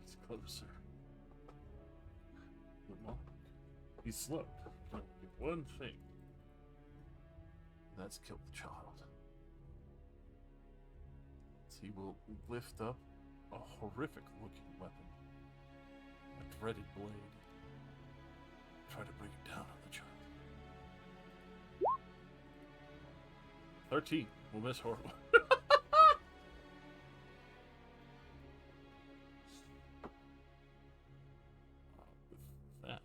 He's closer. He's slow. One thing. That's killed the child. So he will lift up a horrific looking weapon. A dreaded blade. Try to bring it down on the child. 13 will miss horrible. With that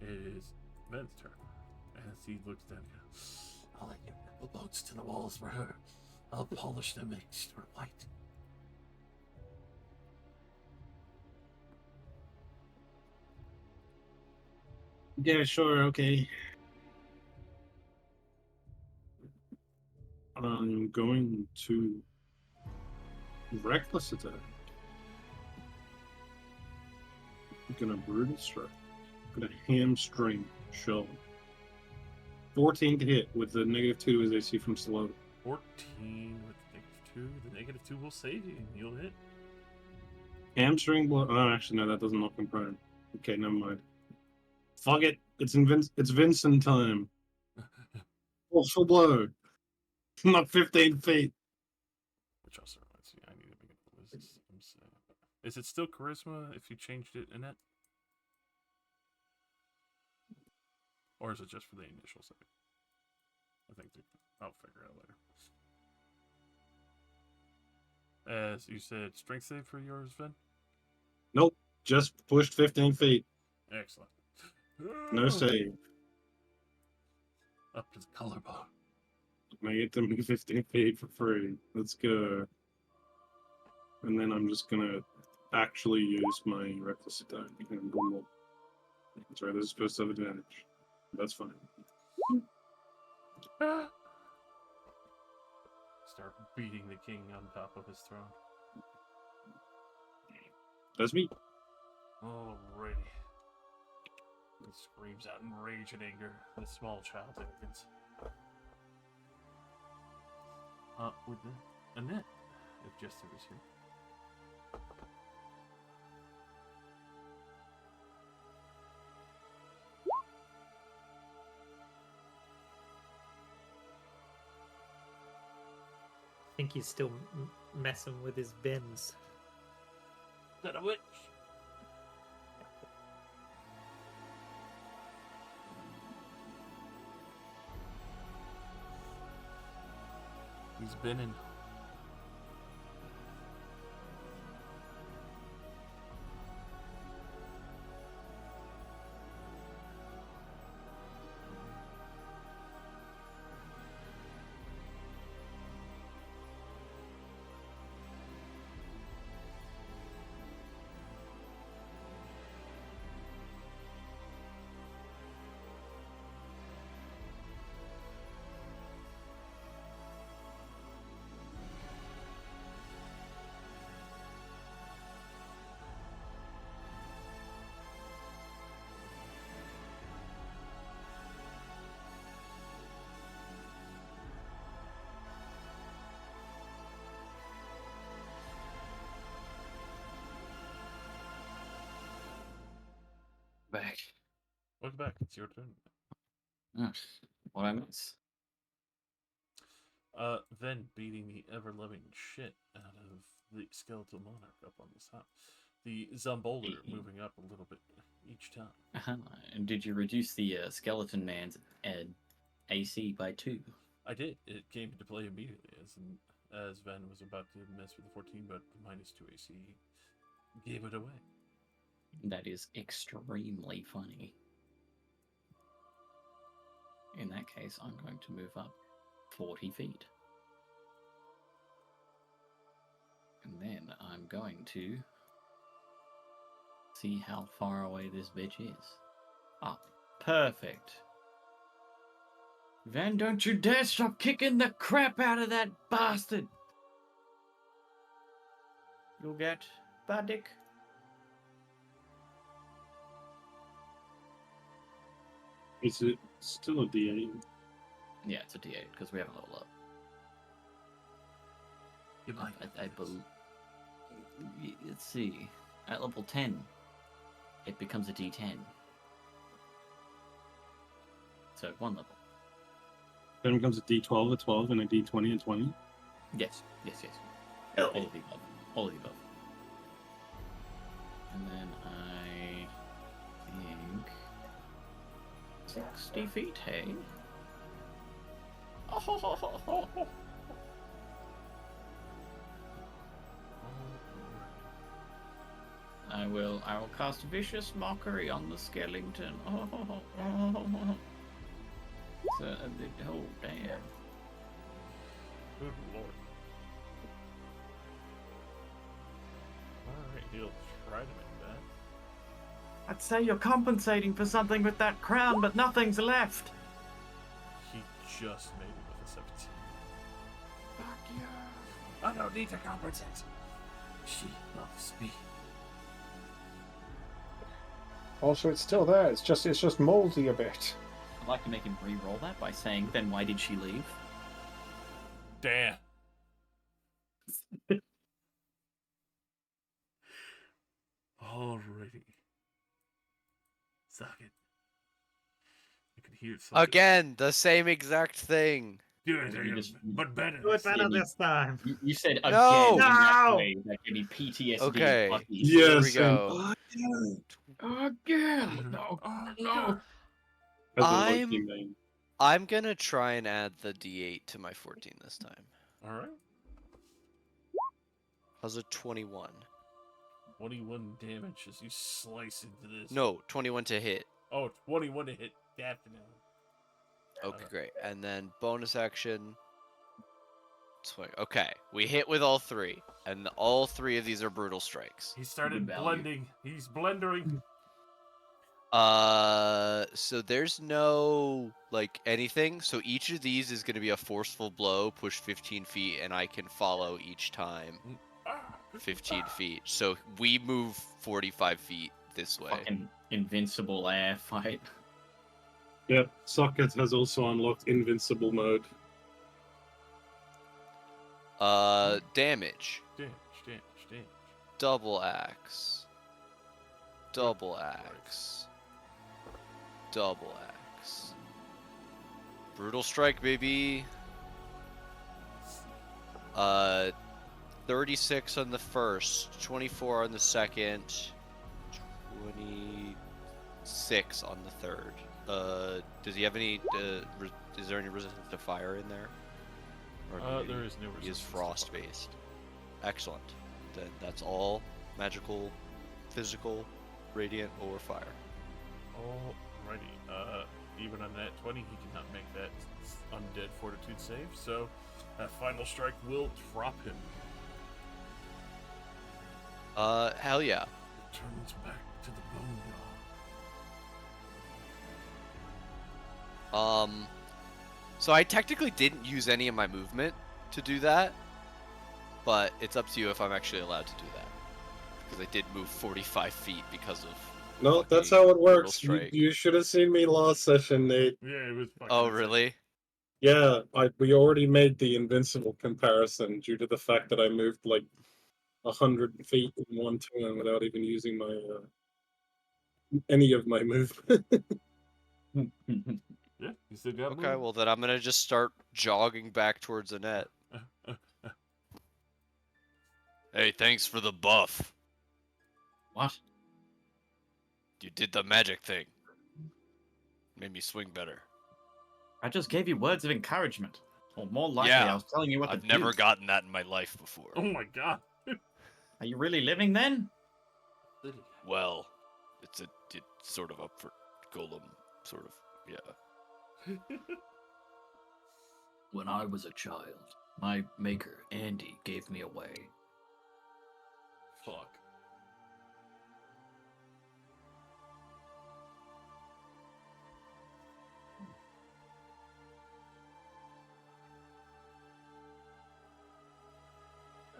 is Ben's turn. As he looks down and goes, I'll let you the boats to the walls for her. I'll polish them extra white. Yeah, sure, okay. I'm going to reckless attack. I'm gonna brutal strike. I'm gonna hamstring shell. 14 to hit with the -2 as AC from slow. 14 with -2. The -2 will save you. You'll hit. Hamstring blow. Oh, actually, no, that doesn't look confirmed. Okay, never mind. Fuck it. It's Vincent time. Full blow. Not 15 feet. Which also reminds me, I need to make a wisdom save. Is it still charisma if you changed it in it? Or is it just for the initial save? I think I'll figure it out later. As you said, strength save for yours, Vin? Nope. Just pushed 15 feet. Excellent. No save. Up to the collarbone. I get to move 15 feet for free. Let's go. And then I'm just gonna actually use my reckless attack. And boom, boom. That's right, this is supposed to have advantage. That's fine. Start beating the king on top of his throne. That's me. Alrighty. He screams out in rage and anger. The small child's arrogance. With Annette, if Jester is here. I think he's still messing with his bins. That a witch? He's been in. Welcome back. It's your turn. What I miss? Then beating the ever-loving shit out of the skeletal monarch up on the top. The Zomboulder moving up a little bit each time. And did you reduce the skeleton man's AC by 2? I did. It came into play immediately as Van was about to mess with the 14, but the -2 AC gave it away. That is extremely funny. In that case, I'm going to move up 40 feet. And then I'm going to see how far away this bitch is. Ah, perfect. Van, don't you dare stop kicking the crap out of that bastard! You'll get Badik. Is it still a D8? Yeah, it's a D8 because we haven't leveled up. Goodbye. I believe. Let's see. At level 10, it becomes a D10. So 1 level. Then becomes a D12, a 12, and a D20, a 20. Yes. Hell. All of the above. All of the above. And then I think 60 feet, hey? Oh, I will cast Vicious Mockery on the skeleton. So, oh, damn. Good lord. Alright, he'll try to make that. I'd say you're compensating for something with that crown, but nothing's left. He just made it with a 17. Fuck you. I don't need to compensate. She loves me. Also, it's still there. It's just moldy a bit. I'd like to make him re-roll that by saying, then why did she leave? Damn. Alrighty. Suck it. I could hear something. Again, the same exact thing. Do it, You just- but better. Do it this better time. this time. You said again No! in that No! way that gave me PTSD. Okay. puppies. Here we Yes, go. Again! No, Oh, no. As a I'm- Loki main. I'm gonna try and add the D8 to my 14 this time. Alright. How's a 21? 21 damage as you slice into this. No, 21 to hit. Oh, 21 to hit. Definitely. Okay, great. And then bonus action. 20. Okay, we hit with all 3, and all 3 of these are brutal strikes. He started Good value. blending. He's blendering. So there's no like anything. So each of these is gonna be a forceful blow, push 15 feet, and I can follow each time 15 feet. So we move 45 feet this way. Fucking invincible air fight. Yep, Socket has also unlocked invincible mode. Damage. Damage. Double axe. Double axe. Double axe. Brutal strike, baby. 36 on the first, 24 on the second, 26 on the third. Does he have any? Is there any resistance to fire in there? Or There is no he is resistance to frost fire. based. Excellent. Then that's all magical, physical, radiant, or fire. Alrighty. Even on that 20, he cannot make that undead fortitude save, so that final strike will drop him. Hell yeah. Turns back to the bone. So I technically didn't use any of my movement to do that, but it's up to you if I'm actually allowed to do that. Because I did move 45 feet because of... No, fucking that's how it brutal works. You, strike. you should have seen me last session, Nate. Yeah, it was fucking Oh, insane. really? Yeah, we already made the invincible comparison due to the fact that I moved like 100 feet in one turn without even using my any of my movement. Yeah, you still got Okay, well then I'm gonna just start jogging back towards the net. Hey, thanks for the buff. What? You did the magic thing. Made me swing better. I just gave you words of encouragement. Or more likely, Yeah, I was telling you what I've to never do. gotten that in my life before. Oh my god. Are you really living then? Well, it's sort of up for Golem, sort of, yeah. When I was a child, my maker, Andy, gave me away. Fuck.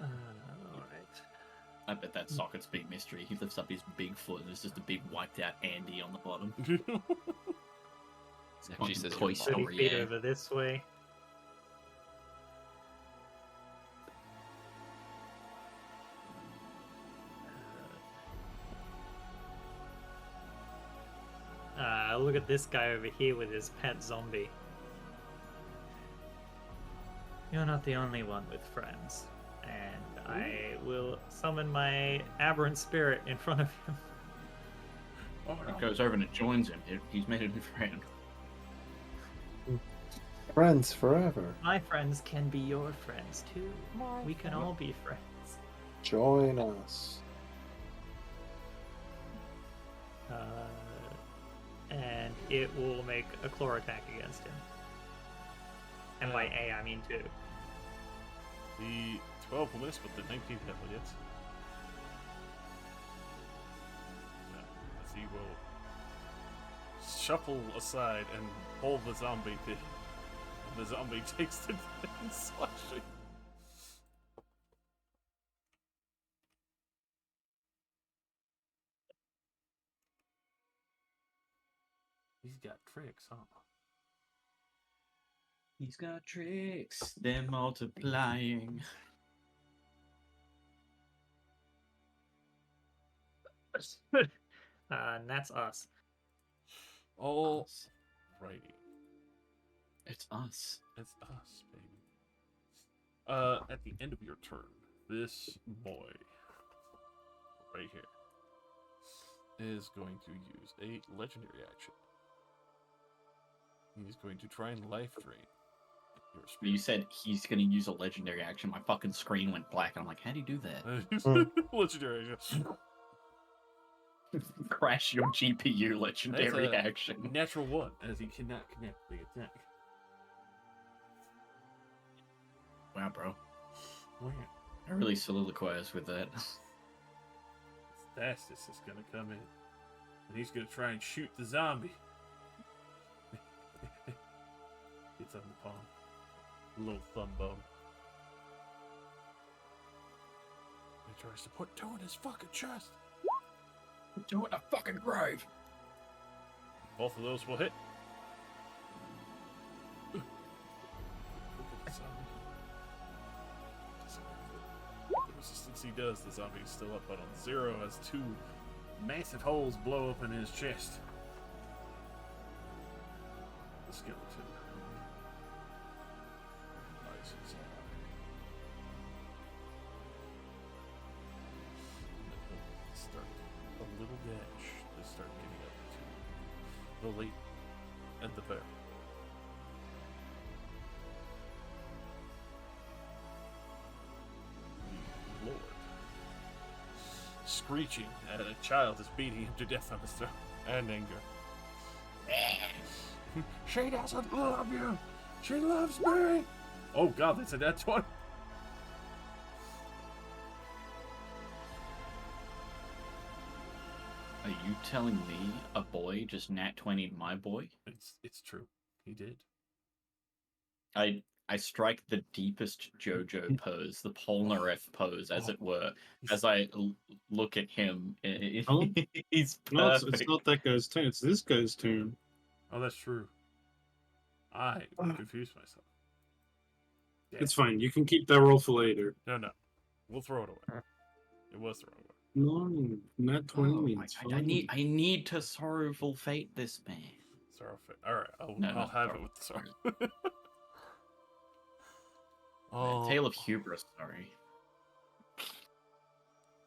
Alright. I bet that socket's big mystery. He lifts up his big foot and there's just a big wiped out Andy on the bottom. It's Actually fucking says Toy your 30 Story, feet yeah. over this way. Look at this guy over here with his pet zombie. You're not the only one with friends. And I will summon my aberrant spirit in front of him. Oh He no. goes over and it joins him. He's made a new friend. Friends forever. My friends can be your friends too. We can all be friends. Join us. And it will make a claw attack against him. And by A, I mean 2. The 12 will miss, but the 19 definitely hits. As he will shuffle aside and pull the zombie to. The zombie takes the slashing. He's got tricks, huh? He's got tricks. They're multiplying. And that's us. All Us. righty. It's us. It's us, baby. At the end of your turn, this boy right here is going to use a legendary action. He's going to try and life drain your You spirit. said he's going to use a legendary action. My fucking screen went black, and I'm like, how do you do that? Legendary action. Crash your GPU legendary That's a action. Natural 1, as he cannot connect the attack. Wow, bro. Wow. I really soliloquized with that. Stastus is gonna come in, and he's gonna try and shoot the zombie. Gets on the palm, little thumb bone. He tries to put 2 in his fucking chest. Do it in a fucking grave. Both of those will hit. Look at the zombie. The resistance he does, the zombie is still up, but on 0 as 2 massive holes blow up in his chest. The skeleton rises high. And then he'll start a little dash to start getting up to the late and the bear. The Lord. Screeching at a child is beating him to death on his throat and anger. She doesn't love you. She loves me. Oh god, that's a dead one. Are you telling me a boy just nat 20'd my boy? It's true. He did. I strike the deepest JoJo pose, the Polnareff pose, as it were, He's- as I look at him. Oh. He's No, perfect. it's not that guy's turn. It's this guy's turn. Oh, that's true. I confused myself. It's fine. You can keep that roll for later. No. We'll throw it away. It was thrown away. No, not 20 Oh my means God, I need to sorrowful fate this man. Sorrow Fate. Alright, I'll No, I'll not have it Sorrow with the sorrow. Fate. Oh, Tale of Hubris, sorry.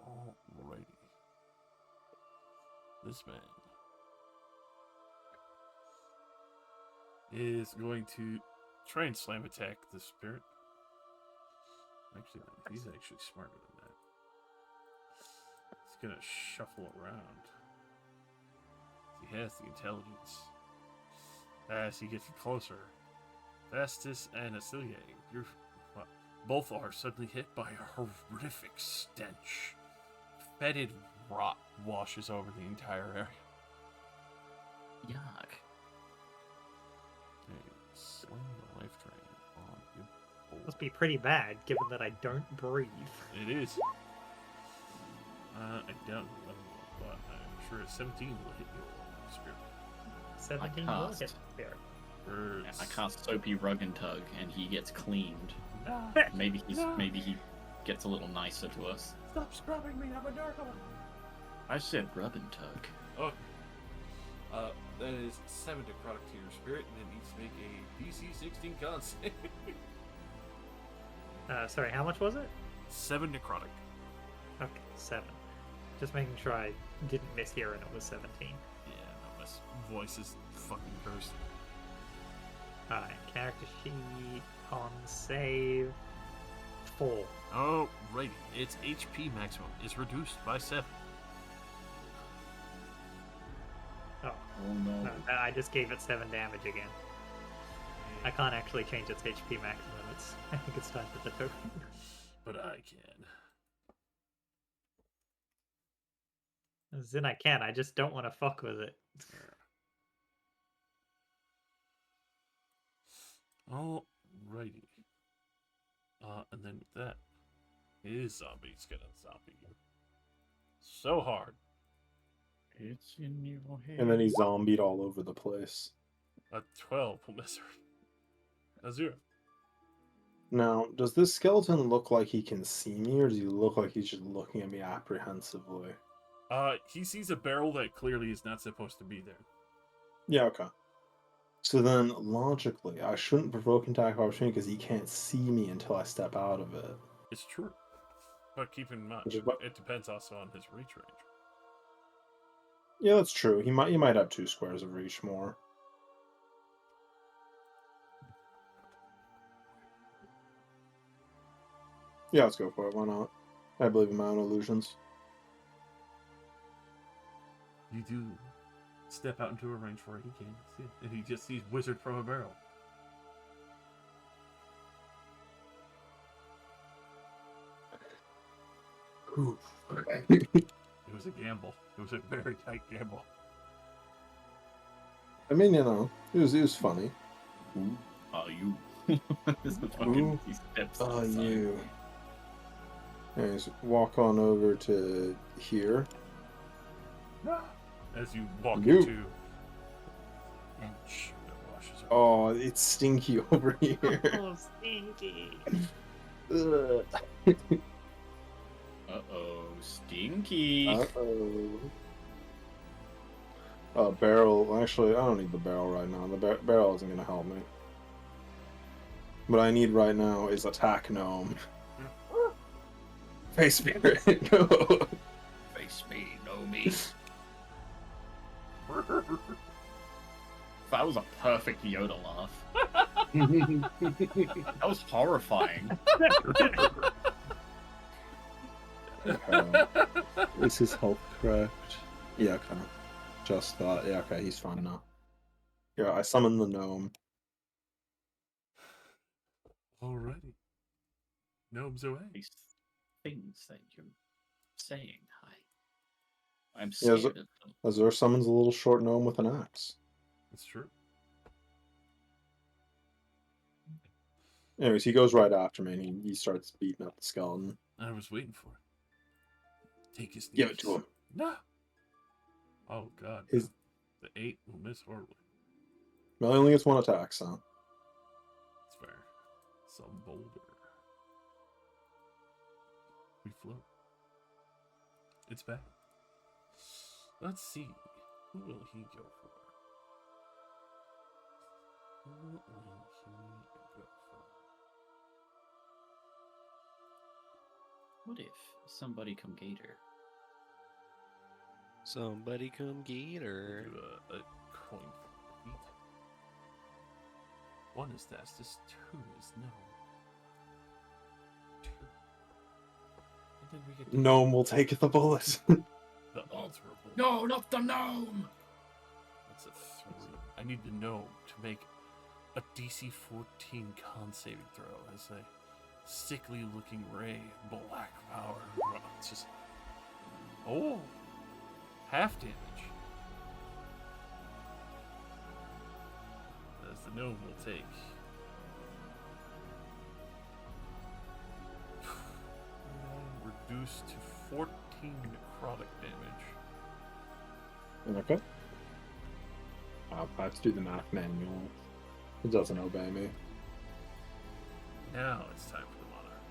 alrighty. This man is going to try and slam attack the spirit. Actually, he's actually smarter than that. He's gonna shuffle around. He has the intelligence. As he gets closer, Vastus and Acilia, both are suddenly hit by a horrific stench. Fetid rot washes over the entire area. Yuck. Hey, sling the life drain on you. Must be pretty bad, given that I don't breathe. It is. I doubt it, but I'm sure a 17 will hit you, spirit. 17 I will cast. hit there. Yeah, I cast Soapy Rug and Tug, and he gets cleaned. Maybe he gets a little nicer to us. Stop scrubbing me, I'm a dark one. I said Rub and Tug. Oh. That is 7 necrotic to your spirit, and it needs to make a DC 16 con save. Sorry, how much was it? 7 necrotic. Okay, 7. Just making sure I didn't mishear and it was 17. Yeah, no, this voice is fucking cursed. Alright, character sheet on save 4. Oh, righty. Its HP maximum is reduced by 7. Oh, Oh no. no, I just gave it 7 damage again. I can't actually change its HP maximum. I think it's time for the token. But I can. As in I can, I just don't want to fuck with it. Alrighty. And then with that, his zombie's gonna zombie you. So hard. It's in your head. And then he zombied all over the place. A 12 will miss her. A 0. Now, does this skeleton look like he can see me, or does he look like he's just looking at me apprehensively? He sees a barrel that clearly is not supposed to be there. Yeah, okay. So then, logically, I shouldn't provoke attack of opportunity because he can't see me until I step out of it. It's true. But keep in mind, Which is what- it depends also on his reach range. Yeah, that's true. He might have 2 squares of reach more. Yeah, let's go for it. Why not? I believe in my own illusions. You do step out into a range where he can't see it, and he just sees wizard from a barrel. It was a gamble. It was a very tight gamble. I mean, you know, it was funny. Who are you? This Who fucking he steps are aside. you? Anyways, walk on over to here. As you walk You. into inch that washes over. Oh, it's stinky over here. Oh, stinky. Ugh. Uh-oh, stinky. Uh-oh. Barrel. Actually, I don't need the barrel right now. The barrel isn't going to help me. What I need right now is attack gnome. Face spirit, go. Face me, know me. That was a perfect Yoda laugh. That was horrifying. Is his health correct? Yeah, okay. Just that. Yeah, okay, he's fine now. Yeah, I summon the gnome. Alrighty. Gnomes away. These things that you're saying, I'm Yeah, scared of them. Azure summons a little short gnome with an axe. That's true. Anyways, he goes right after me and he starts beating up the skeleton. I was waiting for it. Take his Give it to him. No. Oh god. His- no. The 8 will miss horribly. Well, he only gets 1 attack, so. That's fair. Some boulder. We float. It's back. Let's see. Who will he go for? What if somebody come get her? Somebody come get her. Do a coin flip. One is fastest, two is no. Two. And then we get to Gnome will take the bullet. the alterable. No, not the gnome! That's a 3. I need the gnome to make a DC 14 con saving throw as a sickly looking ray of black power. Well, it's just. Oh! Half damage. As the gnome will take. Reduced to 14 necrotic damage. Okay. I have to do the math manual. It doesn't obey me. Now it's time for the monarch.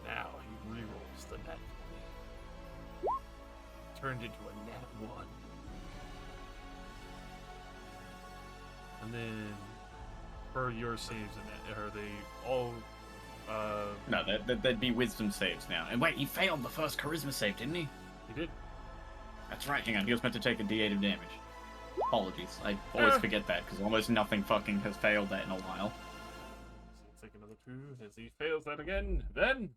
Now he rerolls the nat 20. Turned into a nat 1. And then, for your saves, are they all? No, that'd be wisdom saves now. And wait, he failed the first charisma save, didn't he? He did. That's right, hang on, he was meant to take a d8 of damage. Apologies, I always forget that, because almost nothing fucking has failed that in a while. So he'll take another 2 as he fails that again. Then,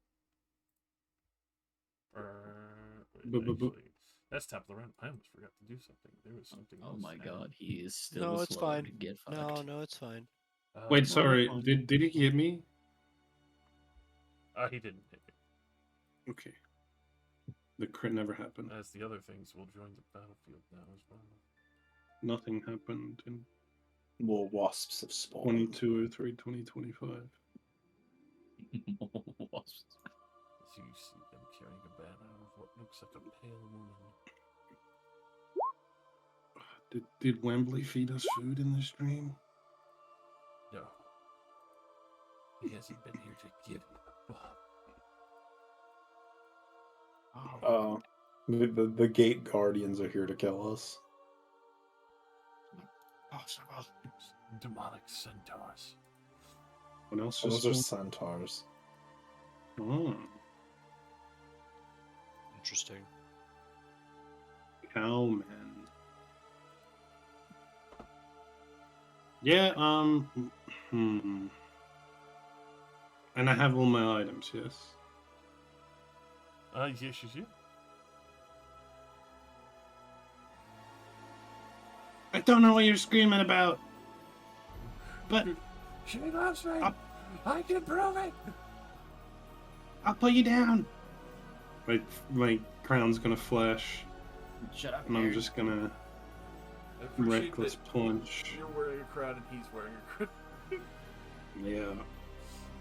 actually, that's top of the round. I almost forgot to do something. There was something. Oh else my now. god, he is still No, it's slow fine. to get fucked. No, it's fine. Wait, No, sorry. fine. Did he hit me? he didn't hit me. Okay. The crit never happened. As the other things will join the battlefield now as well. Nothing happened in More wasps have spawned. 2203 2025. Wasps. As you see them carrying a banner of what looks like a pale woman. Did Wembley feed us food in this dream? No. He hasn't been here to give it. The gate guardians are here to kill us. Demonic centaurs. What else Those just are centaurs. Oh, Interesting. cowman. Yeah, And I have all my items, yes. Yes, you do. I don't know what you're screaming about. But She loves me. Up. I can prove it. I'll put you down. My crown's gonna flash, Shut up, and I'm Gary. just gonna I appreciate reckless that punch. You're wearing a crown and he's wearing a crown. Yeah.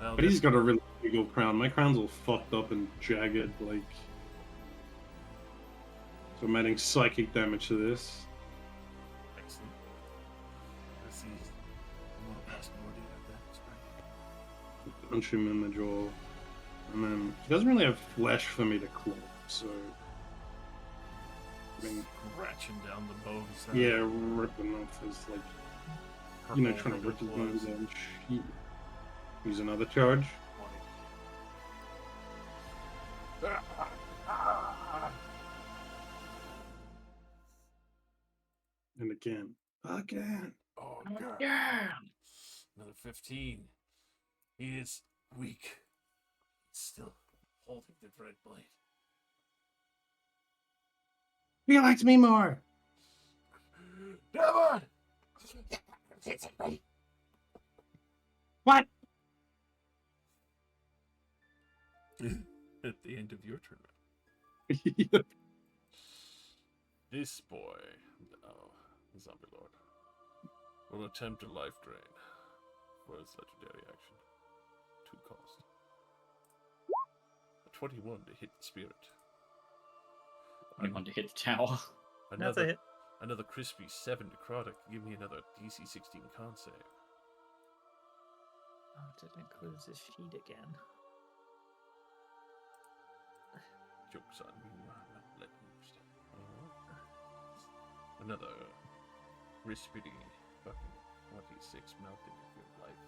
Well, But he's got a really big old crown. My crown's all fucked up and jagged, like. So I'm adding psychic damage to this. excellent. Let's see. I'm gonna pass more data at that. Punch him in the jaw. And then he doesn't really have flesh for me to claw, so. I mean, Scratching down the bones. yeah, ripping off his, like, trying to rip his nose out and shit. Use another charge. And again. Again. Oh, God. Yeah. Another 15. He is weak. He's still holding the dread blade. He likes me more. Devon! What? At the end of your turn. This boy, the zombie lord, will attempt a life drain for his legendary action. 2 cost. A 21 to hit the spirit. I want to hit the tower. That's a hit. Another crispy 7 necrotic. Give me another DC 16 con save. Oh, it includes his feet again. Jokes on me. I'm not letting you stay. Another risky fucking 26 melting in your life.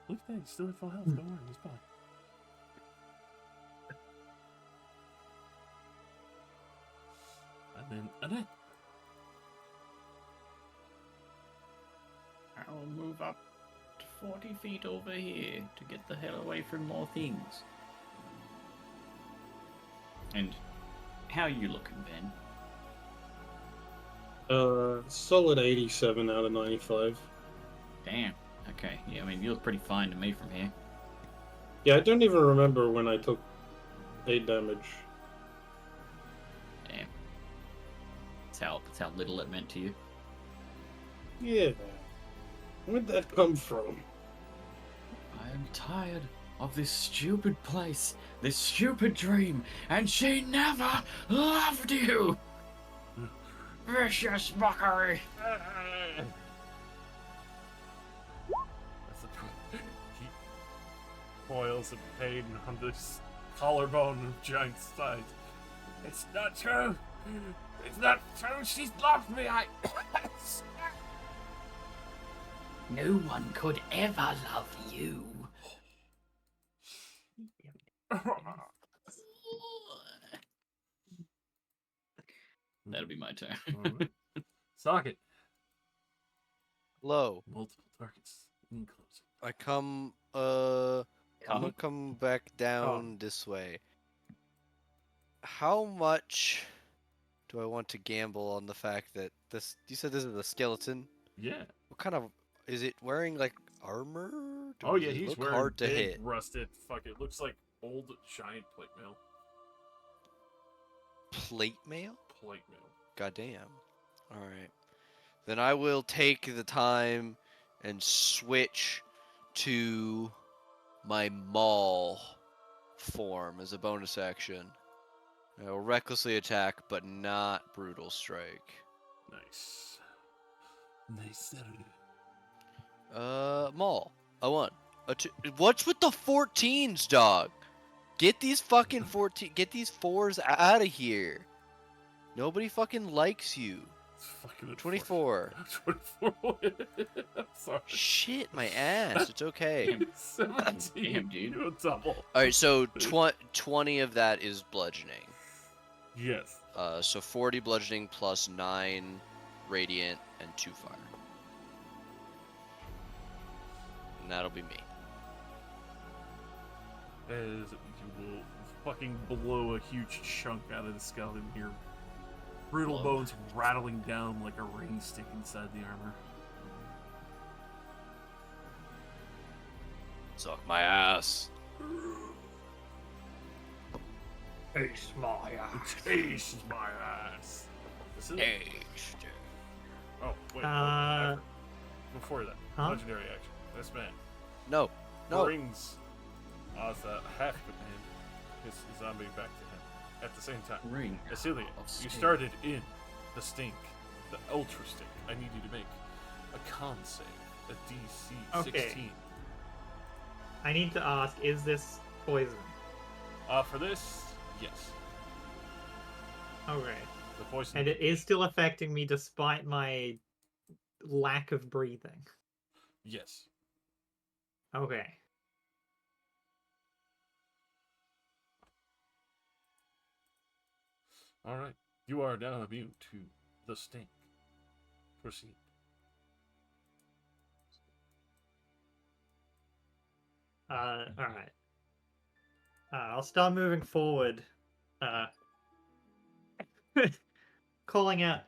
Look at that, he's still at full health. Don't worry, he's fine. And then Annette. I'll move up to 40 feet over here to get the hell away from more things. And how are you looking, Ben? Solid 87 out of 95. Damn. Okay. Yeah, I mean, you look pretty fine to me from here. Yeah, I don't even remember when I took 8 damage. Damn. That's how little it meant to you. Yeah. Where'd that come from? I am tired of this stupid place, this stupid dream, and she never loved you! Vicious mockery! That's the he coils of pain on this collarbone of giant size. It's not true! It's not true! She's loved me! No one could ever love you. That'll be my turn. Alright. Socket. Hello. Multiple targets in close. I come. I'm gonna come back down this way. How much do I want to gamble on the fact that this? You said this is a skeleton. Yeah. What kind of? Is it wearing like armor? Oh yeah, Does it he's look wearing hard to big, hit. rusted. Fuck it. Looks like old giant plate mail. Plate mail? Plate mail. Goddamn. All right. Then I will take the time and switch to my maul form as a bonus action. I will recklessly attack, but not brutal strike. Nice. Nice. Maul. A 1. A 2. What's with the 14s, dog? Get these fucking 14. Get these 4s out of here. Nobody fucking likes you. It's fucking 24. 24. I'm sorry. Shit, my ass. It's okay. 17. Damn, dude. You a double. Alright, so 20 of that is bludgeoning. Yes. So 40 bludgeoning plus 9 radiant and 2 fire. And that'll be me. As you will fucking blow a huge chunk out of the skeleton here. Brittle bones rattling down like a ring stick inside the armor. Suck my ass. Taste my ass. Taste my ass. This is Oh, wait. Before that, legendary action. This man No. No. brings as a half command his zombie back to him at the same time. Ring. Acelia, of you stink. started in the stink, the ultra stink. I need you to make a con save, a DC 16. I need to ask, is this poison? For this, yes. Okay. The poison. And it is still affecting me despite my lack of breathing. Yes. Okay. All right. You are now immune to the stink. Proceed. Alright. I'll start moving forward. Calling out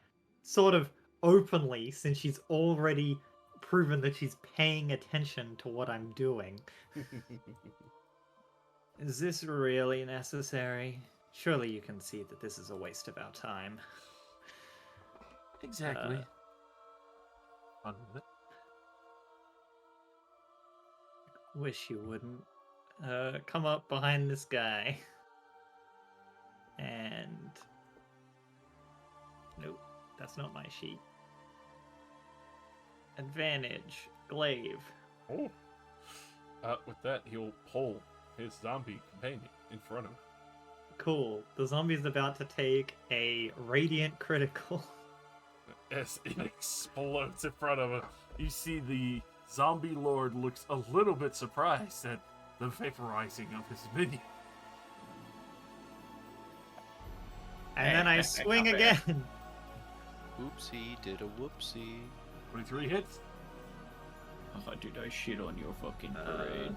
sort of openly, since she's already proven that she's paying attention to what I'm doing. Is this really necessary? Surely you can see that this is a waste of our time. Exactly. Fun with it. Wish you wouldn't. Come up behind this guy. And... Nope, that's not my sheet. Advantage. Glaive. Oh. With that, he'll pull his zombie companion in front of him. Cool. The zombie's about to take a radiant critical. as it explodes in front of him. You see the zombie lord looks a little bit surprised at the vaporizing of his minion. And then I swing again. Oopsie, did a whoopsie. 23 hits. Oh, dude, I shit on your fucking parade.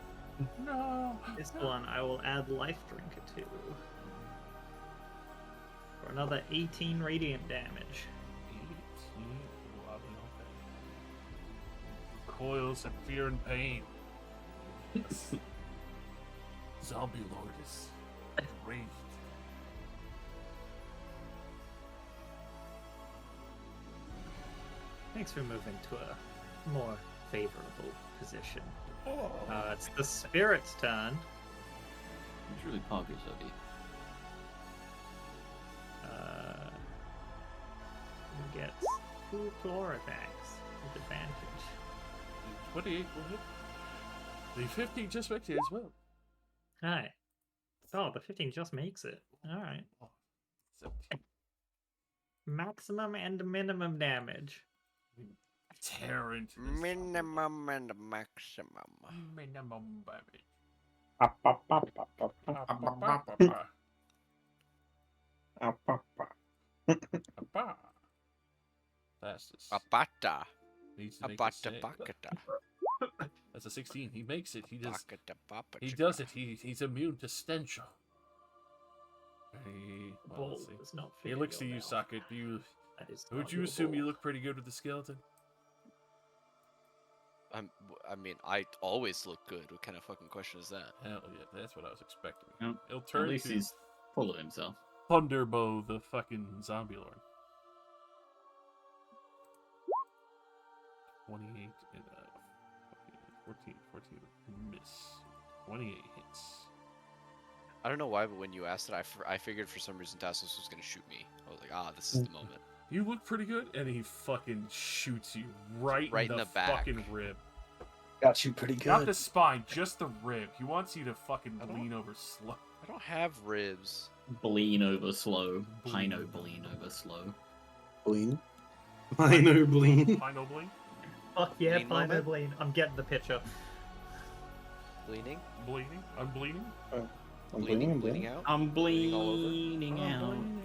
No. This one I will add life drinker to. For another 18 radiant damage. 18. Lovely. Coils of fear and pain. Zombie Lord is enraged. Thanks for moving to a more favorable position. It's the spirit's turn. It's really poggers of you. Who gets 2 claw attacks with advantage. 28 will hit. The 15 just makes it as well. Hi. Oh, the 15 just makes it. Alright. 17. Maximum and minimum damage. Tear into this. Minimum and maximum. Minimum damage. Up, up, up, up, up, up, up, up, up, up. Fastest. Abata. Needs to make a Abata save. bakata. That's a 16. He makes it. He does. Bakata bapa He chicka. does it. He's immune to stench. Well, let's Bolt see. does not He fit looks to your you, mouth. Socket. Do you? That is Would not you your assume you bolt. look pretty good with the skeleton? I mean, I always look good. What kind of fucking question is that? Hell yeah, that's what I was expecting. Yep. He'll At turn least to he's full of himself. Thunderbow, the fucking zombie lord. 28 and 14 miss. 28 hits. I don't know why, but when you asked it, I figured for some reason Tassos was gonna shoot me. I was like, this is the moment. You look pretty good, and he fucking shoots you right Right in in the the back. fucking rib. Got you pretty good. Not the spine, just the rib. He wants you to fucking I don't- lean over slow. I don't have ribs. Bleen over slow. Bleen. Pino bleen over slow. Clean. I know, Bleen. Final blink? Fuck yeah, Bleed Pino moment? Bleed. I'm getting the picture. Bleeding? Bleeding? I'm bleeding? I'm Bleeding? bleeding, Bleeding out? I'm Bleeding all over? bleeding I'm out. bleeding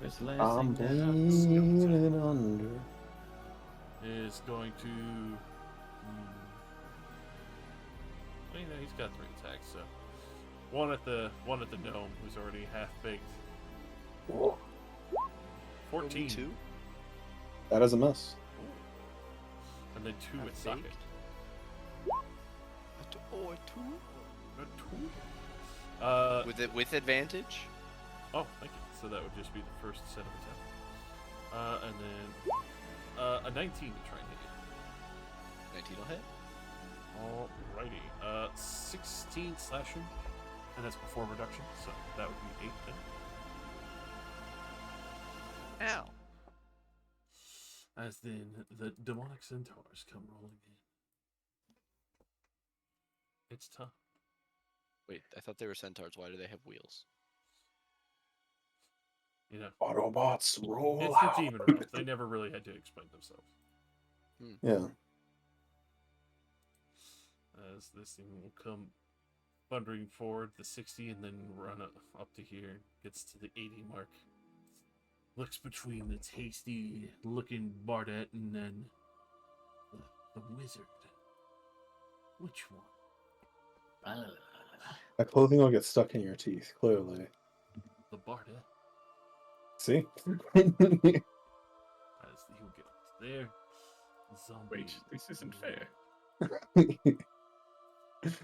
It's I'm lessing down. bleeding under. Is going to... Well, you know, he's got 3 attacks, so... One at the gnome, who's already half-baked. 14. 2? That is a miss. And then 2 at socket. Oh, a 2? A 2? With advantage? Oh, thank you. So that would just be the first set of attack. And then a 19 to try and hit you. 19 will hit. Alrighty. 16 slashing, and that's before reduction, so that would be 8 then. Ow. As then the demonic centaurs come rolling in. It's tough. Wait, I thought they were centaurs. Why do they have wheels? You know, Autobots roll it's out. the demon realms. They never really had to explain themselves. Yeah. As this thing will come thundering forward, the 60, and then run up to here, gets to the 80 mark. Looks between the tasty looking Bardet and then the wizard. Which one? That clothing will get stuck in your teeth, clearly. The Bardet. See? As he'll get up to there. Zombie. Wait, this isn't fair.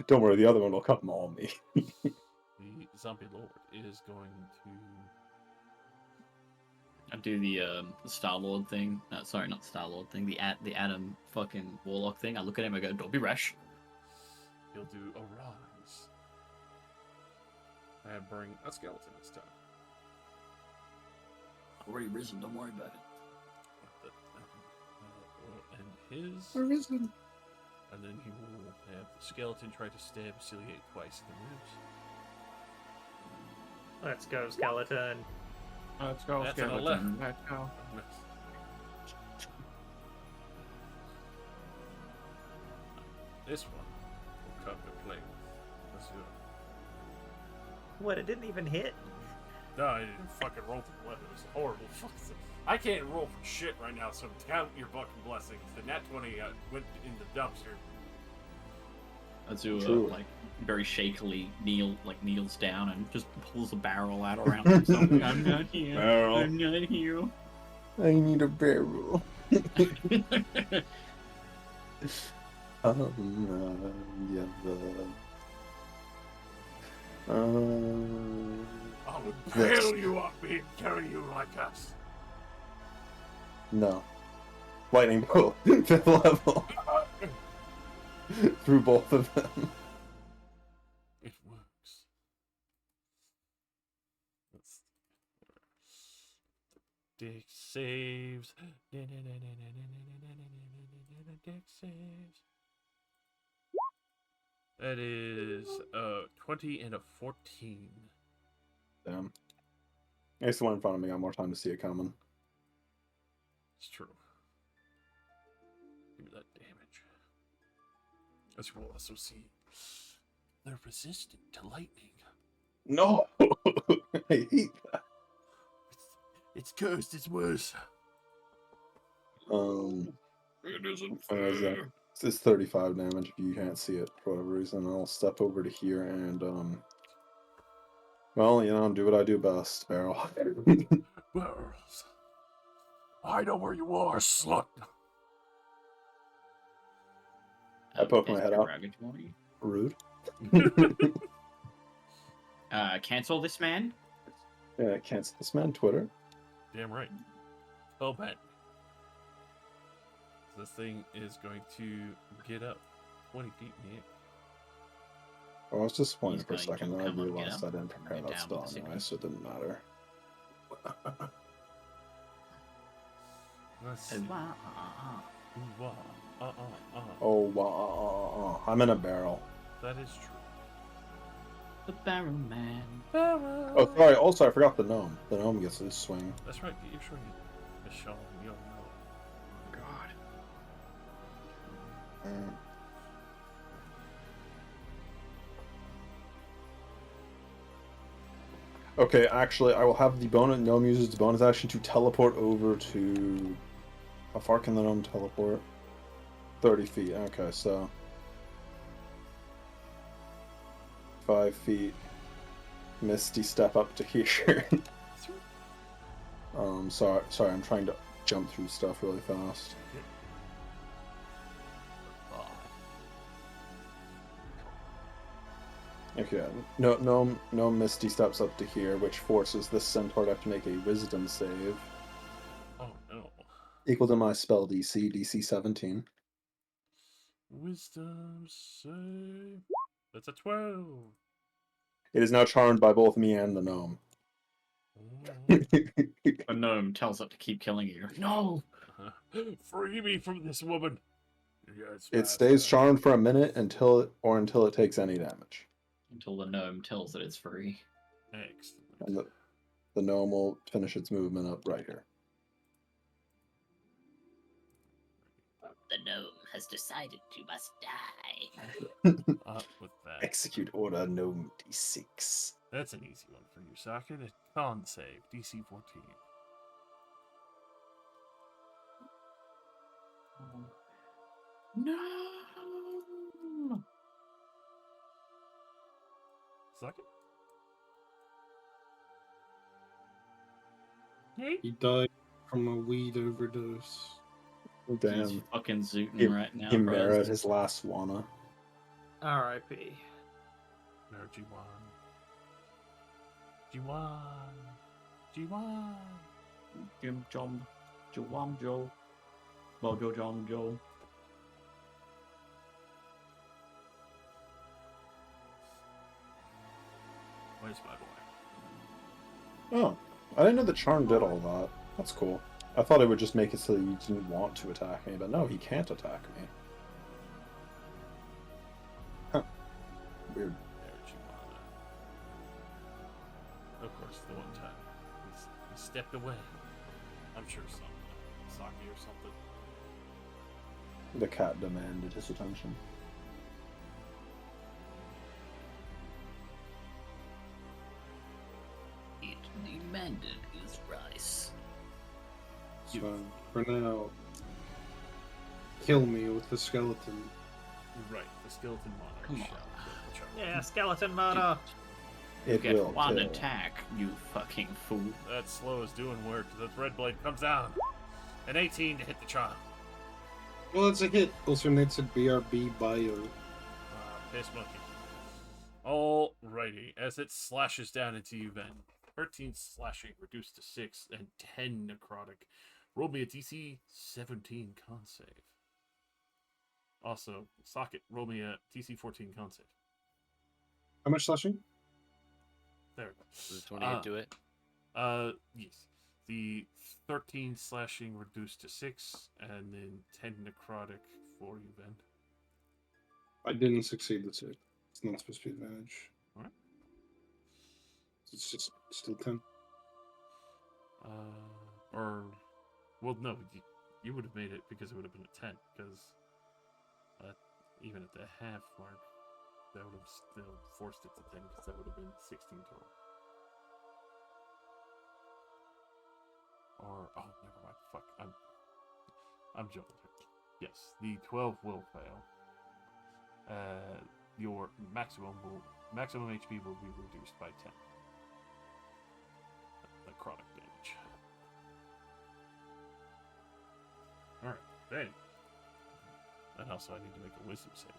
Don't worry, the other one will come on me. The zombie lord is going to. I do the Star Lord thing. No, sorry, not Star Lord thing. The Adam fucking Warlock thing. I look at him. I go, "Don't be rash." He'll do arise. And bring a skeleton this time. Already risen. Don't worry about it. And his. Arisen. And then he will have the skeleton try to stab Ciliate twice in the ribs. Let's go, skeleton. Let's go, That's an skeleton. 11. Let's go. This one will come to play with. Let's do it. What? It didn't even hit. No, I didn't fucking roll for the weapon. It was horrible. I can't roll for shit right now, so count your fucking blessings. The nat 20 went in the dumpster. Azua, True. like, very shakily kneels down and just pulls a barrel out around himself. I'm not here. Barrel. I'm not here. I need a barrel. Yeah. I'll This. impale you on me and carry you like us. No. Lightning bolt. 5th level. Through both of them. It works. Let's... Dick saves. Dick saves. That is 20 and a 14. Damn. I guess the one in front of me got more time to see it coming. It's true. Give me that damage. As you will also see, they're resistant to lightning. No! I hate that. It's cursed, it's worse. It isn't What is that? fair. It's 35 damage if you can't see it for whatever reason. I'll step over to here and, well, do what I do best, Barrel. Barrels. I know where you are, slut. I poke my head out. Derogatory. Rude. Cancel this man. Yeah, cancel this man, Twitter. Damn right. Oh, man. This thing is going to get up 20 feet in the air. I was disappointed He's for a going to second, then I come up, get realized up, I didn't prepare get that down spell with the anyway, so it didn't matter. Let's see. Ooh, Ooh, wah. Oh, wow. I'm in a barrel. That is true. The Barrel Man. Barrel. Oh, sorry. Also, I forgot the gnome. The gnome gets his swing. That's right. Get your swing. Michelle, you don't know. God. Okay, actually, I will have the gnome uses the bonus action to teleport over to... How far can the gnome teleport? 30 feet. Okay, so... 5 feet. Misty step up to here. Sorry, I'm trying to jump through stuff really fast. Okay, no Misty steps up to here, which forces this centaur to have to make a wisdom save. Oh, no. Equal to my spell DC 17. Wisdom save. That's a 12. It is now charmed by both me and the gnome. A gnome tells it to keep killing you. No! Free me from this woman. Yes, It stays master. charmed for a minute until it takes any damage. Until the gnome tells it it's free. Excellent. And the gnome will finish its movement up right here. The gnome has decided you must die. Up with that. Execute order gnome D6. That's an easy one for you, Socket. A con save, DC 14. No! Socket? He died from a weed overdose. He's Damn. fucking zooting He, right now, he bros. married his last Wana. R.I.P. No, G1. G1. Jim Jom. Jawam Joe. Mojo Jom Joe. Where's my boy? Oh, I didn't know the charm did all that. That's cool. I thought it would just make it so that you didn't want to attack me, but no, he can't attack me. Huh. Weird. There, G1. Of course, the one time he stepped away. I'm sure some sake or something. The cat demanded his attention. commanded is rice. So for now, kill me with the skeleton. Right, the skeleton monarch Come on. shall kill the child. Yeah, skeleton murder. You It get will one kill. attack, you fucking fool. That slow is doing work. The red blade comes down. An 18 to hit the child. Well, it's a hit. Also needs a BRB bio. Piss monkey. Alrighty, as it slashes down into you, then 13 slashing reduced to 6 and 10 necrotic. Roll me a DC 17 con save. Also, socket, roll me a DC 14 con save. How much slashing? There we go. Does the 28 do it? Yes. The 13 slashing reduced to 6, and then 10 necrotic for you, Ben. I didn't succeed the save. It's not supposed to be advantage. Alright. It's just still 10. Well, no, you would have made it because it would have been a 10, because even at the half mark, that would have still forced it to 10, because that would have been 16 total. Or, oh, never mind. Fuck, I'm jumping here. Yes, the 12 will fail. Your maximum HP will be reduced by 10. Necrotic damage. Alright, then. And also I need to make a wisdom save.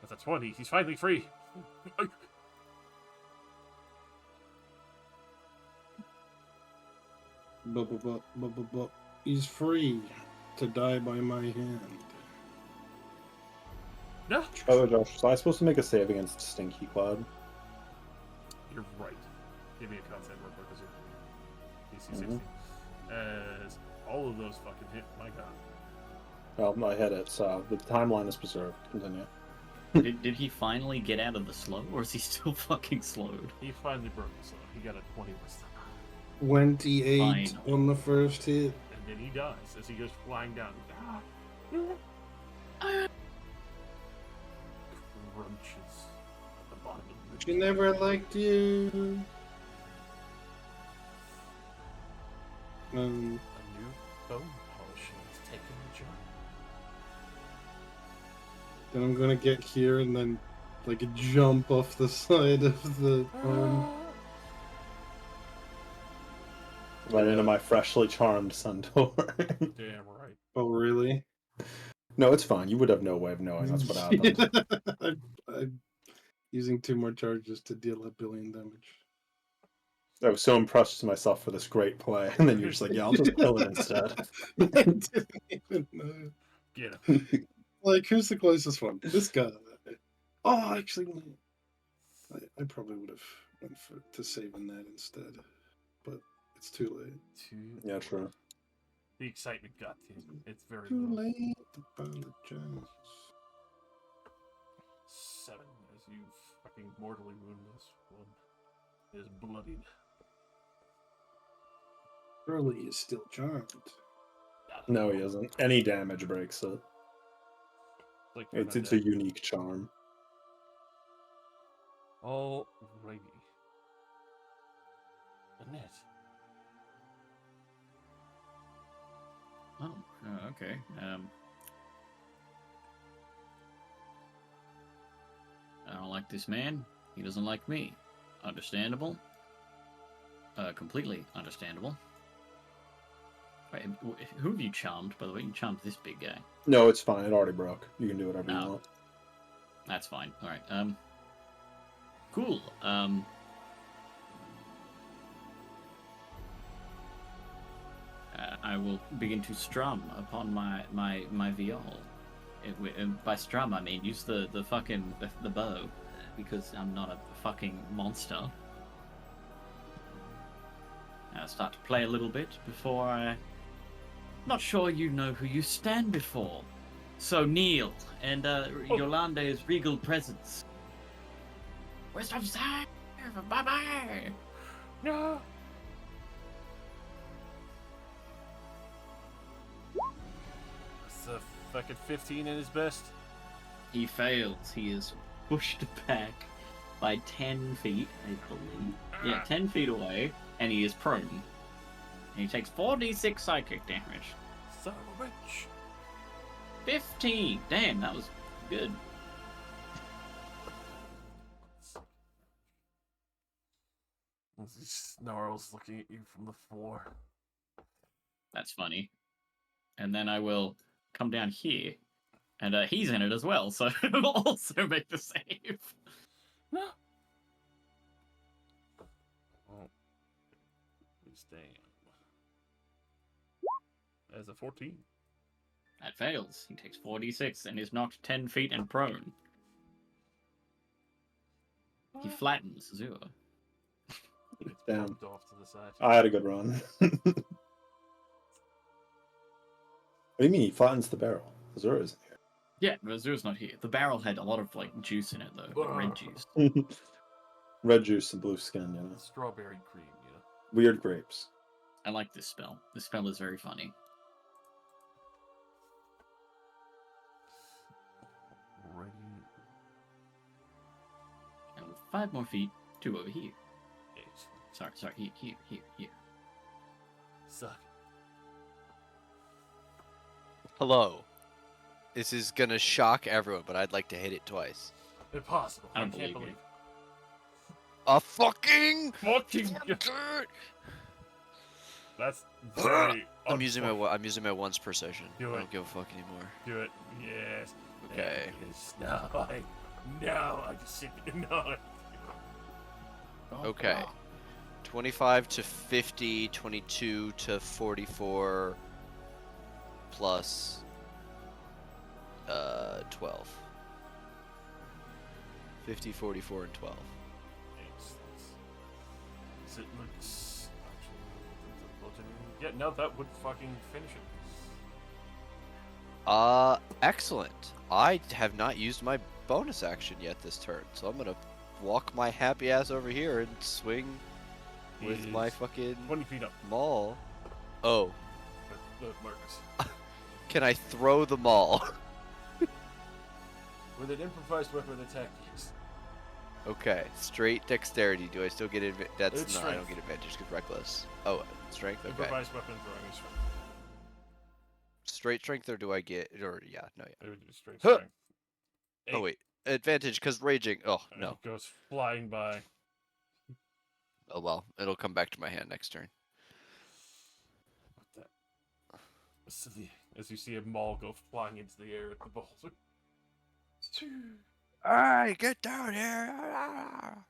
That's a 20. He's finally free. But he's free to die by my hand. No! Oh, Josh, was I supposed to make a save against Stinky Cloud? You're right. Give me a con save real quick as DC 16. As all of those fucking hit, my god. Well, I hit it, so the timeline is preserved. Continue. Did he finally get out of the slow, or is he still fucking slowed? He finally broke the slow. He got a 20 wisdom. 28 Fine. on the first hit. And then he dies as he goes flying down. Crunches at the bottom of the She never liked you. A new bone polishing is taking the job. Then I'm gonna get here and then like jump off the side of the Right into my freshly charmed centaur. Damn right. Oh really? No, it's fine. You would have no way of knowing that's what happened. I'm using 2 more charges to deal 1 billion damage. I was so impressed with myself for this great play, and then you're just like, yeah, I'll just kill it instead. I didn't even know. Get him. Like, who's the closest one? This guy. Oh, actually, I probably would have went to saving that instead, but it's too late. Yeah, true. The excitement got to him. It's very Too little. late to apologize. 7 as you fucking mortally wound this one. It is bloodied. Curly is still charmed. No, he isn't. Any damage breaks it. Like It's a unique charm. Alrighty. Annette. Oh, okay. I don't like this man. He doesn't like me. Understandable. Completely understandable. Wait, who have you charmed, by the way? You charmed this big guy. No, it's fine. It already broke. You can do whatever you Oh. want. That's fine. Alright, cool. I will begin to strum upon my viol. By strum, I mean use the fucking the bow, because I'm not a fucking monster. I'll start to play a little bit before I... Not sure you know who you stand before. So kneel, and Yolande's regal presence. Wisdom save! Bye-bye! No! That's a fucking 15 at his best. He fails. He is pushed back by 10 feet, I believe. Yeah, 10 feet away, and he is prone. And he takes 4d6 psychic damage. Son of a bitch. 15! Damn, that was good. He snarls, looking at you from the floor. That's funny. And then I will come down here, and he's in it as well, so he'll also make the save. No. Oh. Please damn. As a 14. That fails. He takes 4d6 and is knocked 10 feet and prone. He flattens Azure. It's Damn. bumped off to the side. I had a good run. What do you mean he flattens the barrel? Azura isn't Yeah, but Azure's not here. The barrel had a lot of like juice in it though, like red juice. here. Red juice and blue skin, you know. Strawberry cream, Weird grapes. I like this spell. This spell is very funny. Radiant. And with 5 more feet, 2 over here. Excellent. Sorry, here. Suck. Hello. This is gonna shock everyone, but I'd like to hit it twice. Impossible. I don't can't believe believe A fucking. Fucking. That's very. I'm using my once per session. Do I it. don't give a fuck anymore. Do it. Yes. Okay. Yes. No, I just sit there. No. Okay. 25 to 50, 22 to 44, plus 12. 50, 44, and 12. It looks actually. Yeah, no, that would fucking finish it. Excellent. I have not used my bonus action yet this turn, so I'm gonna walk my happy ass over here and swing with my Is fucking 20 feet up. maul. Oh, Marcus. can I throw the maul? With an improvised weapon attack, yes. Okay, straight dexterity. Do I still get that's It's no, I don't strength. get advantage because reckless. Oh, strength. Okay, Improvised weapon throwing is strength. straight strength, or do I get? Or yeah, no, yeah. It would be straight Huh. strength. Oh wait, advantage because raging. Oh And no. It goes flying by. Oh well, it'll come back to my hand next turn. What that? So as you see a maul go flying into the air at the boulder. Alright, get down here!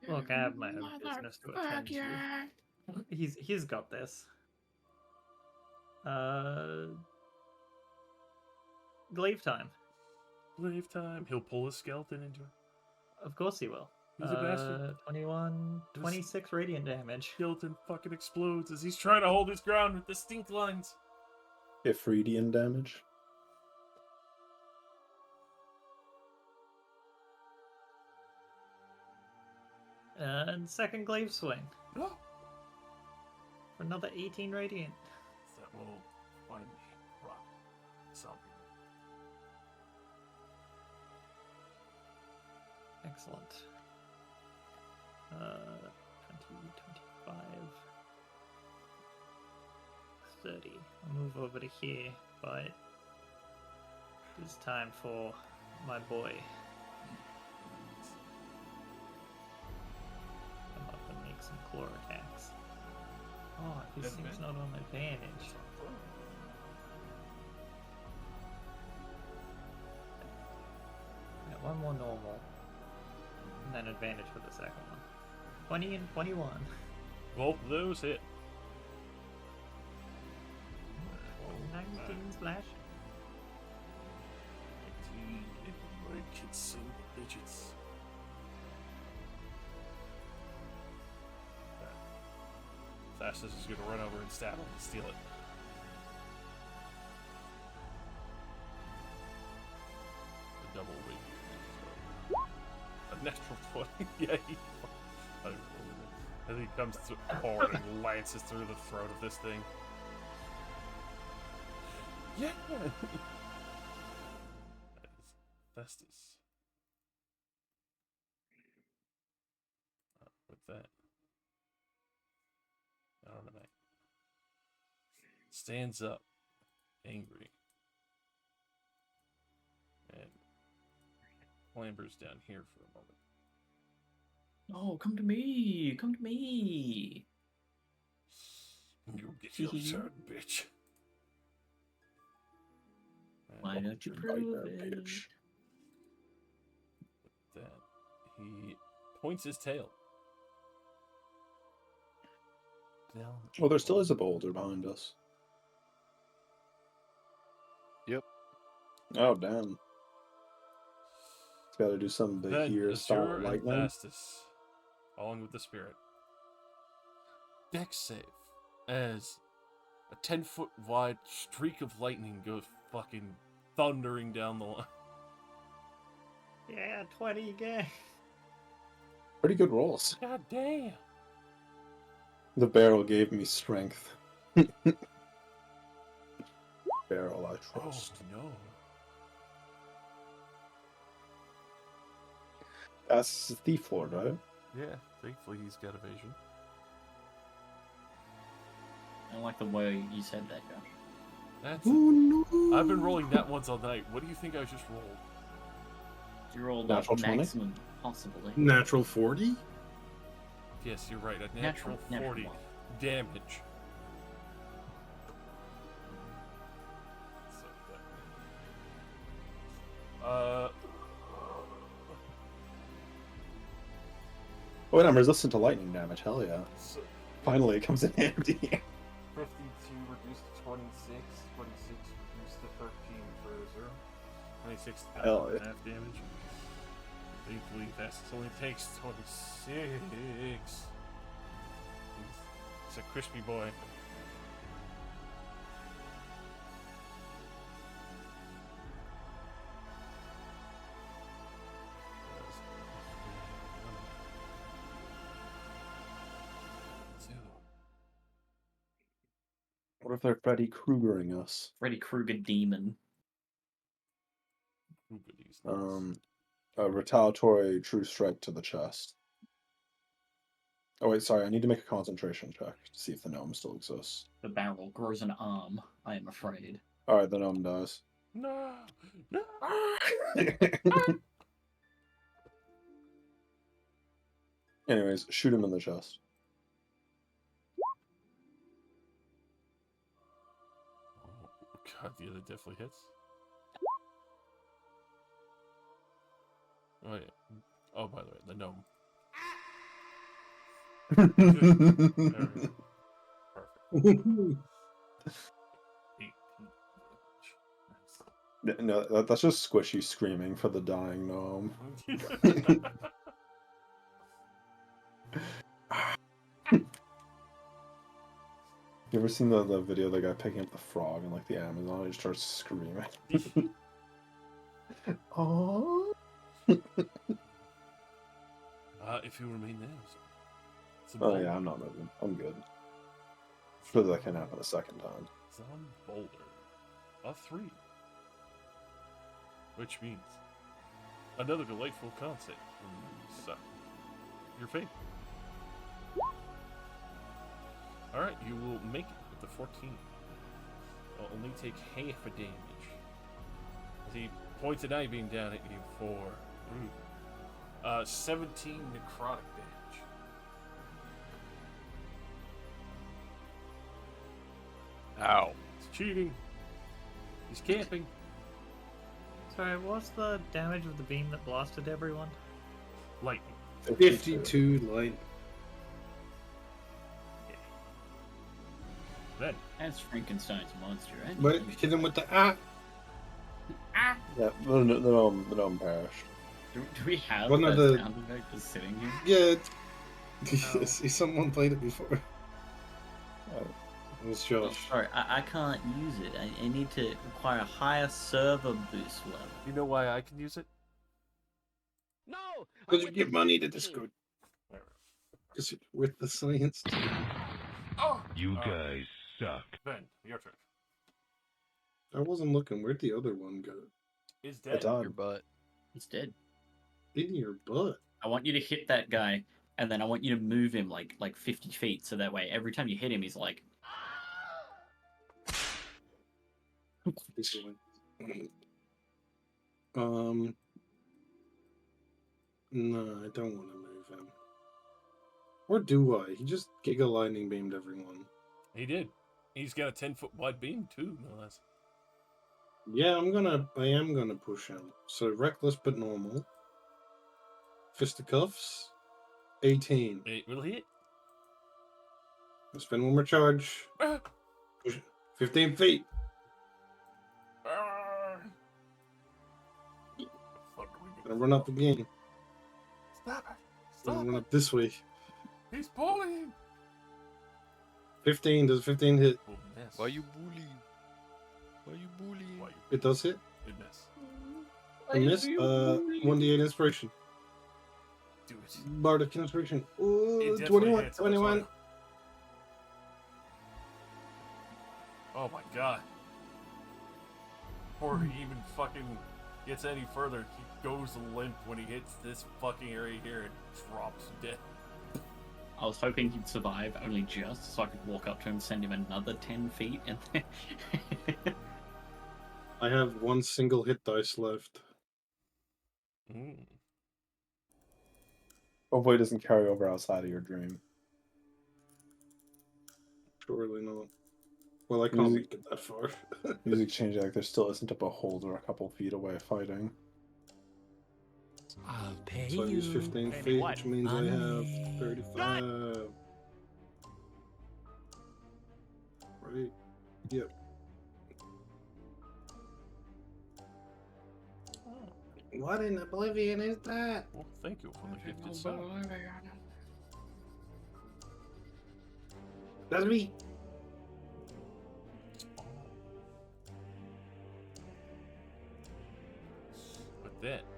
Look, I have my own business to attend to. He's got this. Glaive time. Glaive time. He'll pull his skeleton into it. Of course he will. He's a bastard. 21, 26 radiant damage. Skeleton fucking explodes as he's trying to hold his ground with the stink lines. Ifridian damage. And second glaive swing No. for another 18 radiant. That will finally rock something. Excellent. 20, 25, 30. I'll move over to here, but it's time for my boy. Come up and make some claw attacks. Oh, this thing's not on advantage. Got one more normal. And then advantage for the second one. 20 and 21. Both of those hit. 19 splash. 19 in single digits. Fastest is going to run over and stab him and steal it. The double wing. A natural 20. Yeah, as he comes forward and lances through the throat of this thing. Yeah! Festus. that. Armonite stands up, angry, and clambers down here for a moment. Oh, come to me! Come to me! You get your turn, bitch. And Why don't you Your prove nightmare, it? bitch. then he points his tail. Down. Well, there still is a boulder behind us. Yep. Oh, damn. It's got to do something big Then here. Start Azure and lightning. Vastus, along with the spirit, dex save as a 10-foot wide streak of lightning goes fucking thundering down the line. Yeah, 20 again. Pretty good rolls. God damn. The barrel gave me strength. Barrel, I Oh trust. no. That's the thief lord, right? Yeah, thankfully he's got evasion. I like the way you said that, Josh. That's Oh no! I've been rolling that once all night. What do you think I just rolled? You rolled Natural up 20? maximum possibly. Natural 40? Yes, you're right. A Natural- natural natural 40 one. damage. So that- Oh, wait, I'm resistant to lightning damage. Hell yeah. so Finally, it comes in handy. 52 reduced to 26, 26 reduced to 13 for Azure. 26 Hell and yeah. half damage. Thankfully, Vastus only takes 26. He's a crispy boy. What if they're Freddy Kruegering us? Freddy Krueger demon. Ooh, goodies, nice. A retaliatory true strike to the chest. Oh wait, sorry. I need to make a concentration check to see if the gnome still exists. The barrel grows an arm, I am afraid. All right, the gnome dies. No! No! Anyways, shoot him in the chest. Oh, God, yeah, that definitely hits. Oh, yeah. Oh, by the way, the gnome. There we go. Perfect. 18 damage. No, that's just Squishy screaming for the dying gnome. Nice. You ever seen the video of the guy picking up the frog in like the Amazon? He just starts screaming. Oh. If you remain there. It's a Oh boulder. yeah, I'm not moving. I'm good. Sure that can happen a second time. Zon boulder. A 3. Which means another delightful concept from your fate. Alright, you will make it with the 14. You'll only take half a damage. As he points an eye beam down at you for 17 necrotic damage. Ow. He's cheating. He's camping. Sorry, what's the damage of the beam that blasted everyone? Lightning. 52 light. Then That's Frankenstein's monster, right? But hit him with the ah. Ah! Yeah, the gnome perished. Do we have One that of the- sound effect just sitting here? Yeah. Oh. See, someone played it before. Oh. It was Oh, Josh. sorry, I can't use it. I need to require a higher server boost level. you know why I can use it? No! Because you give money to Discord. There. Because with the science. Oh! You guys suck. Ben, your turn. I wasn't looking. Where'd the other one go? Is It dead. died. Your butt. He's dead. In your butt. I want you to hit that guy and then I want you to move him like 50 feet, so that way every time you hit him, he's like, No, I don't want to move him. Or do I? He just Giga Lightning beamed everyone. He did. He's got a 10-foot wide beam too, no less. Yeah, I am gonna push him. So reckless but normal. Fisticuffs. 18. It will hit. Spend one more charge. Ah! Push 15 feet. Ah! Fuck, Gonna run up again. Stop it! Gonna Stop run it! up this way. He's bullying! 15. Does 15 hit? Oh, miss. Why you bullying? Why you bullying? Why It does hit. you miss? A miss. 1d8 inspiration. Do it. Bardic inspiration. Ooh, It definitely 21. hits. 21. Oh my god. Before he even fucking gets any further, he goes limp when he hits this fucking area here and drops dead. I was hoping he'd survive only just so I could walk up to him, send him another 10 feet, and then... I have one single hit dice left. Hopefully, it doesn't carry over outside of your dream. Surely not. Well, I can't make it that far. Music changed like there still isn't a beholder a couple feet away fighting. I'll pay So I use 15 Pay me feet, what? which means I have Money. 35. Right? Yep. What in oblivion is that? Well, thank you for the gifted song. That's me.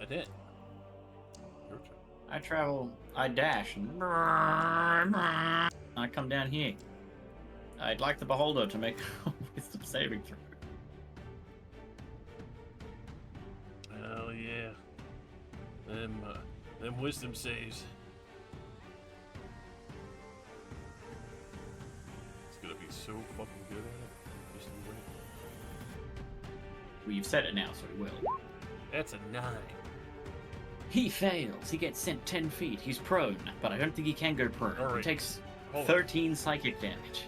I did. Your turn. I travel, I dash, and I come down here. I'd like the beholder to make a wisdom saving throw. Hell yeah. Them wisdom saves. It's gonna be so fucking good at it. Just wait. Well, you've said it now, so he will. That's a 9. He fails. He gets sent 10 feet. He's prone, but I don't think he can go prone. All right. He takes Hold on. 13 psychic damage.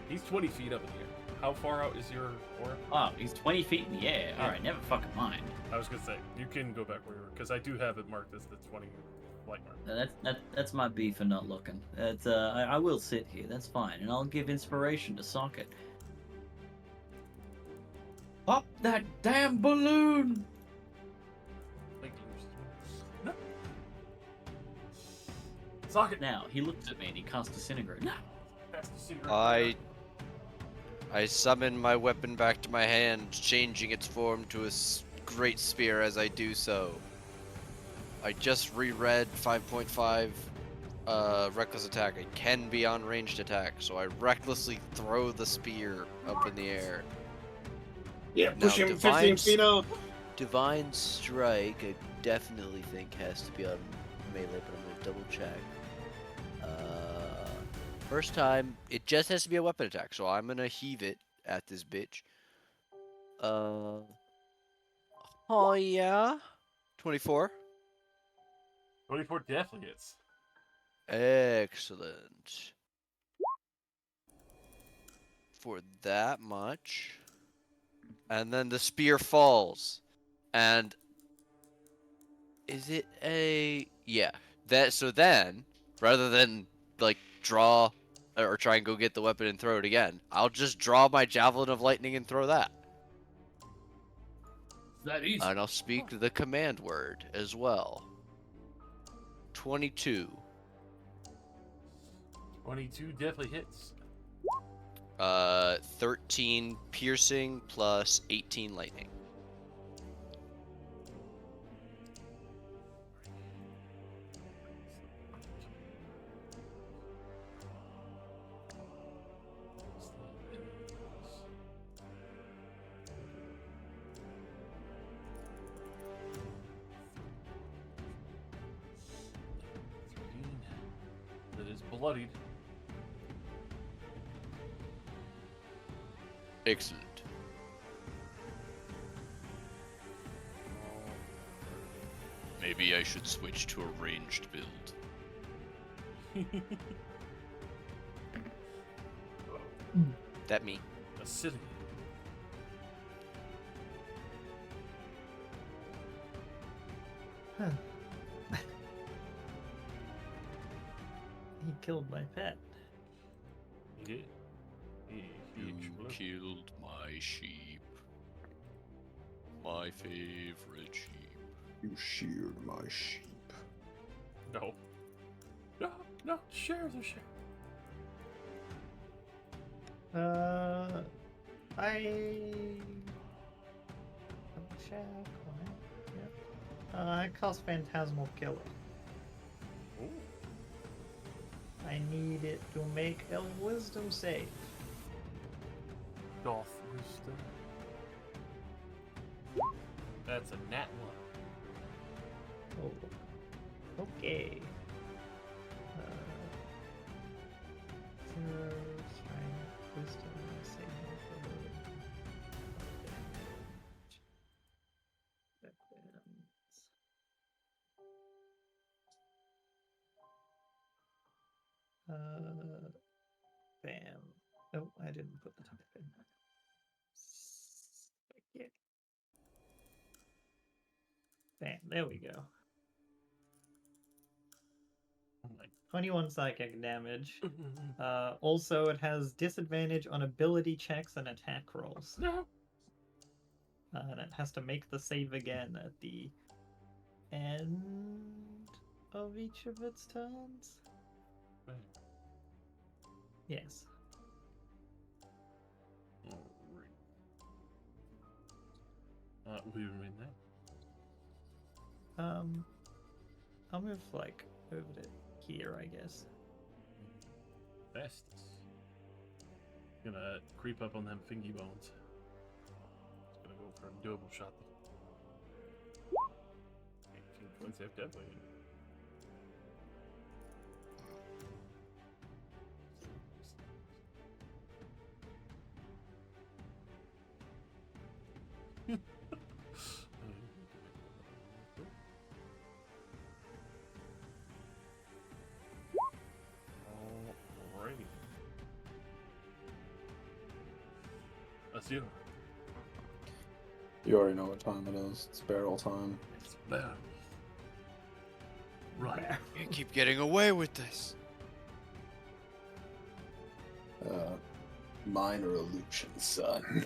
He's 20 feet up in the air. How far out is your aura? Oh, he's 20 feet in the air. Yeah. Alright, never fucking mind. I was gonna say, you can go back where you were, because I do have it marked as the 20 light mark. That's my B for not looking. I will sit here, that's fine, and I'll give inspiration to Socket. Pop that damn balloon! No. Socket. Now, he looks at me and he casts Disintegrate. No! That's the secret. I summon my weapon back to my hand, changing its form to a great spear as I do so. I just reread 5.5 reckless attack. It can be on ranged attack, so I recklessly throw the spear up in the air. Yeah, push Now, him 15 feet out. Divine Strike, I definitely think has to be on melee, but I'm gonna double check. First time, it just has to be a weapon attack, so I'm gonna heave it at this bitch. Oh yeah, 24. 24 definitely hits. Excellent. For that much. And then the spear falls. And is it a yeah. So then, rather than like draw or try and go get the weapon and throw it again, I'll just draw my javelin of lightning and throw that. That easy. And I'll speak the command word as well. 22. 22 definitely hits. 13 piercing plus 18 lightning. bloodied. Excellent. Maybe I should switch to a ranged build. That me. Acidity. Huh. He killed my pet. He did. He You exploded. killed my sheep. My favorite sheep. You sheared my sheep. No. No, no, share the share. I check on it. Yep. I cast Phantasmal Killer. Ooh. I need it to make a Wisdom save. Golf wisdom. That's a nat one. Oh. Okay. 0 strength, wisdom, saving throw. Bam. Oh, I didn't put the type in. Yeah. Bam, there we go. Oh my. 21 psychic damage. Also, it has disadvantage on ability checks and attack rolls. No. And it has to make the save again at the end of each of its turns. Bam. Yes. Alright. We remain there. I'll move like over to here, I guess. Fastest. Gonna creep up on them fingy bones. Just gonna go for a double shot. 18 points of definitely. Alrighty. That's you. You already know what time it is. It's barrel time. It's better. Right. You keep getting away with this. Minor illusion, son.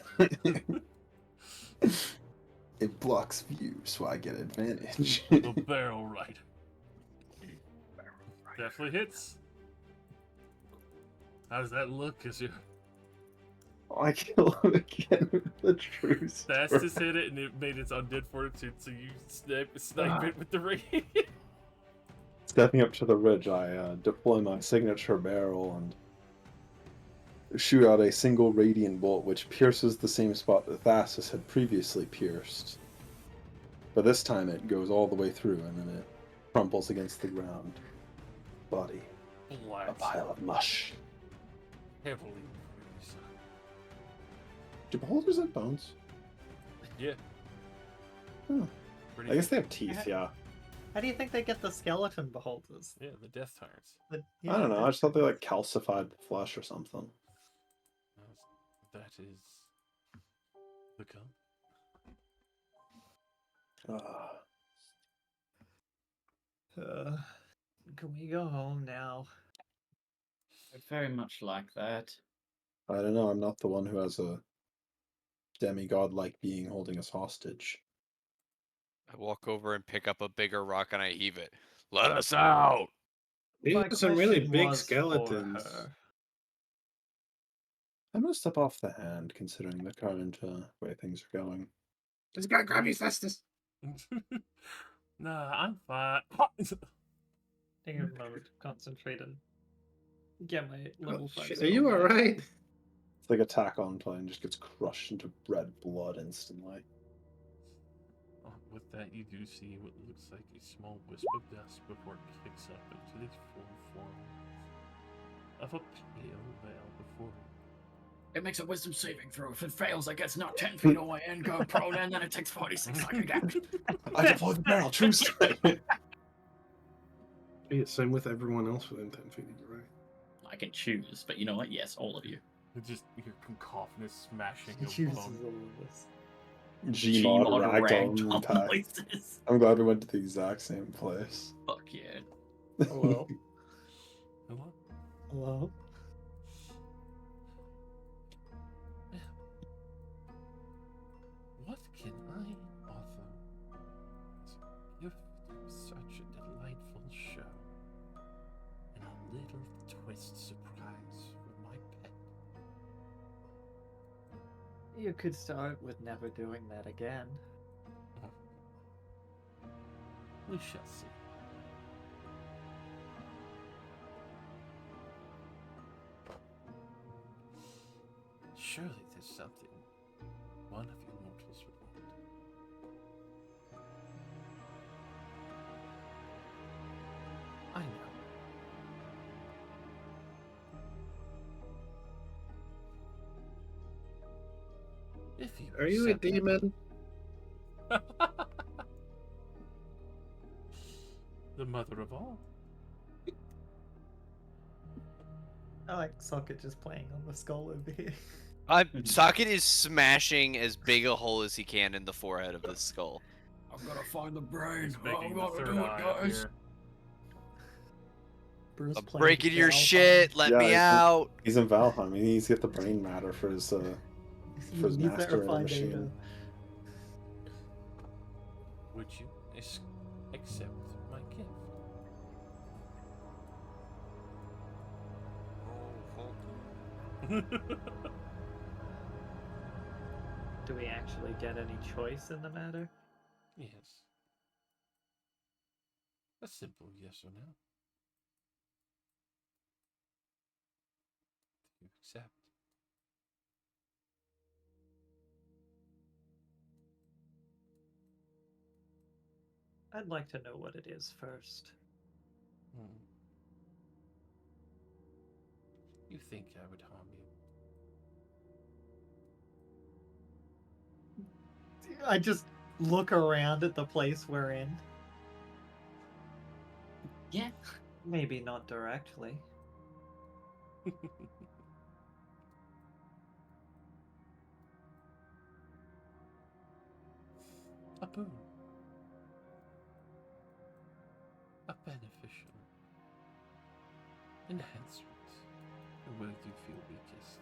It blocks view, so I get advantage. The barrel right. Definitely hits. How does that look? Cause you I kill him again with the true fastest hit it and it made its undead fortitude, so you snipe it with the ring. Stepping up to the ridge, I deploy my signature barrel and shoot out a single radiant bolt, which pierces the same spot that Thassus had previously pierced. But this time it goes all the way through, and then it crumples against the ground. Body, a Blast. pile of mush. Heavily. Do beholders have bones? Yeah. Hmm. Pretty I guess they have teeth, yeah. How do you think they get the skeleton beholders? Yeah, the death tyrants. Yeah, I don't know, I that's- just thought they like calcified the flesh or something. That is the come. Can we go home now? I'd very much like that. I don't know, I'm not the one who has a demigod-like being holding us hostage. I walk over and pick up a bigger rock and I heave it. Let us out! These My are some really question big was for skeletons. her. I'm gonna step off the hand, considering the current way things are going. Just gotta grab you, Festus. Nah, I'm fine. Take a moment to concentrate and get my level 5 Shit, are skill you back. alright? It's like Attack on Titan just gets crushed into red blood instantly. With that, you do see what looks like a small wisp of dust before it kicks up into the full form of a pale veil before him. It makes a wisdom saving throw. If it fails, it gets knocked 10 feet away and go prone, and then it takes 46 psychic damage. I deploy the barrel. True strike. Yeah, same with everyone else within 10 feet of you, right? I can choose, but you know what? Yes, all of you. It's just your cacophonous smashing He of chooses bone. all of us. Gmod Gmod ragdoll attack. places. I'm glad we went to the exact same place. Fuck yeah. Hello? Hello? Hello? What can I offer as a gift of such a delightful show? And a little twist surprise for my pet. You could start with never doing that again. We shall see. Surely there's something one of you mortals would want. I know. If you Are you a accept it- demon? The mother of all. I like Socket just playing on the skull over here. Socket is smashing as big a hole as he can in the forehead of this skull. I'm gonna find the brain. He's I'm making the gonna third do it, eye up guys. here. Bruce I'm playing breaking your Valheim. shit. Let me Yeah, out. He's in Valheim. He needs to get the brain matter for his He's master in the verifying machine. data. Would you accept my gift? Do we actually get any choice in the matter? Yes. A simple yes or no. Do you accept? I'd like to know what it is first. You think I would harm you? I just look around at the place we're in. Yeah. Maybe not directly. A boon. A beneficial enhancement where you feel weakest.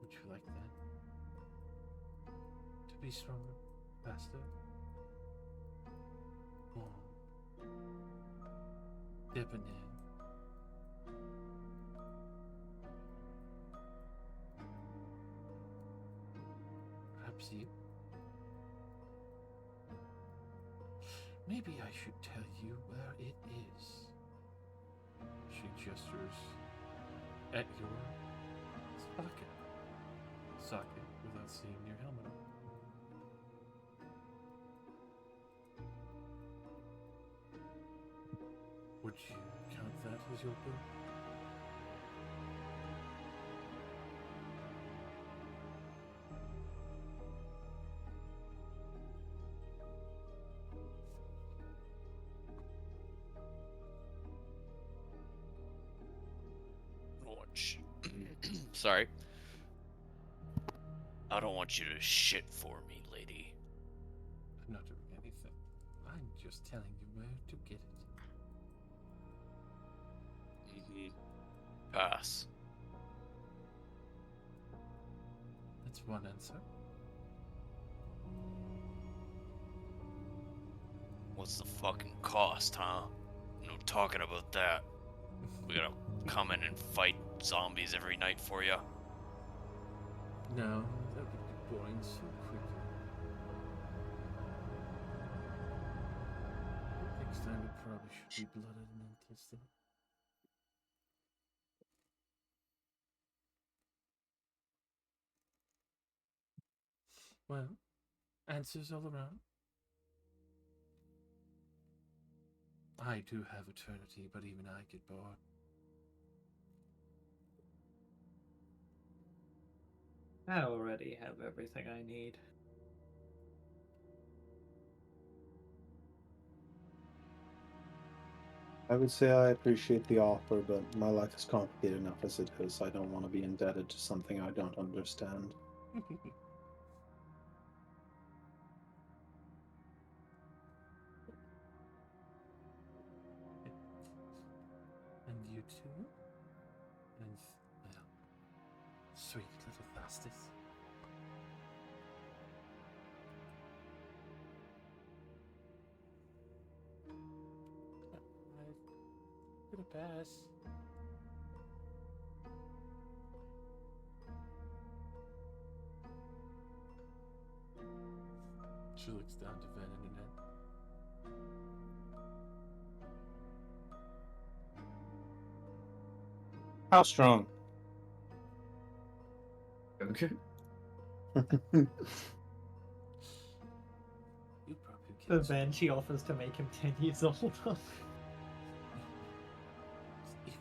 Would you like that? To be stronger, faster, more debonair. Perhaps you. Maybe I should tell you where it is. She gestures at your socket without seeing your helmet on. Would you count that as your boon? Sorry. I don't want you to shit for me, lady. I'm not doing anything. I'm just telling you where to get it. Pass. That's one answer. What's the fucking cost, huh? No talking about that. We gotta come in and fight zombies every night for you. No, that would be boring so quickly. Next time it probably should be blood elemental stuff. Well, answers all around. I do have eternity, but even I get bored. I already have everything I need. I would say I appreciate the offer, but my life is complicated enough as it is. I don't want to be indebted to something I don't understand. And you too? And, well, sweet little fastest. I'm gonna pass. She looks down to Ven and Annette. How strong? Okay. You probably The get then she offers to make him 10 years older.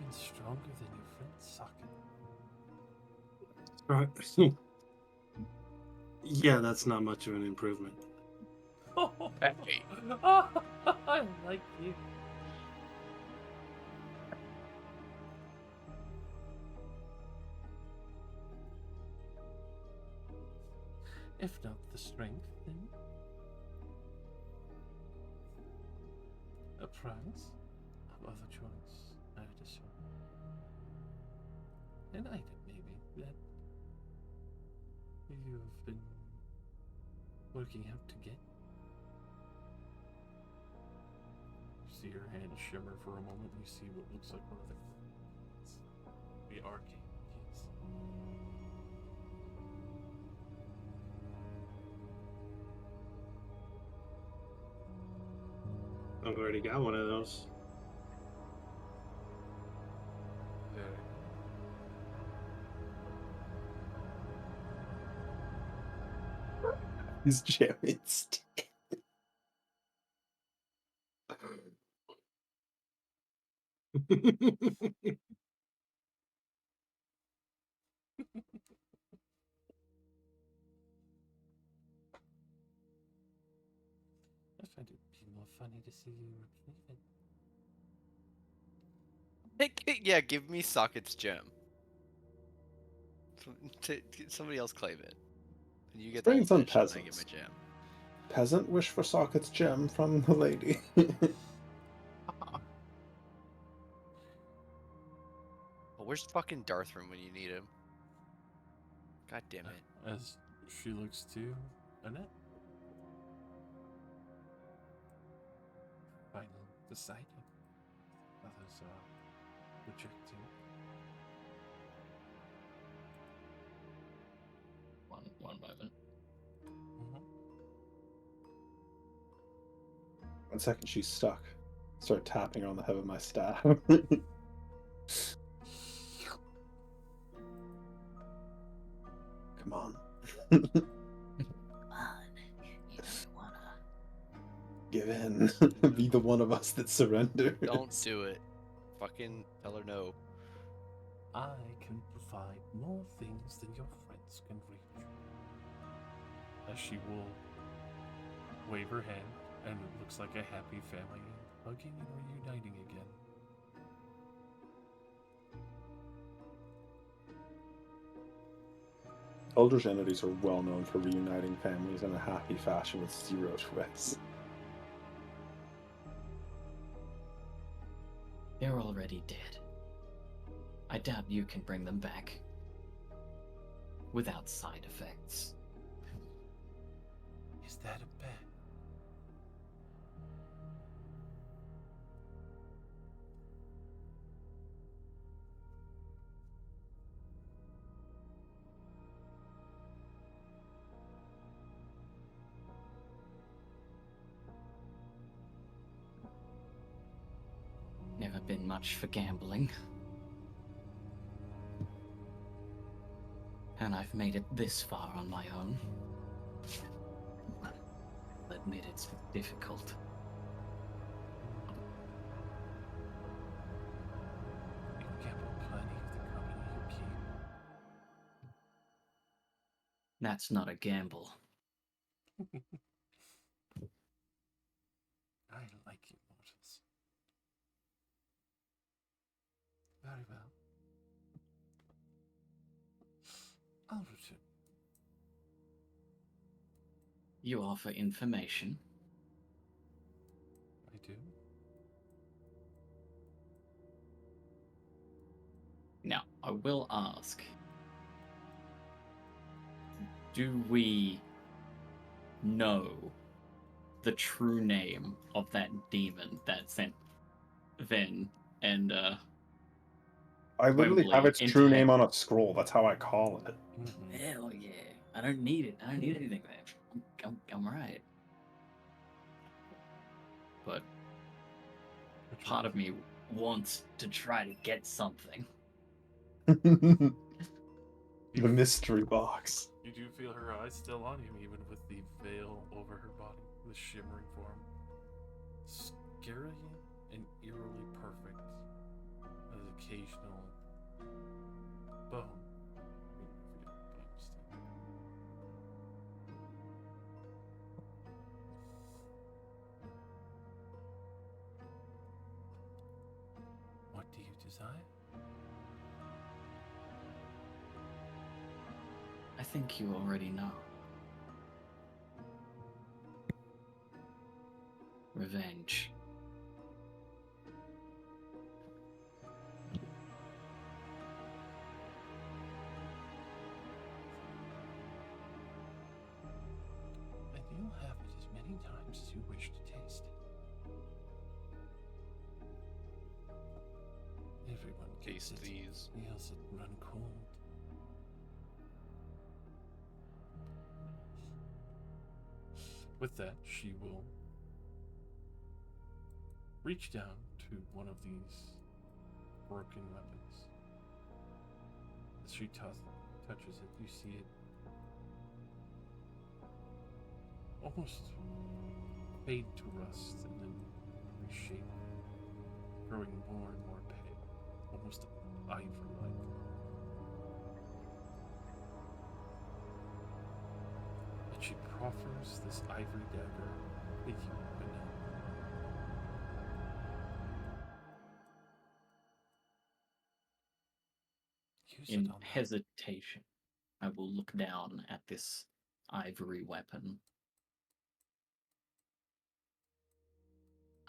even stronger than your friend Socket. Right. Yeah, that's not much of an improvement. Hey. I like you. If not the strength, then a prize of other choice, I would assume. An item, maybe, that you've been working out to get. You see her hand shimmer for a moment, and you see what looks like one of the arcane keys. I've already got one of those. Very He's jamming stick. I find it be more funny to see you retrieve it. Yeah, give me Socket's gem. Somebody else claim it. And you get the Bring some fish, and I get my peasants. gem. Peasant wish for Socket's gem from the lady. Oh, where's fucking Darthrum when you need him? God damn it. As she looks to Annette. Finally decided. Others rejecting. One moment. Mm-hmm. 1 second, she's stuck. Start tapping her on the head with my staff. Come on. Come on. You don't wanna. Give in. Be the one of us that surrenders. Don't do it. Fucking tell her no. I can provide more things than your friends can reach. As she will wave her hand, and it looks like a happy family hugging and reuniting again. Eldritch entities are well known for reuniting families in a happy fashion with zero twists. They're already dead. I doubt you can bring them back without side effects. Is that a bet? Never been much for gambling. And I've made it this far on my own. I'll admit it's difficult. That's not a gamble. I like you, Mortis. Very well. I'll return. You offer information. I do. Now, I will ask, do we know the true name of that demon that sent Ven and I literally have Wembley its into true name heaven? on a scroll. That's how I call it. Hell yeah. I don't need it. I don't need anything there. I'm right. But part of me wants to try to get something. The mystery box. You do feel her eyes still on him, even with the veil over her body, the shimmering form. Scary and eerily perfect, as occasional bone. What do you desire? I think you already know. Revenge. And you'll have it as many times as you wish to taste it. Everyone gets Taste it, these. else it run cold. With that, she will reach down to one of these broken weapons. As she touches it, you see it almost fade to rust and then reshape, growing more and more pale, almost ivory-like. And she proffers this ivory dagger with you, Vanilla. Use it In on that. hesitation, I will look down at this ivory weapon.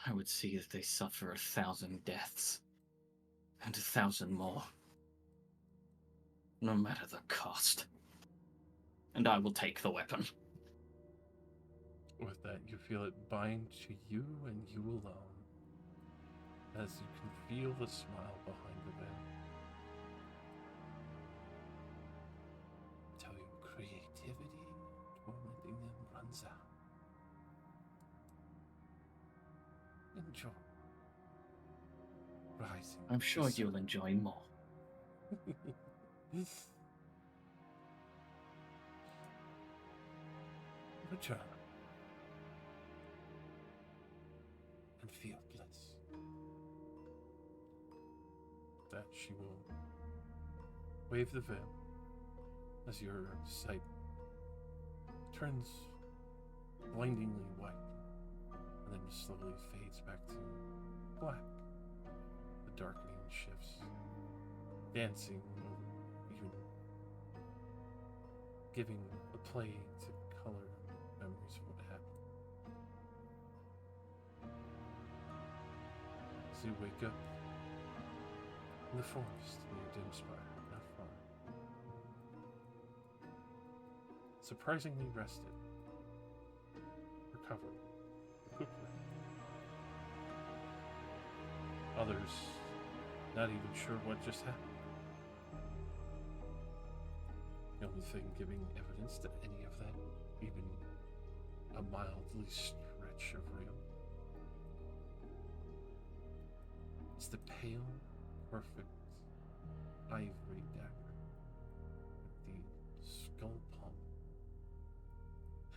I would see that they suffer 1,000 deaths, and 1,000 more, no matter the cost. And I will take the weapon. With that, you feel it bind to you and you alone, as you can feel the smile behind the veil. Tell you creativity, tormenting them runs out. Enjoy. Rising. I'm to sure the you'll enjoy more. sun. Return. And feel bliss. That she will wave the veil as your sight turns blindingly white and then slowly fades back to black. The darkening shifts, dancing over, even giving a play to color memories of what happened. As you wake up in the forest near Dimspire, not far. Surprisingly rested, recovered, recuperated. Others not even sure what just happened. The only thing giving evidence to any of that, even a mildly stretch of real, is the pale, perfect ivory dagger with the skull palm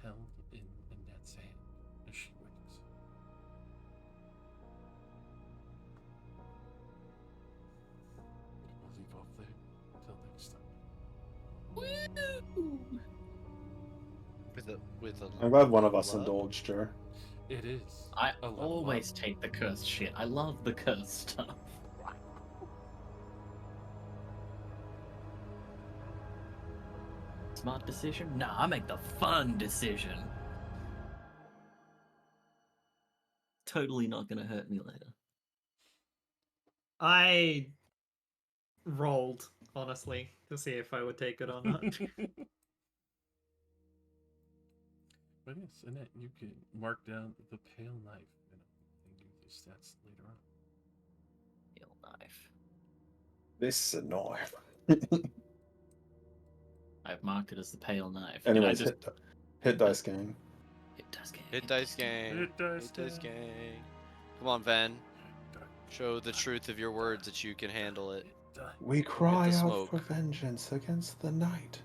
held in Annette's hand as she waits. We'll leave off there until next time. Woo! with a. I'm glad one of us love. indulged her. It is. I a level always up. take the cursed shit. I love the cursed stuff. Smart decision? Nah, I make the fun decision. Totally not gonna hurt me later. I rolled, honestly, to see if I would take it or not. But yes, Annette, you can mark down the pale knife and give the stats later on. Pale knife. This knife. I've marked it as the pale knife. Anyways, Can I just hit dice gang. hit dice game? Hit dice gang. Hit dice Hit dice gang. gang. Come on, Ven. Show the truth of your words that you can handle it. We cry the out smoke. for vengeance against the night.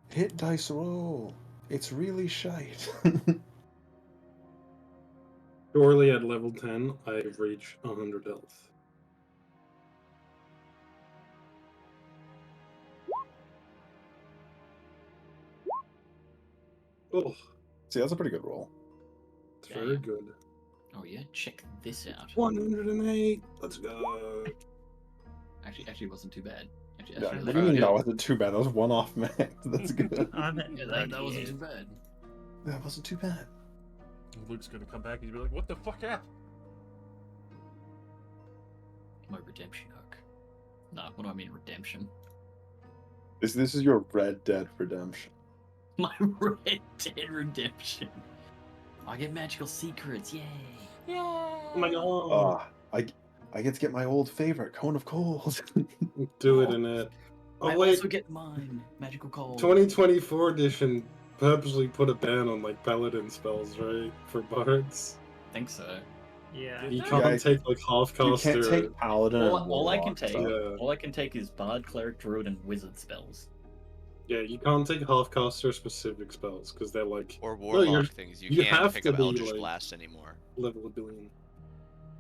Hit dice roll. It's really shite. Surely at level 10, I've reached 100 health. Oh, See, that's a pretty good roll. it's very Damn. good. Oh yeah, check this out. 108. Let's go. Actually, it wasn't too bad. Yeah, Actually, what do you mean yeah. that wasn't too bad? That was one off max. That's good. Yeah, that wasn't too bad. That wasn't too bad. Luke's gonna come back and be like, "What the fuck happened?" My redemption arc. No, what do I mean redemption? This is your Red Dead Redemption. My Red Dead Redemption. I get magical secrets, yay! Oh my god. I get to get my old favorite, Cone of Cold. Do it in it. I Oh, wait. also get mine, magical cold. 2024 edition purposely put a ban on like paladin spells, right? For bards. I think so. Yeah. You Yeah, can't take like half You caster. can't take Paladin and All I can Warlock take, stuff. Yeah. all I can take is bard, cleric, druid, and wizard spells. Yeah, you can't take half caster specific spells because they're like Or No, you're- warlock things. You you can't have pick to up be, Eldritch like- Blast anymore. level a billion.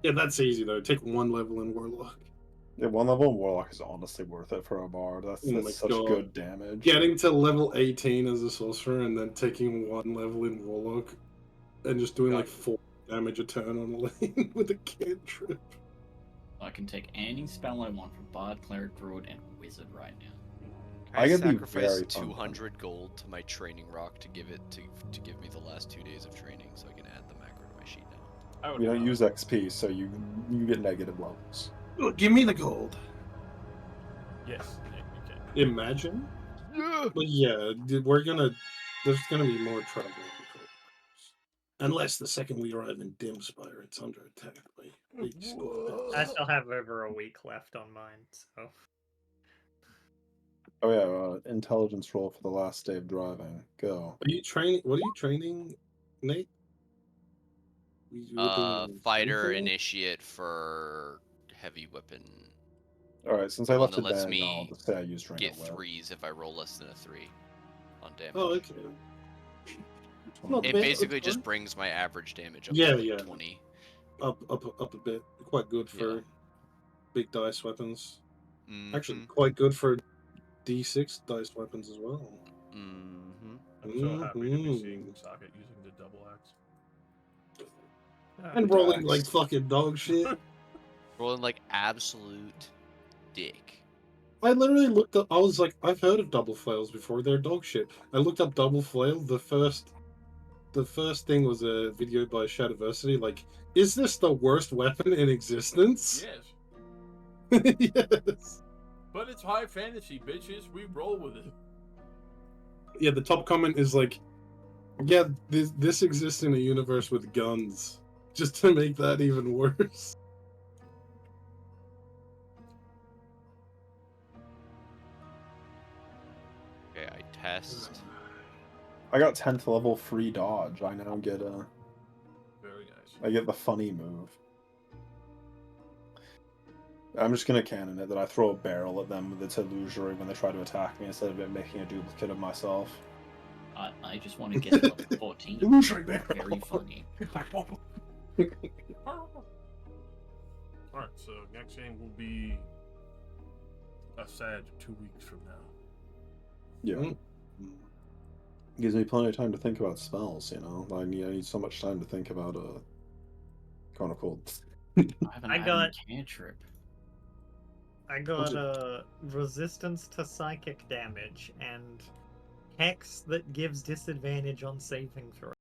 Yeah, that's easy though. Take one level in warlock. Yeah, one level in Warlock is honestly worth it for a bard. Oh That's my such God. good damage. Getting to level 18 as a sorcerer and then taking one level in warlock and just doing God. like 4 damage a turn on a lane with a cantrip. I can take any spell I want from bard, cleric, druid, and wizard right now. Can I could be sacrifice very fun. 200 gold to my training rock to give it to give me the last 2 days of training, so I can add the macro to my sheet now. I would You don't allow use it. XP, so you get negative levels. Oh, give me the gold. Yes, yeah, you can. Imagine. Yeah. But yeah, there's gonna be more trouble. Unless the second we arrive in Dimspire, it's under attack by big scorpions. I still have over a week left on mine, so. Oh yeah, intelligence roll for the last day of driving. Go. Are you training? What are you training, Nate? Fighter anything? initiate for heavy weapon. All right, since The I one left that it lets then, me I'll just say I used Ring Get of Will. 3s if I roll less than a 3 on damage. Oh, okay. Not It bad, basically that's just fine. brings my average damage up Yeah, to like yeah. 20. Up a bit. Quite good for Yeah. big dice weapons. Actually, Mhm. quite good for D6 dice weapons as well. Mhm. I'm so happy to be seeing Mhm. Socket using the double axe. And rolling Dax. like fucking dog shit. Rolling like absolute dick. I literally looked up. I was like, I've heard of double flails before. They're dog shit. I looked up double flail. The first thing was a video by Shadowversity. Like, is this the worst weapon in existence? Yes, Yes. but it's high fantasy, bitches. We roll with it. Yeah. The top comment is like, yeah, this exists in a universe with guns. Just to make that even worse. Okay, I test. I got 10th level free dodge. I now get Very nice. I get the funny move. I'm just gonna canon it that I throw a barrel at them with its illusory when they try to attack me instead of it making a duplicate of myself. I just want to get to level 14. Illusory barrel. Very funny. Alright, so next game will be a sad 2 weeks from now. Yeah. Mm. Gives me plenty of time to think about spells, you know? I need so much time to think about chronicle. I haven't I had got- any cantrip. I What's got it? a resistance to psychic damage and hex that gives disadvantage on saving throws.